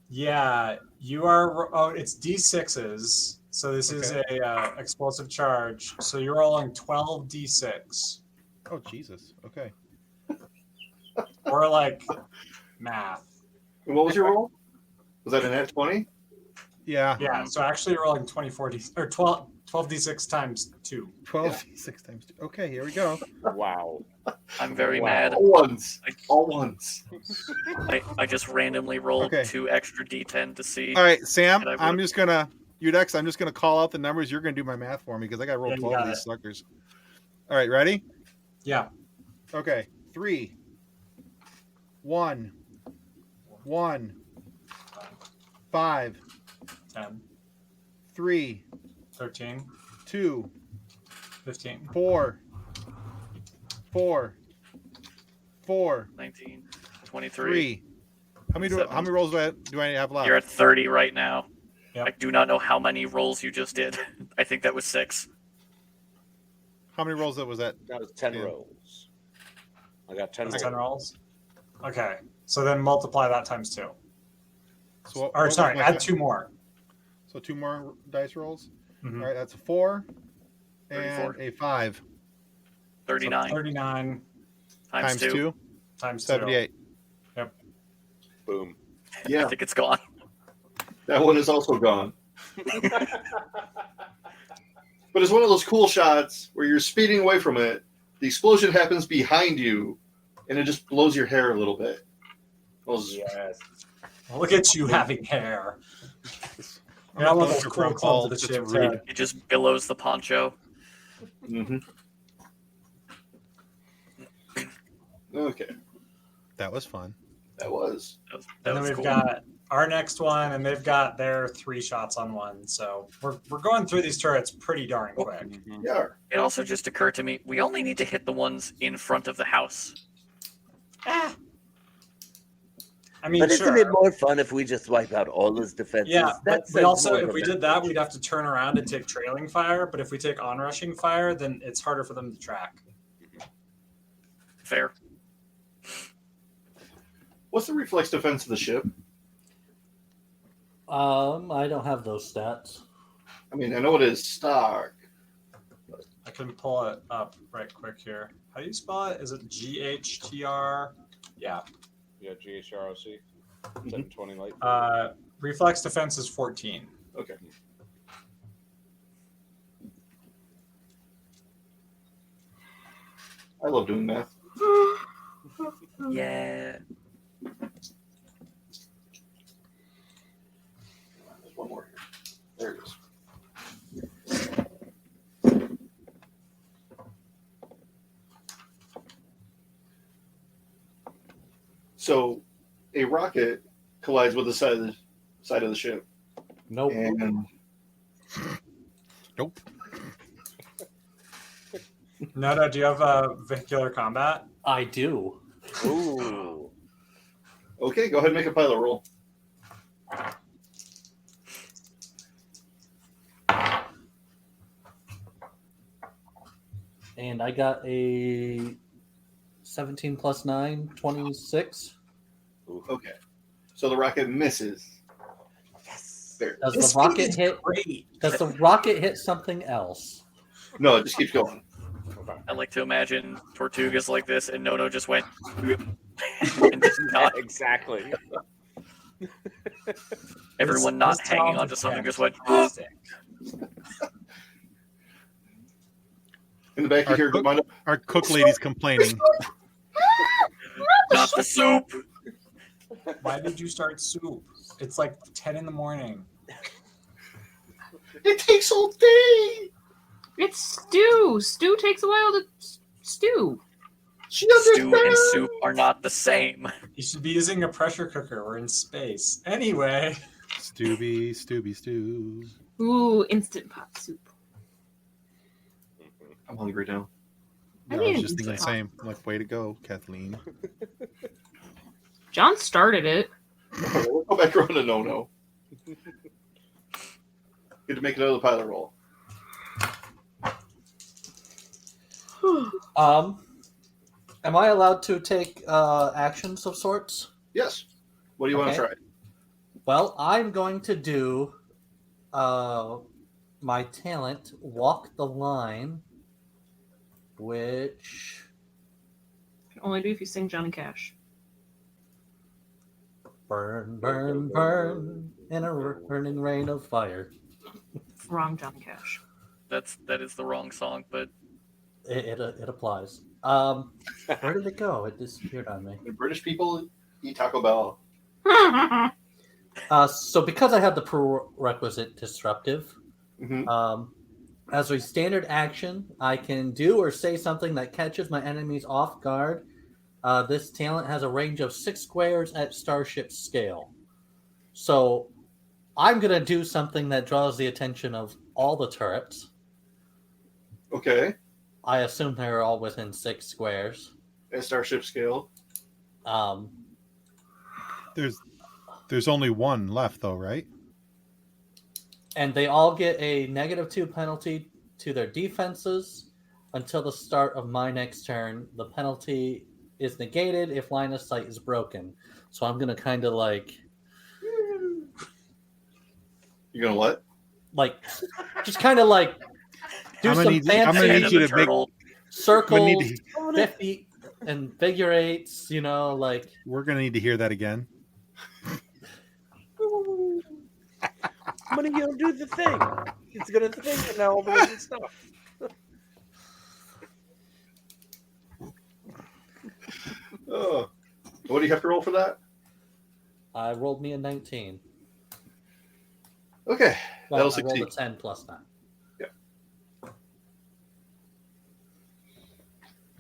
Yeah, you are. Oh, it's D6s. So this is a explosive charge. So you're rolling 12 D6, Oh Jesus. Okay. or like math. And what was your roll? Was that a nat 20? Yeah. Yeah. So actually, you're rolling 24 D or 12 D6 times 2. 12 6 times 2. Okay, here we go. Wow. I'm very Wow. mad. All ones. All ones. I just randomly rolled Okay. 2 extra D10 to see. All right, Sam, And I I'm wrote- just gonna Udex, I'm just gonna call out the numbers. You're gonna do my math for me because I gotta roll Yeah, you 12 of got these it. suckers. All right, ready? Yeah. Okay. 3 1 1 5 10, 3 13, 2 15. 4 4 4 19, 23. 3. How many rolls do I have left? You're at 30 right now. Yep. I do not know how many rolls you just did. I think that was 6. How many rolls was that? That was 10 Yeah. rolls. I got 10 That's rolls. 10 rolls. Okay. So then multiply that times 2. So what Or was sorry, my- add 2 more. So 2 more dice rolls. Mhm. All right, that's a 4 and 34. a 5 So 39 39 times 2. times 2. 78. Boom. I Yeah, think it's gone. that one is also gone. But it's one of those cool shots where you're speeding away from it. The explosion happens behind you, and it just blows your hair a little bit. Those- Yes. Look at you having hair. I'm Yeah, I not love going those for cool Paul. clubs with the It's shaved rude. head. It just billows the poncho. Mhm. Okay, That was fun. that was. That And then was we've cool. got our next one, and they've got their 3 shots on one. So we're going through these turrets pretty darn quick. Yeah. It also just occurred to me, we only need to hit the ones in front of the house. I mean, But sure. isn't it more fun if we just wipe out all his defenses? Yeah, but That we sounds also, more if we of a- did that, we'd have to turn around and take trailing fire. But if we take onrushing fire, then it's harder for them to track. Fair. What's the reflex defense of the ship? I don't have those stats. I mean, I know it is stock. I can pull it up right quick here. How do you spell it? Is it GHTR? Yeah. Yeah, GHROC. 720 light. Reflex defense is 14. Okay. I love doing math. Yeah. There's one more here. There it is. So, a rocket collides with the side of the ship, Nope. and Nope. No, do you have vehicular combat? I do. Ooh. okay, go ahead and make a pilot roll. And I got a 17 plus 9, 26. Okay. So the rocket misses. Yes. There. Does This the rocket feed is hit? great. Does the rocket hit something else? No, it just keeps going. I like to imagine Tortugas like this, and Nono just went and just not Exactly. everyone not This hanging sounds onto something just went. fantastic. In the back, you Our hear cook- Our cook lady's complaining. Not the soup. Why did you start soup? It's like 10 in the morning. It takes all day. It's stew. Stew takes a while to stew. She Stew and understands. soup are not the same. You should be using a pressure cooker. We're in space. Anyway. Stew. Ooh, instant pot soup. I'm hungry now. Yeah, I was just thinking the same. I'm like, way to go, Kathleen. John started it. We'll go back around to no. Get to make another pilot roll. Am I allowed to take actions of sorts? Yes. What do you want to try? Well, I'm going to do my talent, Walk the Line, which... Can only do if you sing Johnny Cash. Burn, burn, burn in a burning rain of fire. Wrong Johnny Cash. That is the wrong song, but It applies. Where did it go? It disappeared on me. The British people eat Taco Bell. So because I have the prerequisite disruptive, as a standard action, I can do or say something that catches my enemies off guard. This talent has a range of 6 squares at starship scale. So I'm going to do something that draws the attention of all the turrets. Okay. I assume they're all within 6 squares. At starship scale. There's only one left, though, right? And they all get a -2 penalty to their defenses until the start of my next turn. The penalty is negated if line of sight is broken. So I'm going to kind of like... You're going to what? Like, just kind of like do some fancy I'm going to need you to make... circles, 50 and figure eights, you know, like... We're going to need to hear that again. I'm going to do the thing. It's going to think and now all the rest stuff. Oh. What do you have to roll for that? I rolled me a 19. Okay. Well, That'll I succeed. rolled a 10 plus 9. Yeah.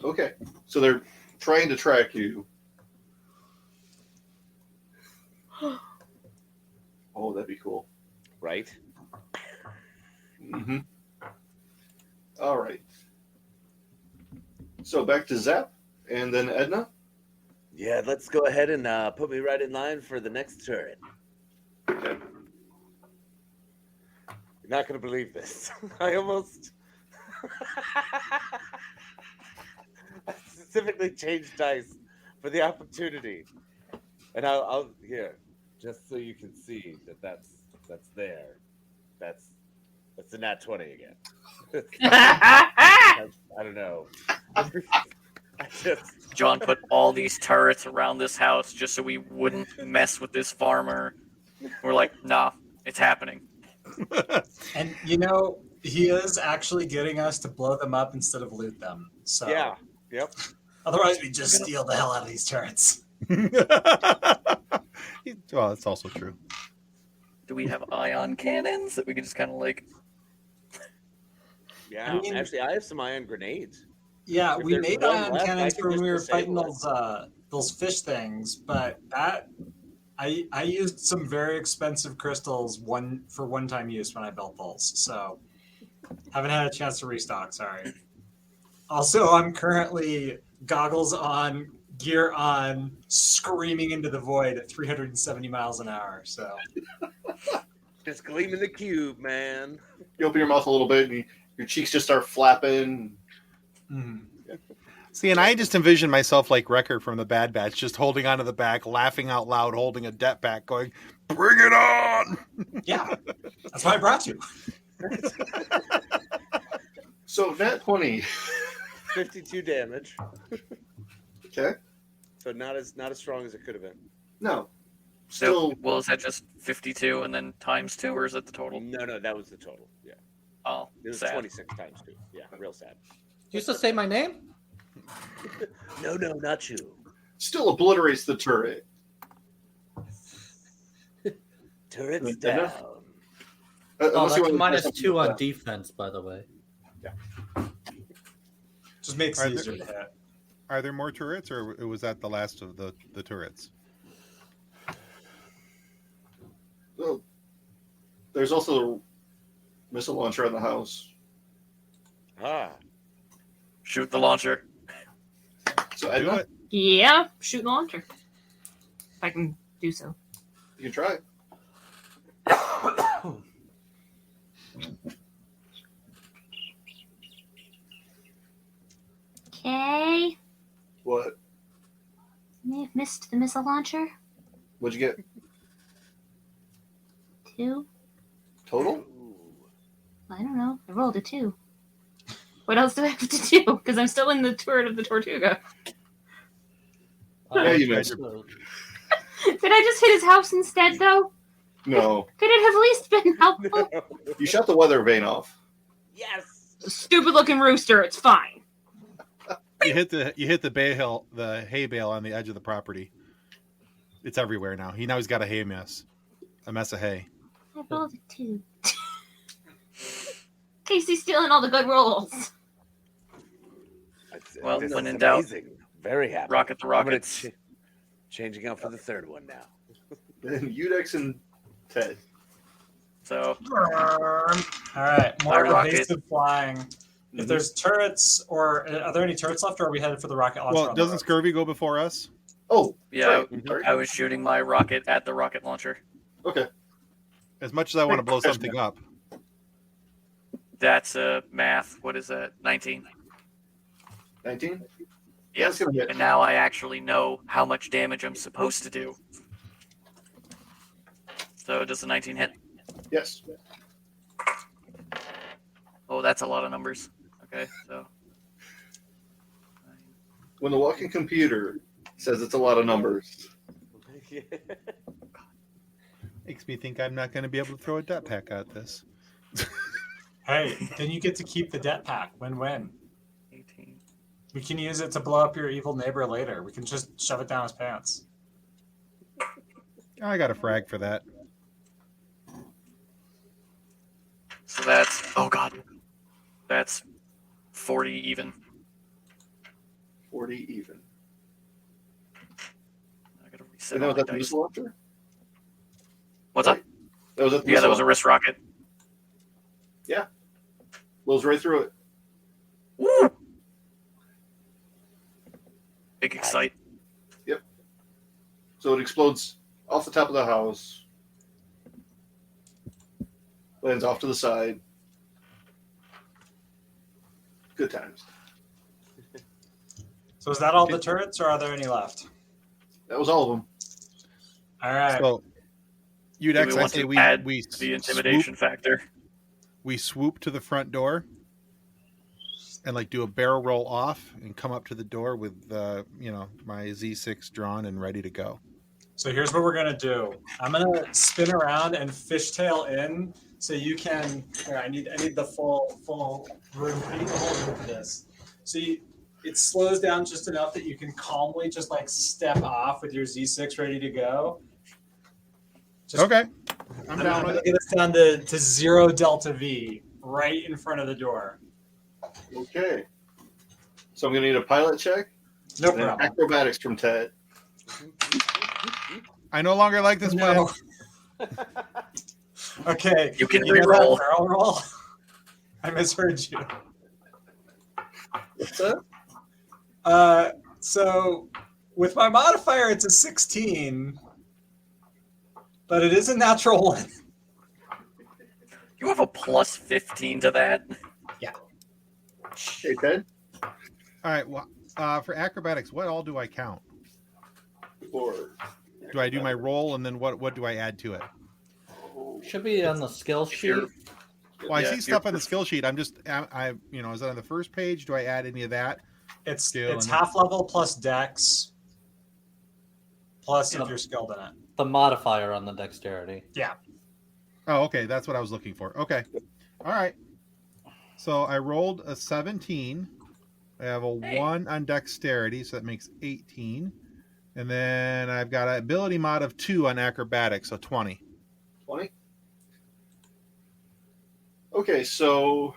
Okay. So they're trying to track you. Oh, that'd be cool. Right? Mm-hmm. All right. So back to Zap and then Edna. Yeah, let's go ahead and put me right in line for the next turret. Okay. You're not going to believe this. I almost... I specifically changed dice for the opportunity. And I'll here, just so you can see that's there. That's a nat 20 again. I don't know. John put all these turrets around this house just so we wouldn't mess with this farmer. We're like, nah, it's happening. And you know, he is actually getting us to blow them up instead of loot them. So yeah, yep. Otherwise, we just steal the hell out of these turrets. Well, that's also true. Do we have ion cannons that we can just kind of like? Yeah, I mean- actually, I have some ion grenades. Yeah, If we there's made one ion left, I cannons can for when just we were fighting disable those fish things, but that I used some very expensive crystals for one-time use when I built those, so haven't had a chance to restock. Sorry. Also, I'm currently goggles on, gear on, screaming into the void at 370 miles an hour. So Just gleaming the cube, man. You open your mouth a little bit and your cheeks just start flapping. Mhm. See, and I just envision myself like Wrecker from the Bad Batch, just holding onto the back, laughing out loud, holding a det pack, going, "Bring it on!" Yeah, that's why I brought you. So nat 20. 52 damage. Okay. So not as strong as it could have been. No. So, Still, well, is that just 52 and then times 2, or is it the total? No, that was the total. Yeah. Oh, It was sad. 26 times 2. Yeah, real sad. You used to say my name? No, not you. still obliterates the turret. Turret's Good down. enough. Oh, Unless you that's want to try -2 on something defense, by the way. Just makes Are it there- easier to hit. Are there more turrets, or was that the last of the turrets? Well, there's also a missile launcher in the house. Ah. Shoot the launcher. So Do Edna, it. Yeah, shoot the launcher. If I can do so. you can try it. Okay. What? May have missed the missile launcher. What'd you get? 2. Total? I don't know. I rolled a 2. What else do I have to do? Because I'm still in the turret of the Tortuga. Yeah, you missed. Did I just hit his house instead, though? No. Could it have at least been helpful? You shot the weather vane off. Yes. Stupid looking rooster. It's fine. You hit the hay bale on the edge of the property. It's everywhere now. He's got a mess of hay. I rolled a 2. Casey's stealing all the good rolls. Well, This when is in doubt, amazing. Very happy. rocket the I'm gonna rockets. changing out for the third one now. And Udex and Ted. So, All right, more My rocket. evasive flying. If there's turrets, or are there any turrets left, or are we headed for the rocket launcher? Well, on the doesn't road? Scurvy go before us? Oh, yeah, sorry. I was shooting my rocket at the rocket launcher. Okay. As much as I want to blow something up. That's math. What is that? 19. 19? Yes. That's gonna hit. And now I actually know how much damage I'm supposed to do. So does the 19 hit? Yes. Oh, that's a lot of numbers. Okay, so When the walking computer says it's a lot of numbers. Makes me think I'm not going to be able to throw a det pack at this. Hey, then you get to keep the det pack. Win-win. 18. We can use it to blow up your evil neighbor later. We can just shove it down his pants. I got a frag for that. So that's that's 40 even. 40 even. I gotta reset And that all was my at the dice. missile launcher? What's up? That was at the Yeah, that missile was a wrist rocket. launcher. Blows right through it. Woo! Big excite. So it explodes off the top of the house. Lands off to the side. Good times. So is that all the turrets, or are there any left? That was all of them. All right. So, Do we Udex, I want say to we add we the intimidation factor? we swoop to the front door and like do a barrel roll off and come up to the door with my Z6 drawn and ready to go. So here's what we're gonna do. I'm gonna spin around and fishtail in, so you can. Here, I need the full room. I need the whole room for this. So it slows down just enough that you can calmly just like step off with your Z6 ready to go. Just, Okay, I'm I'm down gonna with it. get us down to 0 delta V right in front of the door. Okay. So I'm going to need a pilot check No and then problem. acrobatics from Ted. I no longer like this plan. No. Okay. You can know that re-roll. barrel roll? I misheard you. What's that? So with my modifier, it's a 16, but it is a natural one. You have a plus 15 to that. Hey, Ted. All right, well, For acrobatics, what all do I count? Or Do I do my roll and then what do I add to it? Should be on the skill sheet. Well, I Yeah, see if stuff you're- on the skill sheet. I'm just, is that on the first page? Do I add any of that? It's Skill and half level plus dex, plus Yeah. if you're skilled in it. The modifier on the dexterity. Yeah. Oh, okay. That's what I was looking for. Okay. All right. So I rolled a 17. I have a 1 on dexterity, so that makes 18. And then I've got an ability mod of 2 on acrobatics, so 20. 20. Okay, so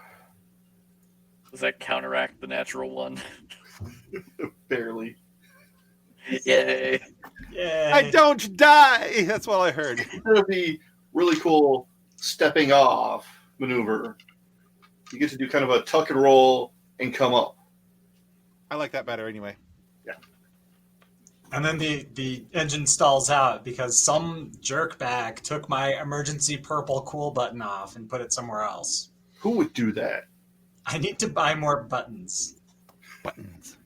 Does that counteract the natural one? barely. Yay! Yeah. I don't die. That's what I heard. It's gonna be really cool stepping off maneuver. You get to do kind of a tuck and roll and come up. I like that better anyway. And then the engine stalls out because some jerkbag took my emergency purple cool button off and put it somewhere else. Who would do that? I need to buy more buttons. Buttons.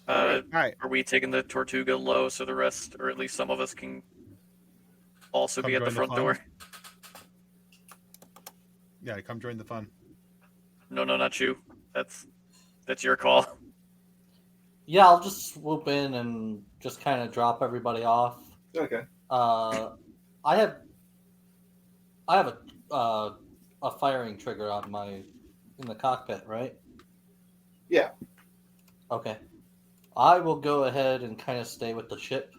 All right. Are we taking the Tortuga low so the rest, or at least some of us, can also Come be at the join the front fun? door? Yeah, come join the fun. No, not you. That's your call. Yeah, I'll just swoop in and just kind of drop everybody off. Okay. I have a firing trigger on in the cockpit, right? Yeah. Okay. I will go ahead and kind of stay with the ship.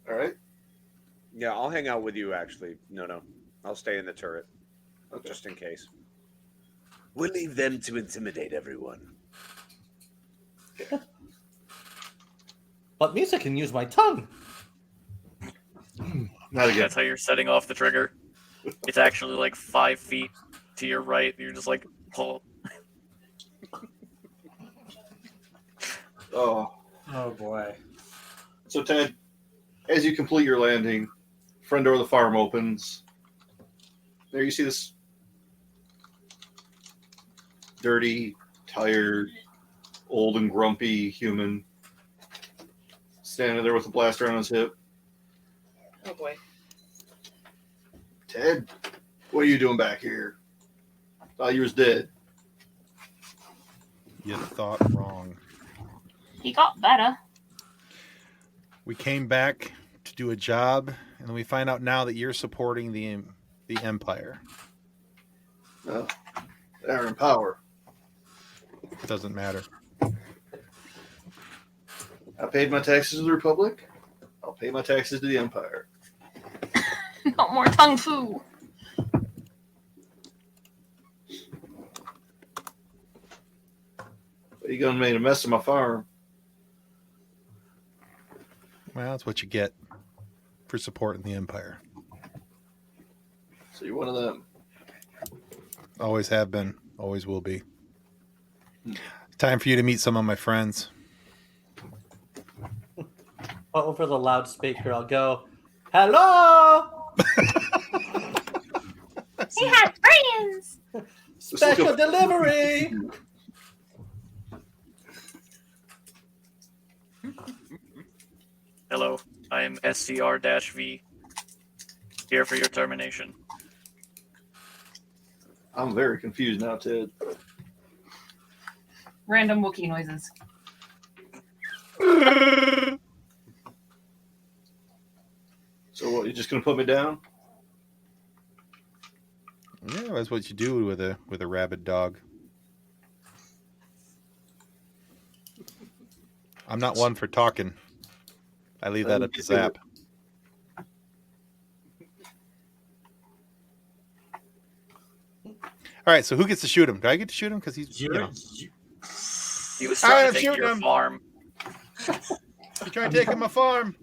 All right. Yeah, I'll hang out with you, actually. No. I'll stay in the turret, just in case. We'll leave them to intimidate everyone. But music can use my tongue. Not again. That's how you're setting off the trigger. It's actually like 5 feet to your right. You're just like, pull. Oh. Oh boy. So Ted, as you complete your landing, front door of the farm opens. There you see this dirty, tired, old and grumpy human standing there with a blaster on his hip. Oh boy. Ted, what are you doing back here? Thought you was dead. You thought wrong. He got better. We came back to do a job, and then we find out now that you're supporting the Empire. Oh, they're in power. It doesn't matter. I paid my taxes to the Republic. I'll pay my taxes to the Empire. No more tongue fu. But you gonna make a mess of my farm. Well, that's what you get for supporting the Empire. So you're one of them. Always have been, always will be. Time for you to meet some of my friends. Over the loudspeaker, I'll go, "Hello! He had friends. Special delivery!" Hello, I am SCR-V. Here for your termination. I'm very confused now, Ted. Random Wookiee noises. So what, you just gonna put me down? Yeah, that's what you do with a rabid dog. I'm not one for talking. I leave that up to Zap. All right, so who gets to shoot him? Do I get to shoot him? Because he's, He was All right, trying I'm to take shooting your him. farm. You trying to take my farm.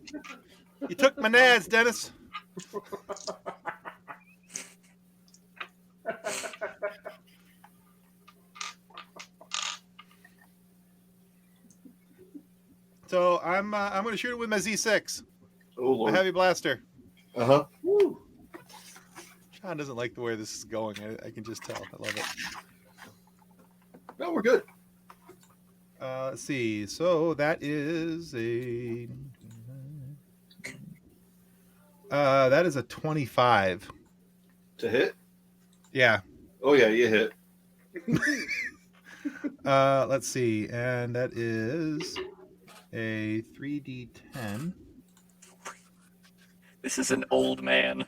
You took my nads, Dennis. So I'm going to shoot it with my Z6, Oh a Lord. heavy blaster. Uh-huh. John doesn't like the way this is going. I can just tell. I love it. No, we're good. Let's see. So that is a 25 to hit. Yeah. Oh yeah, you hit. Let's see, and that is a 3d10. This is an old man.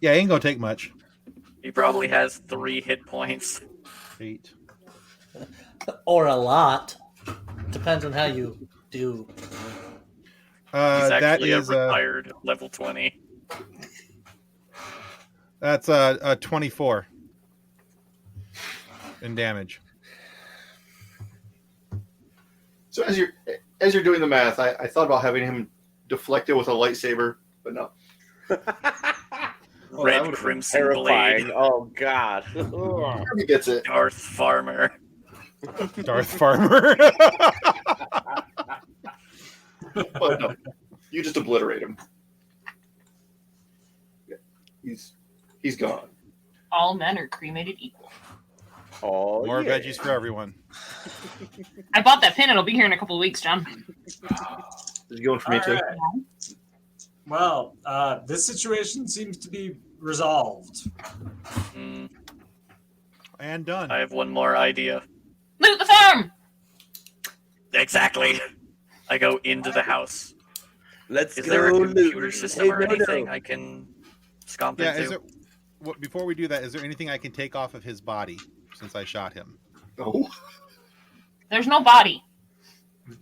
Yeah, ain't gonna take much. He probably has 3 hit points. 8. Or a lot. Depends on how you do. He's actually that a is retired level 20. That's a 24 in damage. So as you're doing the math, I thought about having him deflect it with a lightsaber, but no. Red Crimson terrifying. Blade. Oh God. He gets it. Darth Farmer. Darth Farmer. But no, you just obliterate him. Yeah, he's gone. All men are cremated equal. Oh, More yeah. veggies for everyone. I bought that pin. It'll be here in a couple of weeks, John. Is he going for me too? Alright. Well, this situation seems to be resolved. Mm, And done. I have one more idea. Loot the farm! Exactly. I go into the house. Let's Is go. there a computer Luton. system Hey, or no, no. anything I can scomp Yeah, into? is there, before we do that, is there anything I can take off of his body since I shot him? No. There's no body.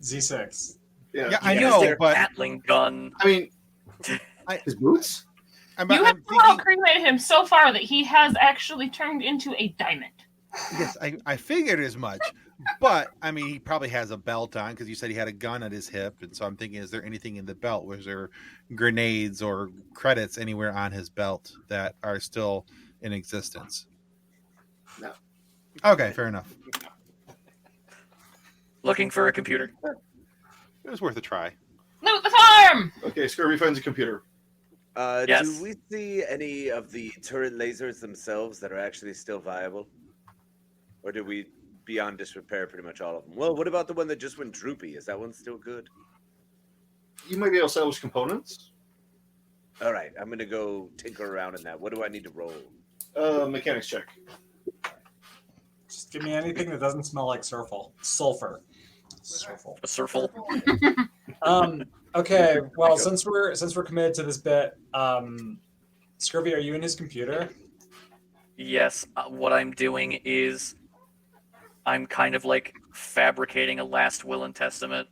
Z6. Yeah, I Use know, their but Gatling gun. I mean, his boots. You have somehow cremated him so far that he has actually turned into a diamond. Yes, I figured as much. But, I mean, he probably has a belt on because you said he had a gun at his hip. And so I'm thinking, is there anything in the belt? Was there grenades or credits anywhere on his belt that are still in existence? No. Okay, fair enough. Looking for a computer. It was worth a try. Loot the farm! Okay, Scurvy finds a computer. Yes. Do we see any of the turret lasers themselves that are actually still viable? Or did we beyond disrepair pretty much all of them? Well, what about the one that just went droopy? Is that one still good? You might be able to salvage components. All right, I'm going to go tinker around in that. What do I need to roll? Mechanics check. Just give me anything that doesn't smell like sulfur. Sulfur. A surfle. Okay. Well, since we're committed to this bit, Scurvy, are you in his computer? Yes. What I'm doing is I'm kind of like fabricating a last will and testament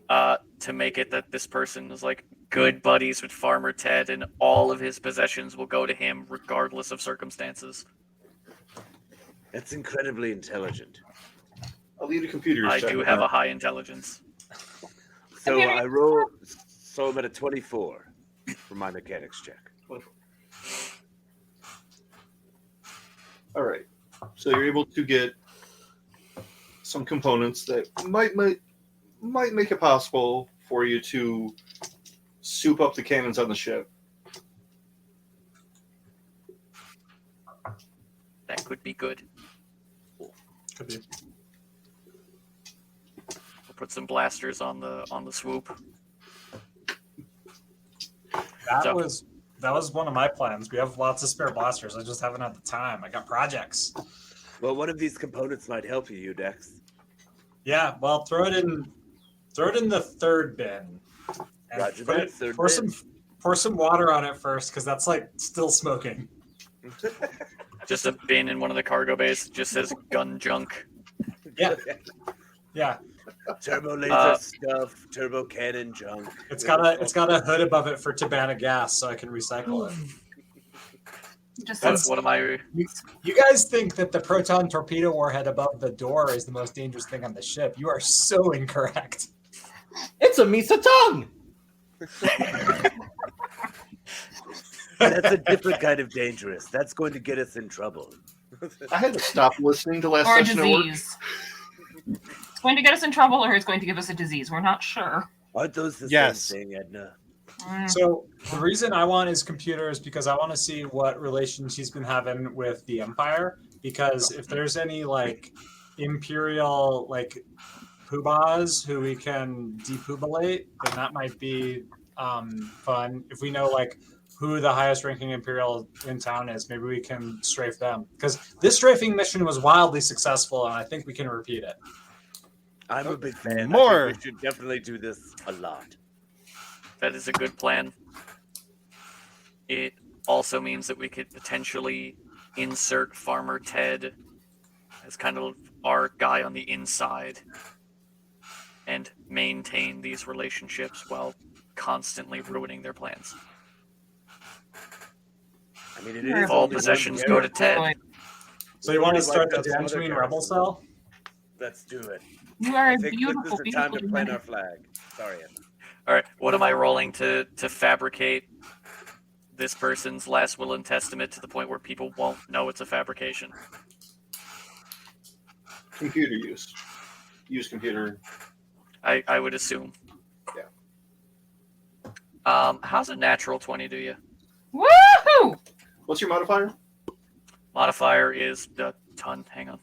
to make it that this person is like good buddies with Farmer Ted and all of his possessions will go to him regardless of circumstances. That's incredibly intelligent. I'll leave the computer. I do have a high intelligence. So I roll. So I'm at a 24 for my mechanics check. All right. So you're able to get some components that might make it possible for you to soup up the cannons on the ship. That could be good. Could be. We'll put some blasters on the swoop. That was one of my plans. We have lots of spare blasters. I just haven't had the time. I got projects. Well, one of these components might help you, Dex. Yeah, well, throw it in the third bin. And Roger put that, it- third pour bin. pour some water on it first, because that's like still smoking. Just a bin in one of the cargo bays that just says gun junk. Yeah. Yeah. Turbo laser stuff, turbo cannon junk. It's got a hood above it for Tabana gas, so I can recycle it. Just What am I? You guys think that the proton torpedo warhead above the door is the most dangerous thing on the ship? You are so incorrect. It's a Misa tongue. That's a different kind of dangerous. That's going to get us in trouble. I had to stop listening to last or a session at work. disease. It's going to get us in trouble, or it's going to give us a disease. We're not sure. Aren't those the Yes. same thing, Edna? So the reason I want his computer is because I want to see what relations he's been having with the Empire, because if there's any like Imperial like poobahs who we can depoobulate, then that might be fun. If we know like who the highest ranking Imperial in town is, maybe we can strafe them. Because this strafing mission was wildly successful, and I think we can repeat it. I'm a big fan. More. I think we should definitely do this a lot. That is a good plan. It also means that we could potentially insert Farmer Ted as kind of our guy on the inside and maintain these relationships while constantly ruining their plans. I mean, it If is all only possessions one go to Garrett. Ted. So you want to Like start the those other Dantooine Garretts. rebel cell? Let's do it. You are I a think beautiful, this is the beautiful time to plant our human. flag. Sorry, Emma. All right, what am I rolling to fabricate this person's last will and testament to the point where people won't know it's a fabrication? Computer use. Use computer. I would assume. Yeah. How's a natural 20 do you? Woohoo! What's your modifier? Modifier is a ton. Hang on.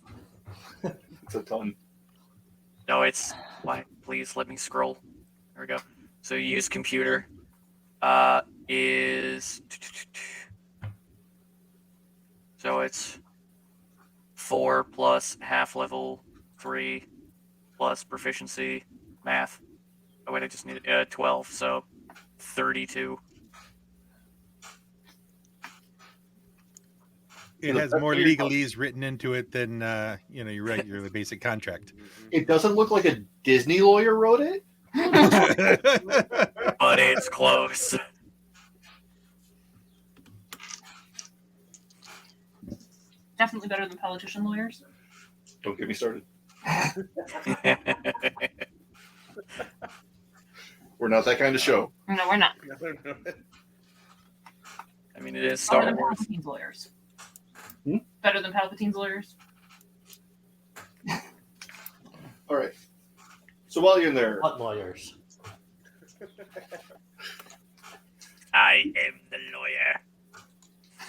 It's a ton. No, it's why? Please let me scroll. There we go. So use computer is so it's 4 plus half level 3 plus proficiency math. Oh wait, I just need 12. So 32. It has more legalese written into it than your regular basic contract. It doesn't look like a Disney lawyer wrote it. But it's close. Definitely better than politician lawyers. Don't get me started. We're not that kind of show. No, we're not. I mean, it is Better Star than Wars. Palpatine's lawyers. Hmm? Better than Palpatine's lawyers. All right. So while you're in there, What lawyers? I am the lawyer.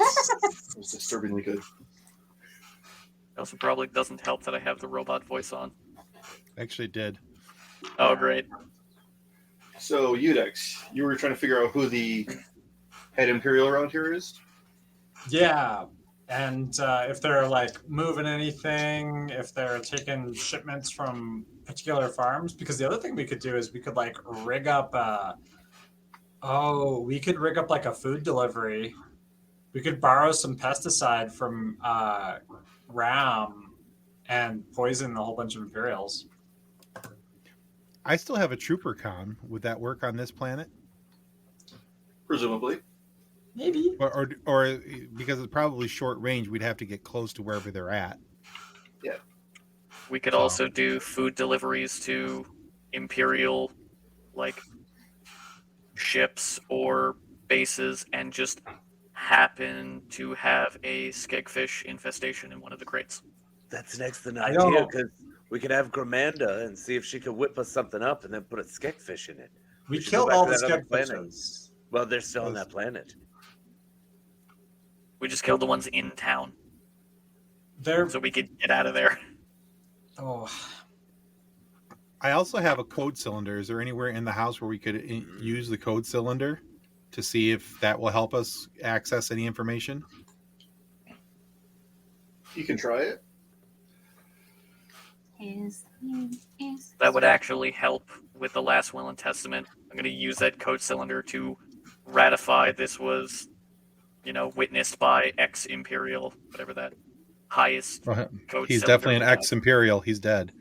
it was disturbingly good. It also probably doesn't help that I have the robot voice on. Actually did. Oh, great. So Udex, you were trying to figure out who the head Imperial around here is? Yeah. And if they're like moving anything, if they're taking shipments from particular farms, because the other thing we could do is we could like rig up we could rig up like a food delivery. We could borrow some pesticide from Ram and poison a whole bunch of Imperials. I still have a trooper con. Would that work on this planet? Presumably. Maybe. Or because it's probably short range, we'd have to get close to wherever they're at. Yeah. We could also do food deliveries to Imperial, like, ships or bases and just happen to have a skegfish infestation in one of the crates. That's an excellent I idea know. because we could have Gramanda and see if she could whip us something up and then put a skegfish in it. We should go killed back all to the that other planet. skegfishes. Well, they're still on that planet. We just killed the ones in town They're so we could get out of there. oh. I also have a code cylinder. Is there anywhere in the house where we could use the code cylinder to see if that will help us access any information? You can try it. His name is. That would actually help with the last will and testament. I'm going to use that code cylinder to ratify this was, witnessed by ex-Imperial, whatever that highest code He's cylinder definitely an we have. ex-Imperial. He's dead.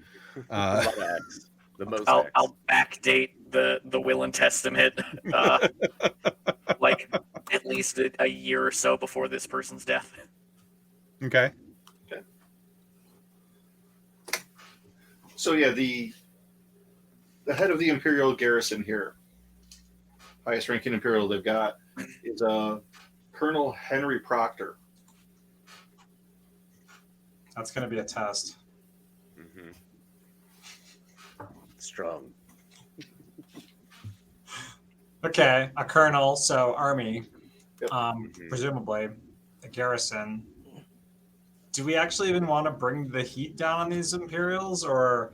A lot of X. The most I'll, X. I'll backdate the will and testament, like at least a year or so before this person's death. Okay. So yeah, the head of the Imperial garrison here, highest ranking Imperial they've got, is Colonel Henry Proctor. That's going to be a test. Mm-hmm. Strong. Okay, a colonel, so army, Yep. presumably a garrison. do we actually even want to bring the heat down on these Imperials, or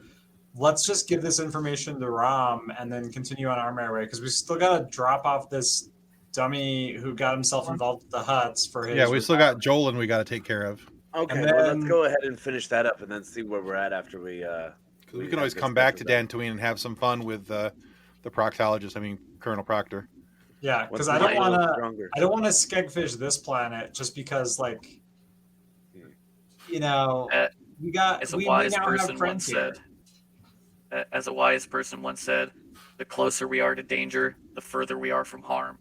let's just give this information to Rom and then continue on our merry way? Because we still got to drop off this dummy who got himself involved with the Hutts for his. Yeah, we still got Joland we got to take care of. Okay, well, let's go ahead and finish that up and then see where we're at after we. We can always come back to Dantooine and have some fun with the proctologist. I mean, Colonel Proctor. Yeah, because I don't want to skegfish this planet just because, like, you know, we got. As a we wise now person have friends once said, as a wise person once said, the closer we are to danger, the further we are from harm.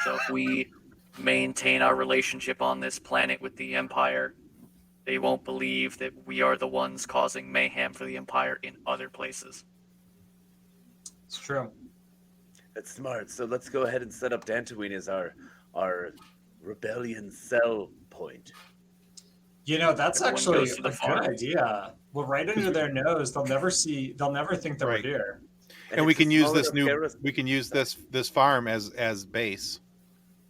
So if we maintain our relationship on this planet with the Empire, they won't believe that we are the ones causing mayhem for the Empire in other places. It's true. That's smart. So let's go ahead and set up Dantooine as our rebellion cell point. You know, that's Everyone actually goes to the a farm. good idea. Well, right under their nose, they'll never think that we're here. And we can use this this farm as base.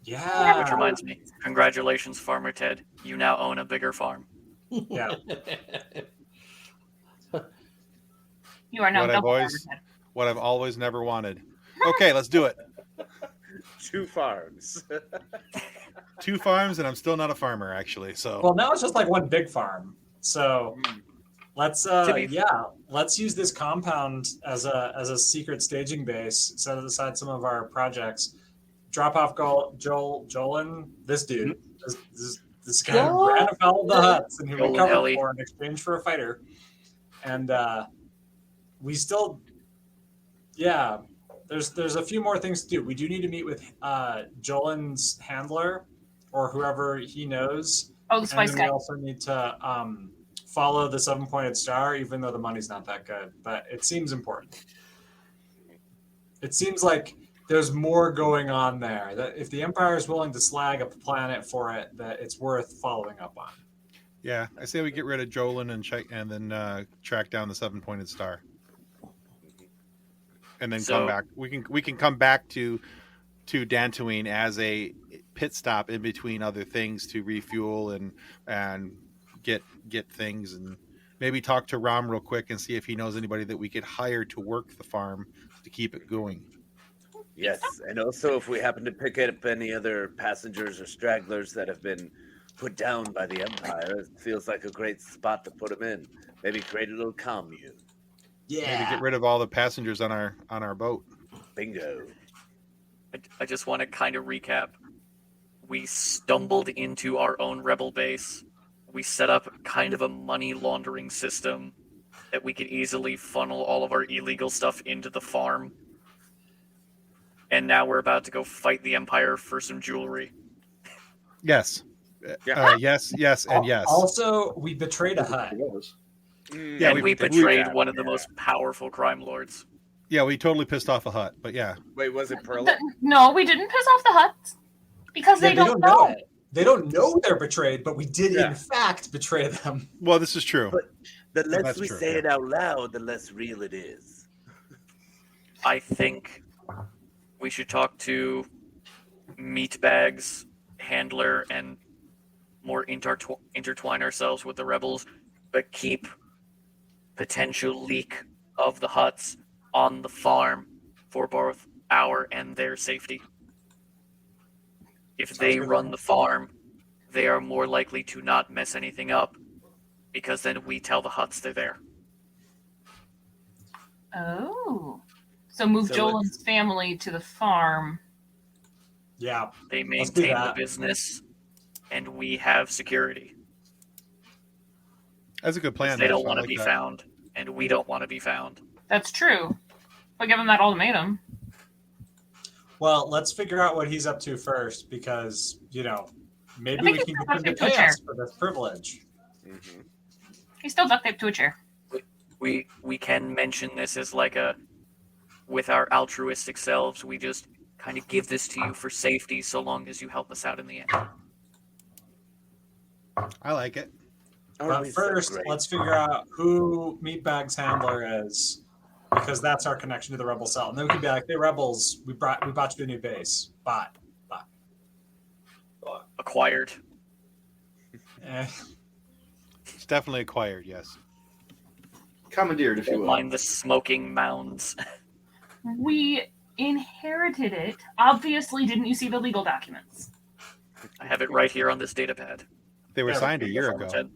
Yeah. Which reminds me, congratulations, Farmer Ted. You now own a bigger farm. Yeah. You are now what I've always never wanted. Okay, let's do it. 2 farms. 2 farms, and I'm still not a farmer, actually. So Well, now it's just like one big farm. So let's let's use this compound as a secret staging base. Set aside some of our projects. Drop off Joland, this dude, this guy who ran afoul of the Hutts and who we covered for in exchange for a fighter. And we still, there's a few more things to do. We do need to meet with Joland's handler or whoever he knows. Oh, the spice guy. We also need to follow the 7-pointed star, even though the money's not that good. But it seems important. It seems like there's more going on there. That if the Empire is willing to slag a planet for it, that it's worth following up on. yeah, I say we get rid of Joland and then track down the 7-pointed star. And then come back. We can come back to Dantooine as a pit stop in between other things to refuel and get things, and maybe talk to Rom real quick and see if he knows anybody that we could hire to work the farm to keep it going. Yes, and also if we happen to pick up any other passengers or stragglers that have been put down by the Empire, it feels like a great spot to put them in. Maybe create a little commune. Yeah. Maybe get rid of all the passengers on our boat. Bingo. I just want to kind of recap. We stumbled into our own rebel base. We set up kind of a money laundering system that we could easily funnel all of our illegal stuff into the farm. And now we're about to go fight the Empire for some jewelry. Yes. Yes, and yes. Also, we betrayed a Hutt. Yeah, and we betrayed one of the most powerful crime lords. Yeah, we totally pissed off a Hutt, but yeah. Wait, was it Perla? No, we didn't piss off the Hutts because they don't know. It. They don't know they're betrayed, but we did in fact betray them. Well, this is true. But the less we say it out loud, the less real it is. I think we should talk to Meatbag's handler and more intertwine ourselves with the rebels, but keep potential leak of the Hutts on the farm for both our and their safety. If they run the farm, they are more likely to not mess anything up, because then we tell the Hutts they're there. Oh. So move Joland's family to the farm. Yeah. They maintain the business, and we have security. That's a good plan. They don't want to be found, and we don't want to be found. That's true. But give him that ultimatum. Well, let's figure out what he's up to first, because, maybe we can get him to pay us for this privilege. Mm-hmm. He's still duct taped to a chair. We can mention this as with our altruistic selves, we just kind of give this to you for safety so long as you help us out in the end. I like it. But first, let's figure out who Meatbag's handler is, because that's our connection to the rebel cell. And then we can be like, hey, rebels, we brought you a new base. Bye. Acquired. Eh, It's definitely acquired, yes. Commandeered, if you Don't will. mind the smoking mounds. We inherited it. Obviously, didn't you see the legal documents? I have it right here on this data pad. They were Yeah, signed a year From ago. Ted.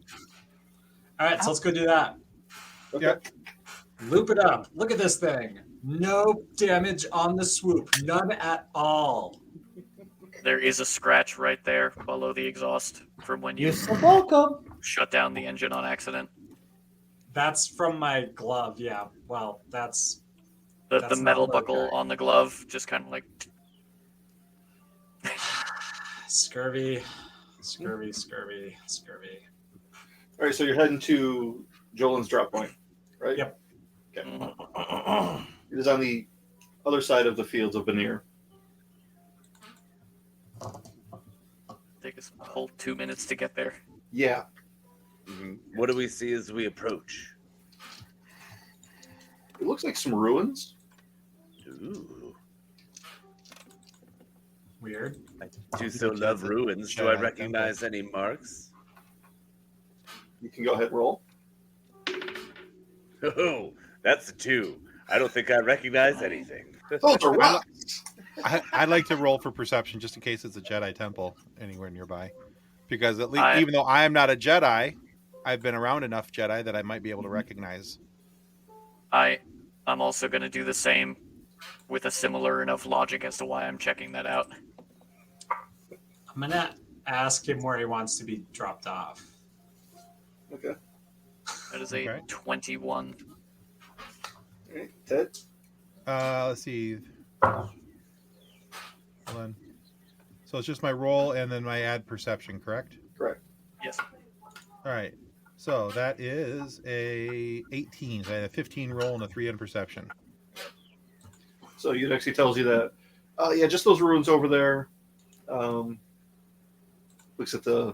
All right, so let's go do that. Okay. Yep. Loop it up. Look at this thing. No damage on the swoop. None at all. There is a scratch right there below the exhaust from when you You're so welcome. shut down the engine on accident. That's from my glove. Yeah. Well, that's The That's metal not buckle okay. on the glove just kind of like scurvy, scurvy, scurvy, scurvy. All right, so you're heading to Joland's drop point, right? Yep. Okay. It is on the other side of the fields of Veneer. take us a whole 2 minutes to get there. Yeah. What do we see as we approach? It looks like some ruins. Ooh. Weird. I do so love ruins. Do I recognize any marks? You can go ahead and roll. Oh, that's a 2. I don't think I recognize anything. Those are rocks. I'd like to roll for perception just in case it's a Jedi temple anywhere nearby. Because at least, I- even though I am not a Jedi, I've been around enough Jedi that I might be able to recognize. I'm also going to do the same with a similar enough logic as to why I'm checking that out. I'm gonna ask him where he wants to be dropped off. Okay. That is a Okay. 21. All right. Ted? Let's see. Hold on. So it's just my roll and then my add perception, correct? Correct. Yes. All right. So that is a 18. So I had a 15 roll and a 3 in perception. So it actually tells you that, yeah, just those ruins over there. Looks at the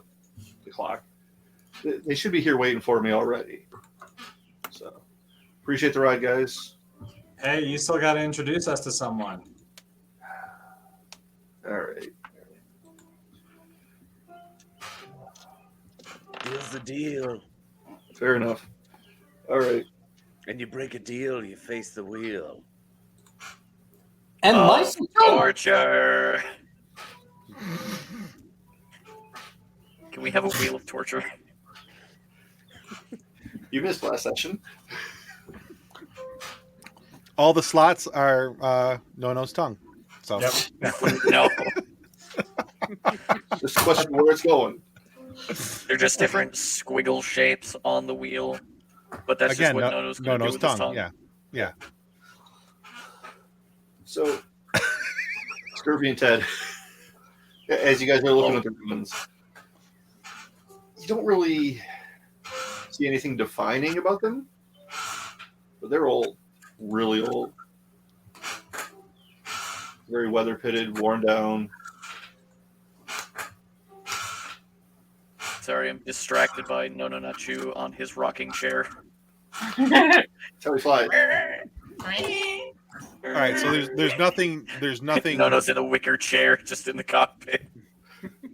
clock. They should be here waiting for me already. So appreciate the ride, guys. Hey, you still got to introduce us to someone. All right. Deal's the deal. Fair enough. All right. And you break a deal, you face the wheel. And my Torture! Can we have a wheel of torture? You missed last session. All the slots are No-No's tongue. So Yep. No, Just question where it's going. they're just different squiggle shapes on the wheel. But that's again, just what Nono's going to do No-No's with his tongue. tongue. Yeah. So, Scurvy and Ted, as you guys are looking at the ruins, you don't really see anything defining about them, but they're old, really old, very weather pitted, worn down. Sorry, I'm distracted by Nono Nachu on his rocking chair. That's how he flies. All right. So there's nothing. There's nothing. Nono's in a wicker chair just in the cockpit.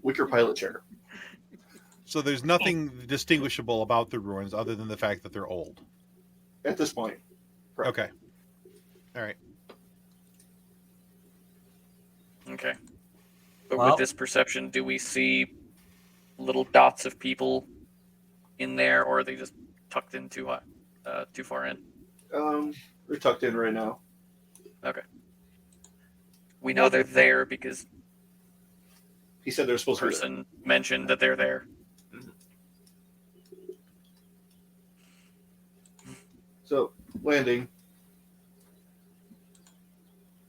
Wicker pilot chair. So there's nothing distinguishable about the ruins other than the fact that they're old. At this point. Correct. Okay. All right. Okay. But Well- with this perception, do we see little dots of people in there, or are they just tucked in too far in? They're tucked in right now. Okay. We know they're there because He said they're supposed to be there. person mentioned that they're there. So, landing.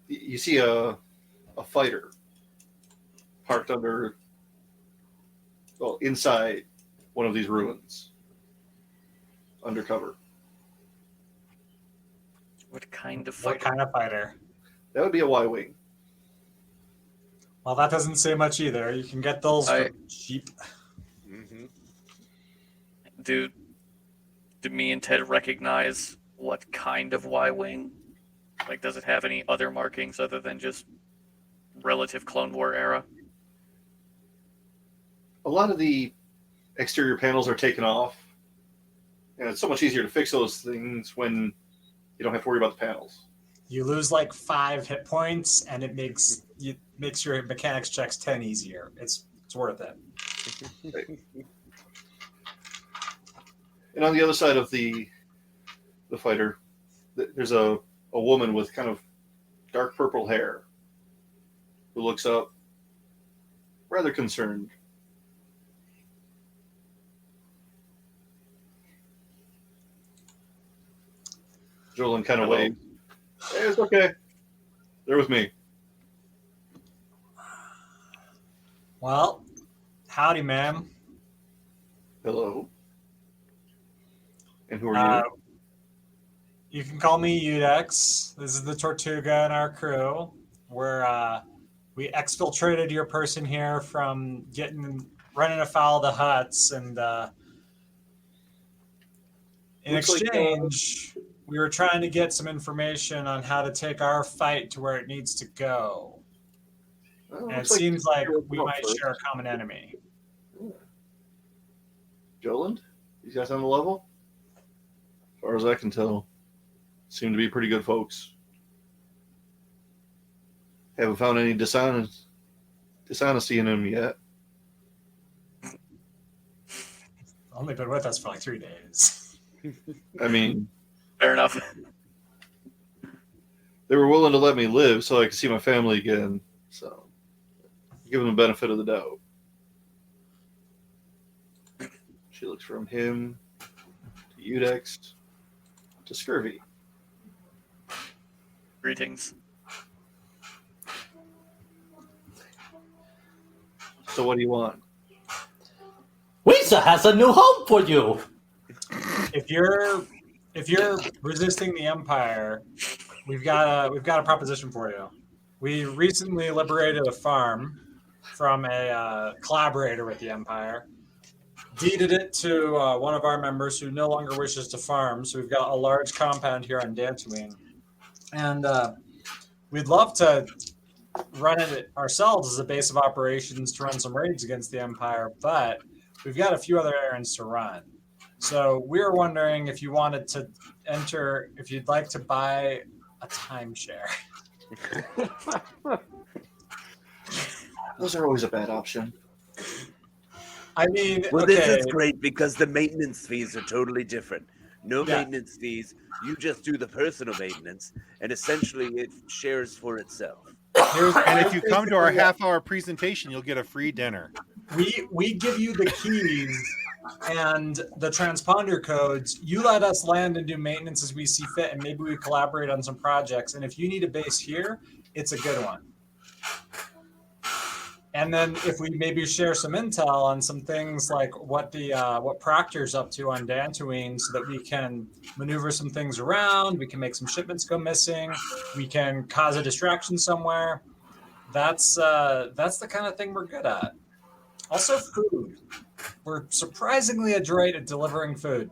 You see a fighter parked inside one of these ruins, undercover. What kind of What fighter? kind of fighter? That would be a Y-wing. Well, that doesn't say much either. You can get those for cheap. Do me and Ted recognize what kind of Y-wing? Like, does it have any other markings other than just relative Clone War era? A lot of the exterior panels are taken off. And it's so much easier to fix those things when you don't have to worry about the panels. You lose like 5 hit points, and it makes your mechanics checks 10 easier. It's worth it. Right. And on the other side of the fighter, there's a woman with kind of dark purple hair who looks up, rather concerned. Joland kind of waves. Hey, it's okay. They're with me. Well, howdy, ma'am. Hello. And who are you? You can call me Udex. This is the Tortuga and our crew. We exfiltrated your person here from running afoul of the huts, and in exchange, we were trying to get some information on how to take our fight to where it needs to go. And it seems like we might share a common enemy. Joland? These guys on the level? As far as I can tell, seem to be pretty good folks. Haven't found any dishonesty in them yet. Only been with us for like 3 days. I mean, Fair enough. they were willing to let me live so I could see my family again. So, give them the benefit of the doubt. She looks from him to Udex to Scurvy. Greetings. So, what do you want? Lisa has a new home for you. If you're resisting the Empire, we've got a proposition for you. We recently liberated a farm from a collaborator with the Empire, deeded it to one of our members who no longer wishes to farm. So we've got a large compound here on Dantooine, and we'd love to run it ourselves as a base of operations to run some raids against the Empire, but we've got a few other errands to run. So we were wondering if you wanted to enter, if you'd like to buy a timeshare. Those are always a bad option. I mean, Well, okay. this is great because the maintenance fees are totally different. No maintenance fees. You just do the personal maintenance, and essentially it shares for itself. And if you come to our half-hour presentation, you'll get a free dinner. We give you the keys and the transponder codes. You let us land and do maintenance as we see fit, and maybe we collaborate on some projects. And if you need a base here, it's a good one. And then if we maybe share some intel on some things like what Proctor's up to on Dantooine, so that we can maneuver some things around, we can make some shipments go missing, we can cause a distraction somewhere. That's the kind of thing we're good at. Also, food. We're surprisingly adroit at delivering food.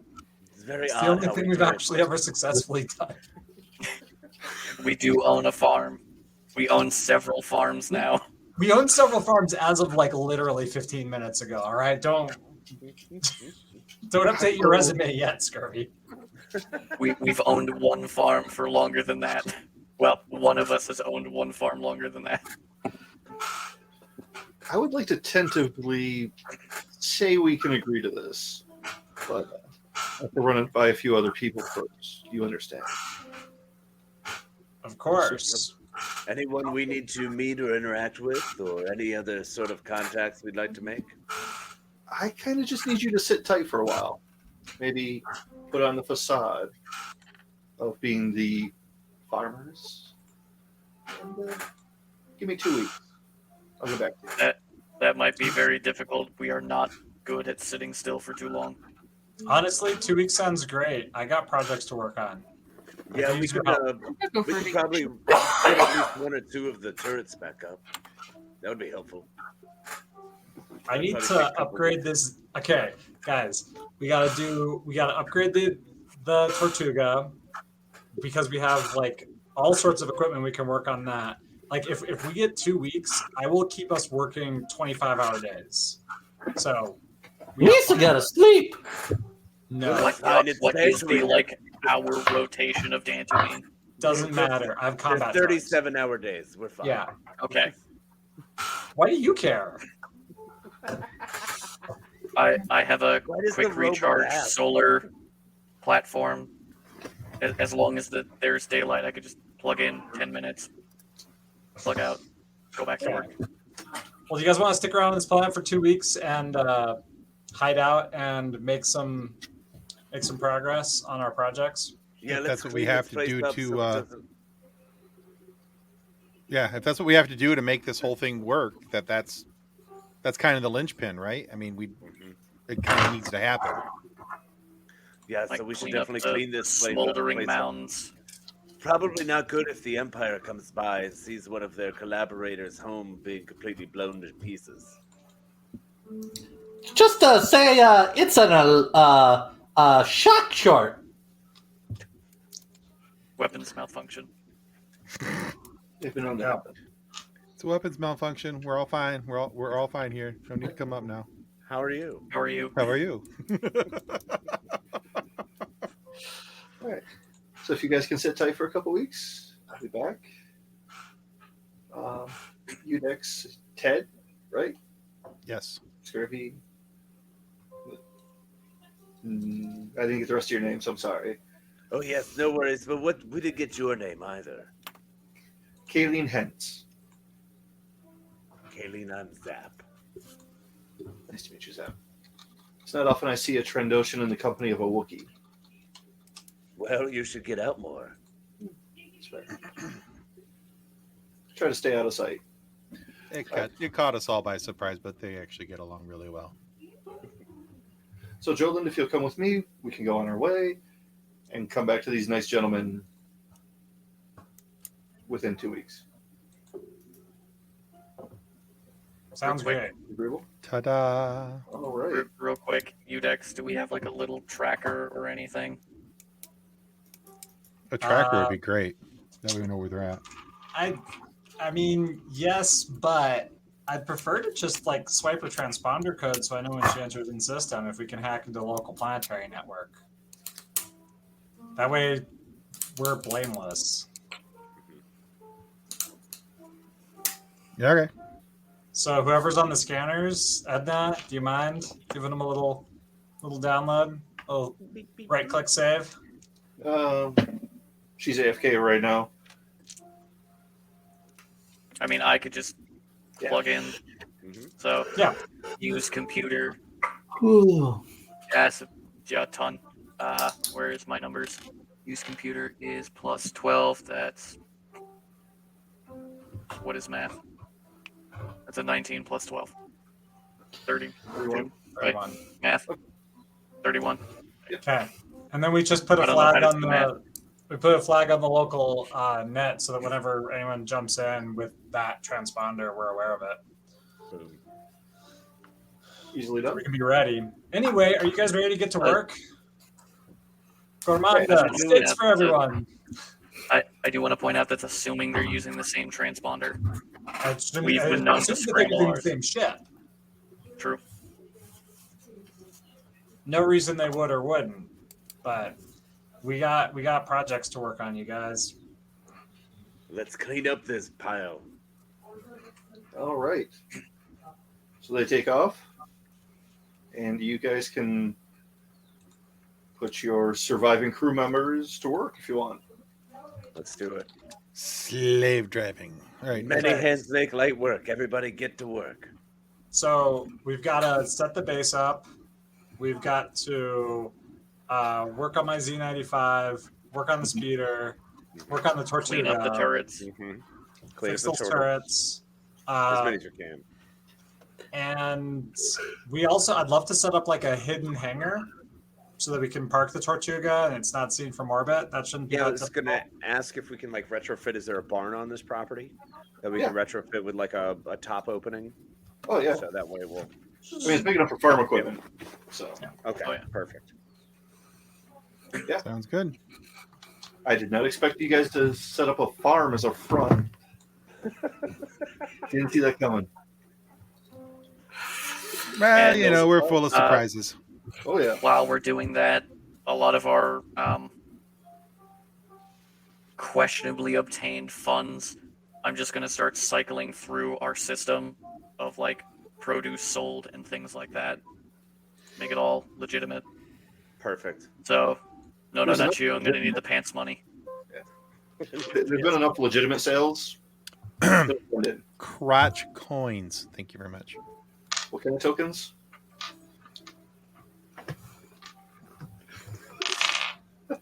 It's very It's odd the only how thing we we've do it. actually ever successfully done. We do own a farm. We own several farms now. We own several farms as of like literally 15 minutes ago. All right, don't update your resume yet, Scurvy. We've owned one farm for longer than that. Well, one of us has owned one farm longer than that. I would like to tentatively say we can agree to this, but I have to run it by a few other people first. You understand? Of course. Anyone we need to meet or interact with, or any other sort of contacts we'd like to make? I kind of just need you to sit tight for a while. Maybe put on the facade of being the farmers. And, give me 2 weeks. I'll get back to you. That might be very difficult. We are not good at sitting still for too long. Honestly, 2 weeks sounds great. I got projects to work on. Yeah, we could probably get at least 1 or 2 of the turrets back up. That would be helpful. I need to upgrade this. Okay, guys, we gotta upgrade the Tortuga, because we have like all sorts of equipment. We can work on that. Like if we get 2 weeks, I will keep us working 25-hour days. So We used to gotta sleep. No, Fine, it's What is basically the like hour rotation of Dantooine? doesn't matter. I have they're combat drugs. 37-hour days. We're fine. Yeah. Okay. Why do you care? I have a Why does quick the robot recharge ask? solar platform. As long as there's daylight, I could just plug in 10 minutes, plug out, go back to work. Well, do you guys want to stick around on this planet for 2 weeks and hide out and make some progress on our projects? Yeah, If let's that's what we clean have this to place do up to, so it doesn't- Yeah, if that's what we have to do to make this whole thing work, that's kind of the linchpin, right? I mean, it kind of needs to happen. Yeah, Like so we should clean up definitely the clean this place smoldering up. mounds. Probably not good if the Empire comes by and sees one of their collaborators' home being completely blown to pieces. Just say it's an shock short. Weapons malfunction. They've been on that. It's a weapons malfunction. We're all fine. We're all fine here. Don't need to come up now. How are you? How are you? How are you? All right. So if you guys can sit tight for a couple weeks, I'll be back. You next, Ted, right? Yes. Scurvy. I didn't get the rest of your name, so I'm sorry. Oh yes, no worries. But we didn't get your name either. Kayleen Hentz. Kayleen, I'm Zap. Nice to meet you, Zap. It's not often I see a Trandoshan in the company of a Wookiee. Well, you should get out more. That's right. Try to stay out of sight. It caught us all by surprise, but they actually get along really well. So, Joland, if you'll come with me, we can go on our way and come back to these nice gentlemen within 2 weeks. Sounds great. Agreeable? Ta-da! All right. Real quick, Udex, do we have like a little tracker or anything? A tracker would be great. That way we know where they're at. I mean, yes, but I'd prefer to just like swipe a transponder code so I know when she enters in system if we can hack into the local planetary network. That way we're blameless. Yeah, okay. So whoever's on the scanners, Edna, do you mind giving them a little download? A little right click save? She's AFK right now. I mean, I could just plug in. So yeah, use computer. Ooh. Yes, yeah, a ton. Where is my numbers? Use computer is plus 12. That's what is math? That's a 19 plus 12. 30. 31. Right? Math. 31. Okay. And then we just put a I don't know how flag to on do math. we put a flag on the local net so that whenever anyone jumps in with that transponder, we're aware of it. Easily So done. we can be ready. Anyway, are you guys ready to get to work? Gormanda, Yeah, sticks for everyone. I do want to point out that's assuming they're using the same transponder. We've I been known to assume that they're scramble using the ours. same ship. True. No reason they would or wouldn't, but we got projects to work on, you guys. Let's clean up this pile. All right. So they take off, and you guys can put your surviving crew members to work if you want. Let's do it. Slave driving. All right. Many hands make light work. Everybody get to work. So we've got to set the base up. We've got to work on my Z95, work on the speeder, work on the Tortuga. Clean up the turrets. Clean Fix up those the turrets. as many as you can. And I'd love to set up like a hidden hangar so that we can park the Tortuga and it's not seen from orbit. That shouldn't be Yeah, I that was difficult. gonna ask if we can like retrofit. Is there a barn on this property that we can retrofit with like a top opening? Oh, yeah. So that way we'll. I mean, it's big enough for farm equipment. So, Okay, Oh, yeah. perfect. yeah. Sounds good. I did not expect you guys to set up a farm as a front. Didn't see that coming. Well, And you know, we're full of surprises. Oh yeah. While we're doing that, a lot of our questionably obtained funds, I'm just going to start cycling through our system of like produce sold and things like that. Make it all legitimate. Perfect. So, no, There's not enough you. I'm going to need legitimate- the pants money. There's been enough legitimate sales. Crotch coins. Thank you very much. What kind of tokens?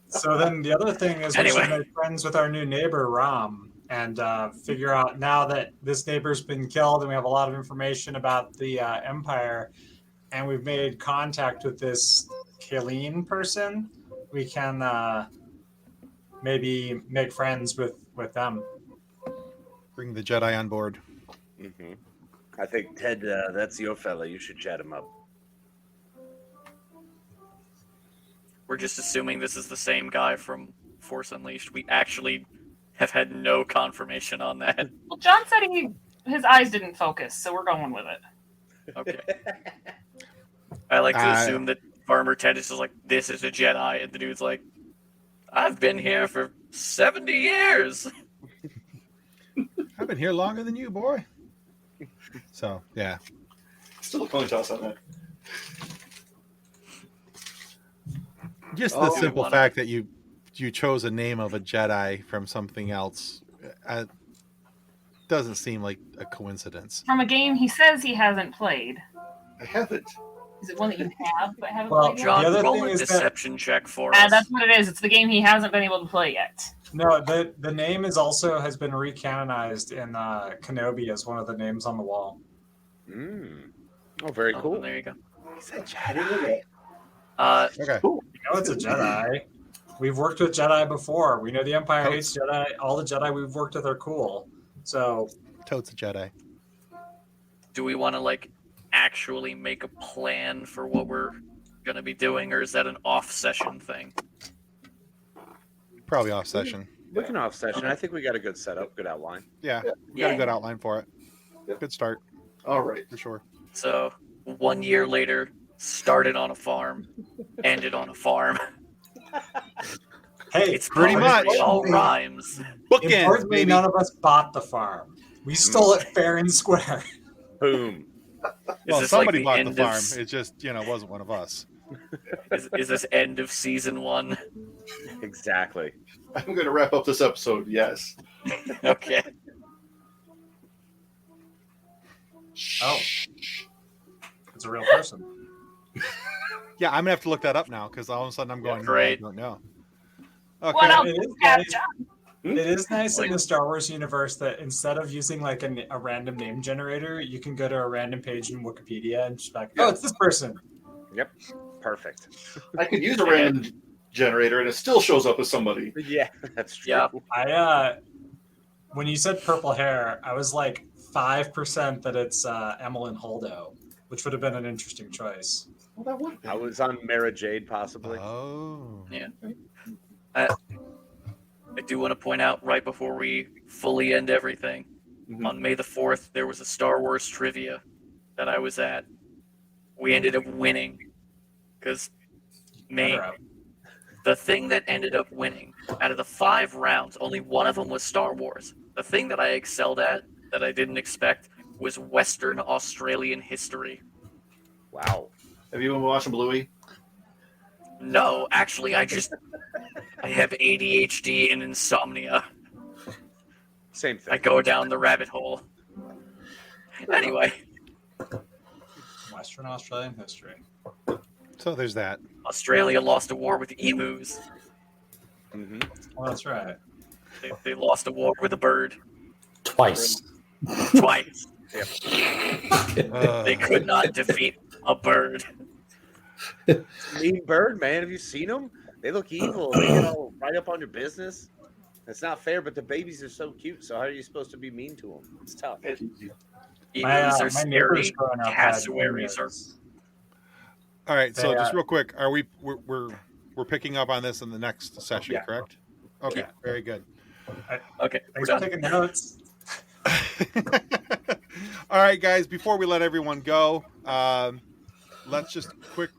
So then the other thing is we should make friends with our new neighbor, Ram, and figure out now that this neighbor's been killed and we have a lot of information about the Empire and we've made contact with this Kaleen person, we can maybe make friends with them. Bring the Jedi on board. Mm-hmm. I think, Ted, that's your fella. You should chat him up. We're just assuming this is the same guy from Force Unleashed. We actually have had no confirmation on that. Well, John said his eyes didn't focus, so we're going with it. Okay. I like to assume that Farmer Ted is just like, this is a Jedi, and the dude's like, I've been here for 70 years. I've been here longer than you, boy. So, yeah. Still a coin toss on that. Just the simple fact that you chose a name of a Jedi from something else doesn't seem like a coincidence. From a game he says he hasn't played. I haven't. Is it one that you have but haven't Well, played yet? John, roll a deception check for us. That's what it is. It's the game he hasn't been able to play yet. No, the name is also has been recanonized in Kenobi as one of the names on the wall. Oh, very cool. There you go. He's a Jedi. Okay. You know it's a Jedi. We've worked with Jedi before. We know the Empire hates Jedi. All the Jedi we've worked with are cool. So Totes a Jedi. Do we want to like actually make a plan for what we're going to be doing, or is that an off-session thing? Probably off session. We can off session. I think we got a good setup, good outline. Yeah, we got a good outline for it. Good start. All right. For sure. So 1 year later, started on a farm, ended on a farm. Hey, it's pretty much it all rhymes. Bookends, importantly, baby. none of us bought the farm. We stole it fair and square. Boom. Well, this somebody like bought the end farm. of- It just, wasn't one of us. Is this end of season 1? Exactly. I'm going to wrap up this episode. Yes. Okay. Oh, it's a real person. Yeah, I'm gonna have to look that up now because all of a sudden I'm going. great. I don't know. Okay. What else? It is Yeah, nice, John. it is nice in the Star Wars universe that instead of using like a random name generator, you can go to a random page in Wikipedia and just be like, oh, it's this person. Yep. Perfect. I could use a random generator and it still shows up as somebody. Yeah, that's true. Yeah. I when you said purple hair, I was like 5% that it's Emmeline Holdo, which would have been an interesting choice. Well, that would I was on Mara Jade, possibly. Oh. Yeah. I do want to point out right before we fully end everything, on May the 4th, there was a Star Wars trivia that I was at. We ended up winning because the thing that ended up winning out of the 5 rounds, only one of them was Star Wars. The thing that I excelled at that I didn't expect was Western Australian history. Wow. Have you been watching Bluey? No, actually, I have ADHD and insomnia. Same thing. I go down the rabbit hole. Anyway, Western Australian history. So there's that. Australia lost a war with emus. Mm-hmm. Well, that's right. They lost a war with a bird. Twice. Twice. Yep. They could not defeat a bird. Mean bird, man. Have you seen them? They look evil. They get all right up on your business. It's not fair, but the babies are so cute. So how are you supposed to be mean to them? It's tough. Emus My are neighbors scary. growing up had Cassowaries are. emus. All right. So They, just real quick, we're picking up on this in the next session, correct? Okay. Yeah. Very good. Okay, we're Thanks for done. taking notes. All right, guys. Before we let everyone go, let's just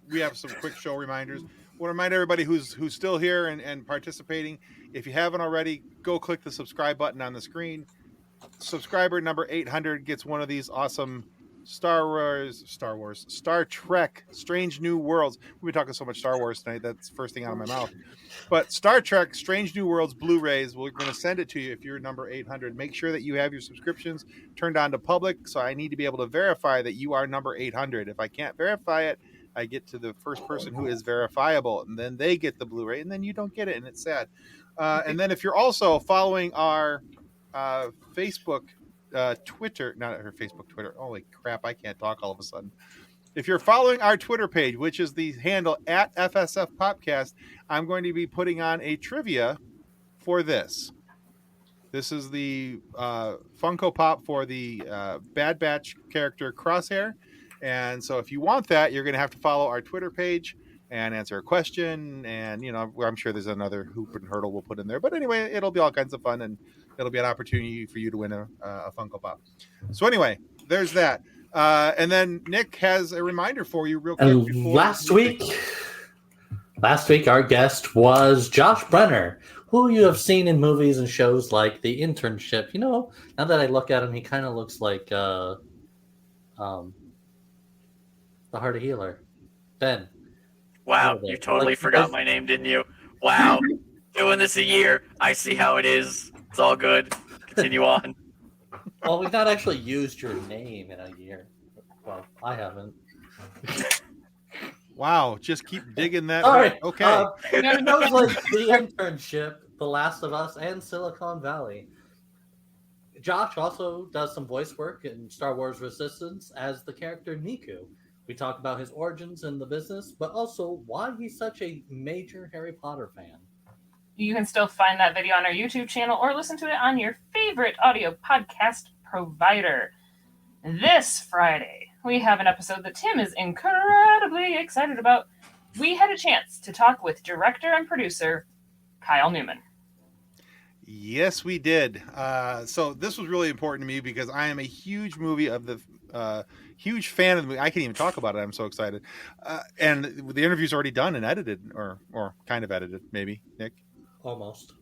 we have some quick show reminders. I want to remind everybody who's still here and participating. If you haven't already, go click the subscribe button on the screen. Subscriber number 800 gets one of these awesome Star Trek, Strange New Worlds. We've been talking so much Star Wars tonight. That's the first thing out of my mouth. But Star Trek, Strange New Worlds Blu-rays, we're going to send it to you if you're number 800. Make sure that you have your subscriptions turned on to public. So I need to be able to verify that you are number 800. If I can't verify it, I get to the first person who is verifiable, and then they get the Blu-ray, and then you don't get it, and it's sad. And then if you're also following our Facebook, Twitter, not her Facebook, Twitter. Holy crap, I can't talk all of a sudden. If you're following our Twitter page, which is the handle at FSF Popcast, I'm going to be putting on a trivia for this. This is the Funko Pop for the Bad Batch character Crosshair. And so if you want that, you're going to have to follow our Twitter page and answer a question. And, you know, I'm sure there's another hoop and hurdle we'll put in there. But anyway, it'll be all kinds of fun, and it'll be an opportunity for you to win a Funko Pop. So anyway, there's that. And then Nick has a reminder for you real quick. And last week, our guest was Josh Brenner, who you have seen in movies and shows like The Internship. You know, now that I look at him, he kind of looks like The Heart of Healer. Ben. Wow, you totally forgot my name, didn't you? Wow. Doing this a year. I see how it is. It's all good. Continue on. Well, we've not actually used your name in a year. Well, I haven't. Wow, just keep digging that. All right. Okay. Shows like The Internship, The Last of Us, and Silicon Valley. Josh also does some voice work in Star Wars Resistance as the character Niku. We talk about his origins in the business, but also why he's such a major Harry Potter fan. You can still find that video on our YouTube channel or listen to it on your favorite audio podcast provider. This Friday, we have an episode that Tim is incredibly excited about. We had a chance to talk with director and producer Kyle Newman. Yes, we did. So this was really important to me because I am a huge huge fan of the movie. I can't even talk about it. I'm so excited. And the interview's already done and edited, or kind of edited, maybe, Nick? Almost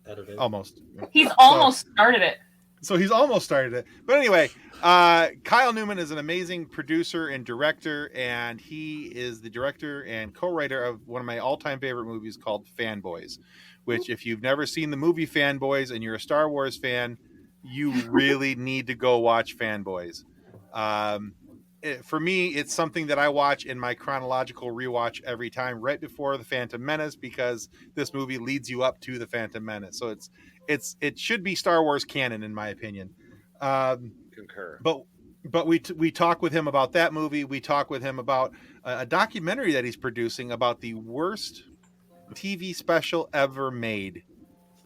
edited. Almost. He's almost started it. So he's almost started it. But anyway, Kyle Newman is an amazing producer and director, and he is the director and co-writer of one of my all-time favorite movies called Fanboys, which if you've never seen the movie Fanboys and you're a Star Wars fan, you really need to go watch Fanboys. For me, it's something that I watch in my chronological rewatch every time, right before The Phantom Menace, because this movie leads you up to The Phantom Menace. So it should be Star Wars canon, in my opinion. Concur. But we talk with him about that movie. We talk with him about a documentary that he's producing about the worst TV special ever made.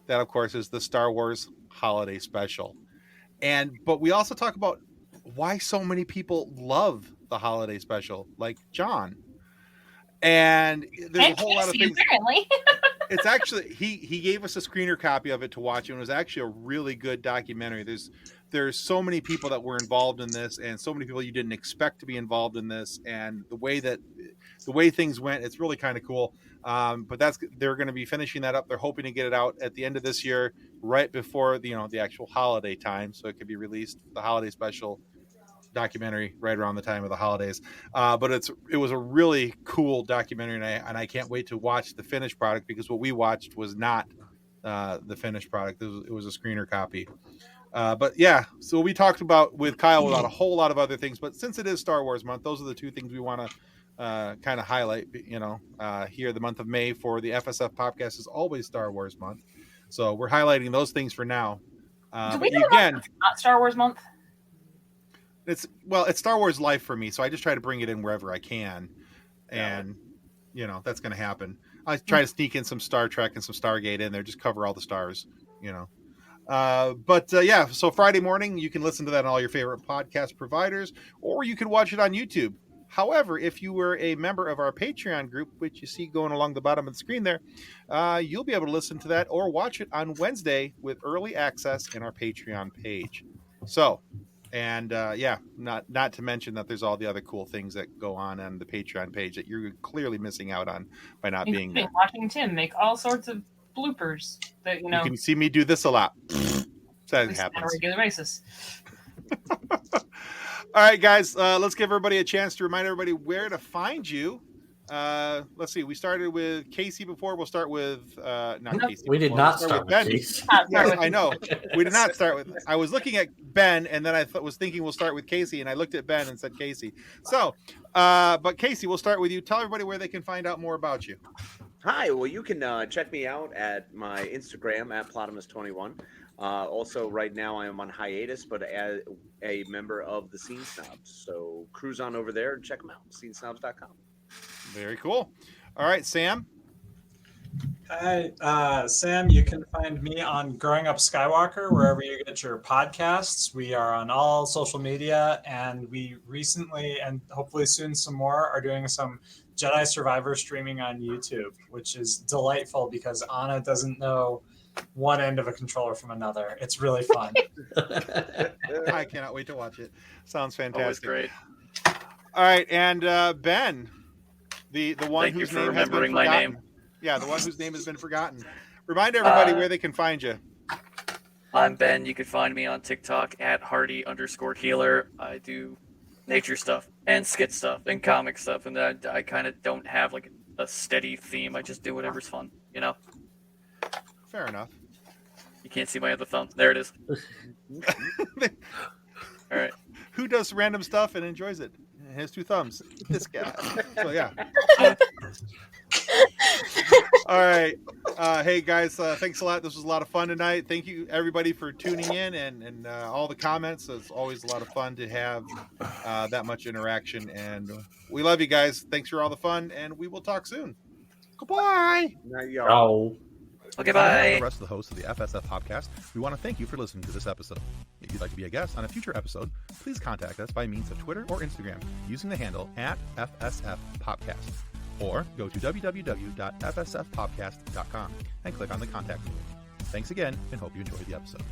That, of course, is the Star Wars Holiday Special. But we also talk about why so many people love the Holiday Special, like John. And there's a whole lot of things. Apparently. It's actually he gave us a screener copy of it to watch, and it was actually a really good documentary. There's so many people that were involved in this, and so many people you didn't expect to be involved in this, and the way things went, it's really kind of cool. But they're going to be finishing that up. They're hoping to get it out at the end of this year, right before the actual holiday time, so it could be released, the Holiday Special documentary, right around the time of the holidays. But it was a really cool documentary, and I can't wait to watch the finished product, because what we watched was not the finished product. It was a screener copy. But yeah, so we talked with Kyle about a whole lot of other things, but since it is Star Wars month, those are the two things we want to kind of highlight. Here, the month of May for the FSF podcast is always Star Wars month, so we're highlighting those things for now. Do we know it's not Star Wars month? It's Star Wars life for me, so I just try to bring it in wherever I can, and that's going to happen. I try to sneak in some Star Trek and some Stargate in there, just cover all the stars, So Friday morning, you can listen to that on all your favorite podcast providers, or you can watch it on YouTube. However, if you were a member of our Patreon group, which you see going along the bottom of the screen there, you'll be able to listen to that or watch it on Wednesday with early access in our Patreon page. So And not to mention that there's all the other cool things that go on the Patreon page that you're clearly missing out on by not being there. Watching Tim make all sorts of bloopers that You can see me do this a lot. That on a happens. regular basis. All right, guys, let's give everybody a chance to remind everybody where to find you. Let's see. We started with Casey before. We'll start with not Casey. We did before. not We'll start with Ben. Casey. Yes, I know. We did not start with. I was looking at Ben, and then I was thinking we'll start with Casey, and I looked at Ben and said Casey. So, but Casey, we'll start with you. Tell everybody where they can find out more about you. Hi, well, you can check me out at my Instagram at Plotimus21. Also, right now I am on hiatus, but as a member of the Scene Snobs. So cruise on over there and check them out, scenesnobs.com. Very cool. All right, Sam. Hi, Sam. You can find me on Growing Up Skywalker, wherever you get your podcasts. We are on all social media, and we recently, and hopefully soon some more, are doing some Jedi Survivor streaming on YouTube, which is delightful because Anna doesn't know one end of a controller from another. It's really fun. I cannot wait to watch it. Sounds fantastic. Always great. All right, and Ben, the one Thank you whose for name has been remembering my forgotten. name. Yeah, the one whose name has been forgotten. Remind everybody where they can find you. I'm Ben. You can find me on TikTok at Hardy_healer. I do nature stuff and skit stuff and comic stuff, and I kind of don't have like a steady theme. I just do whatever's fun, you know? Fair enough. You can't see my other thumb. There it is. All right. Who does random stuff and enjoys it? He has two thumbs. This guy. So yeah. All right. Hey guys, thanks a lot. This was a lot of fun tonight. Thank you everybody for tuning in and all the comments. It's always a lot of fun to have that much interaction, and we love you guys. Thanks for all the fun, and we will talk soon. Goodbye. Oh. Okay, On bye. behalf of the rest of the hosts of the FSF podcast, we want to thank you for listening to this episode. If you'd like to be a guest on a future episode, please contact us by means of Twitter or Instagram using the handle at FSF Podcast, or go to www.fsfpodcast.com and click on the contact link. Thanks again, and hope you enjoyed the episode.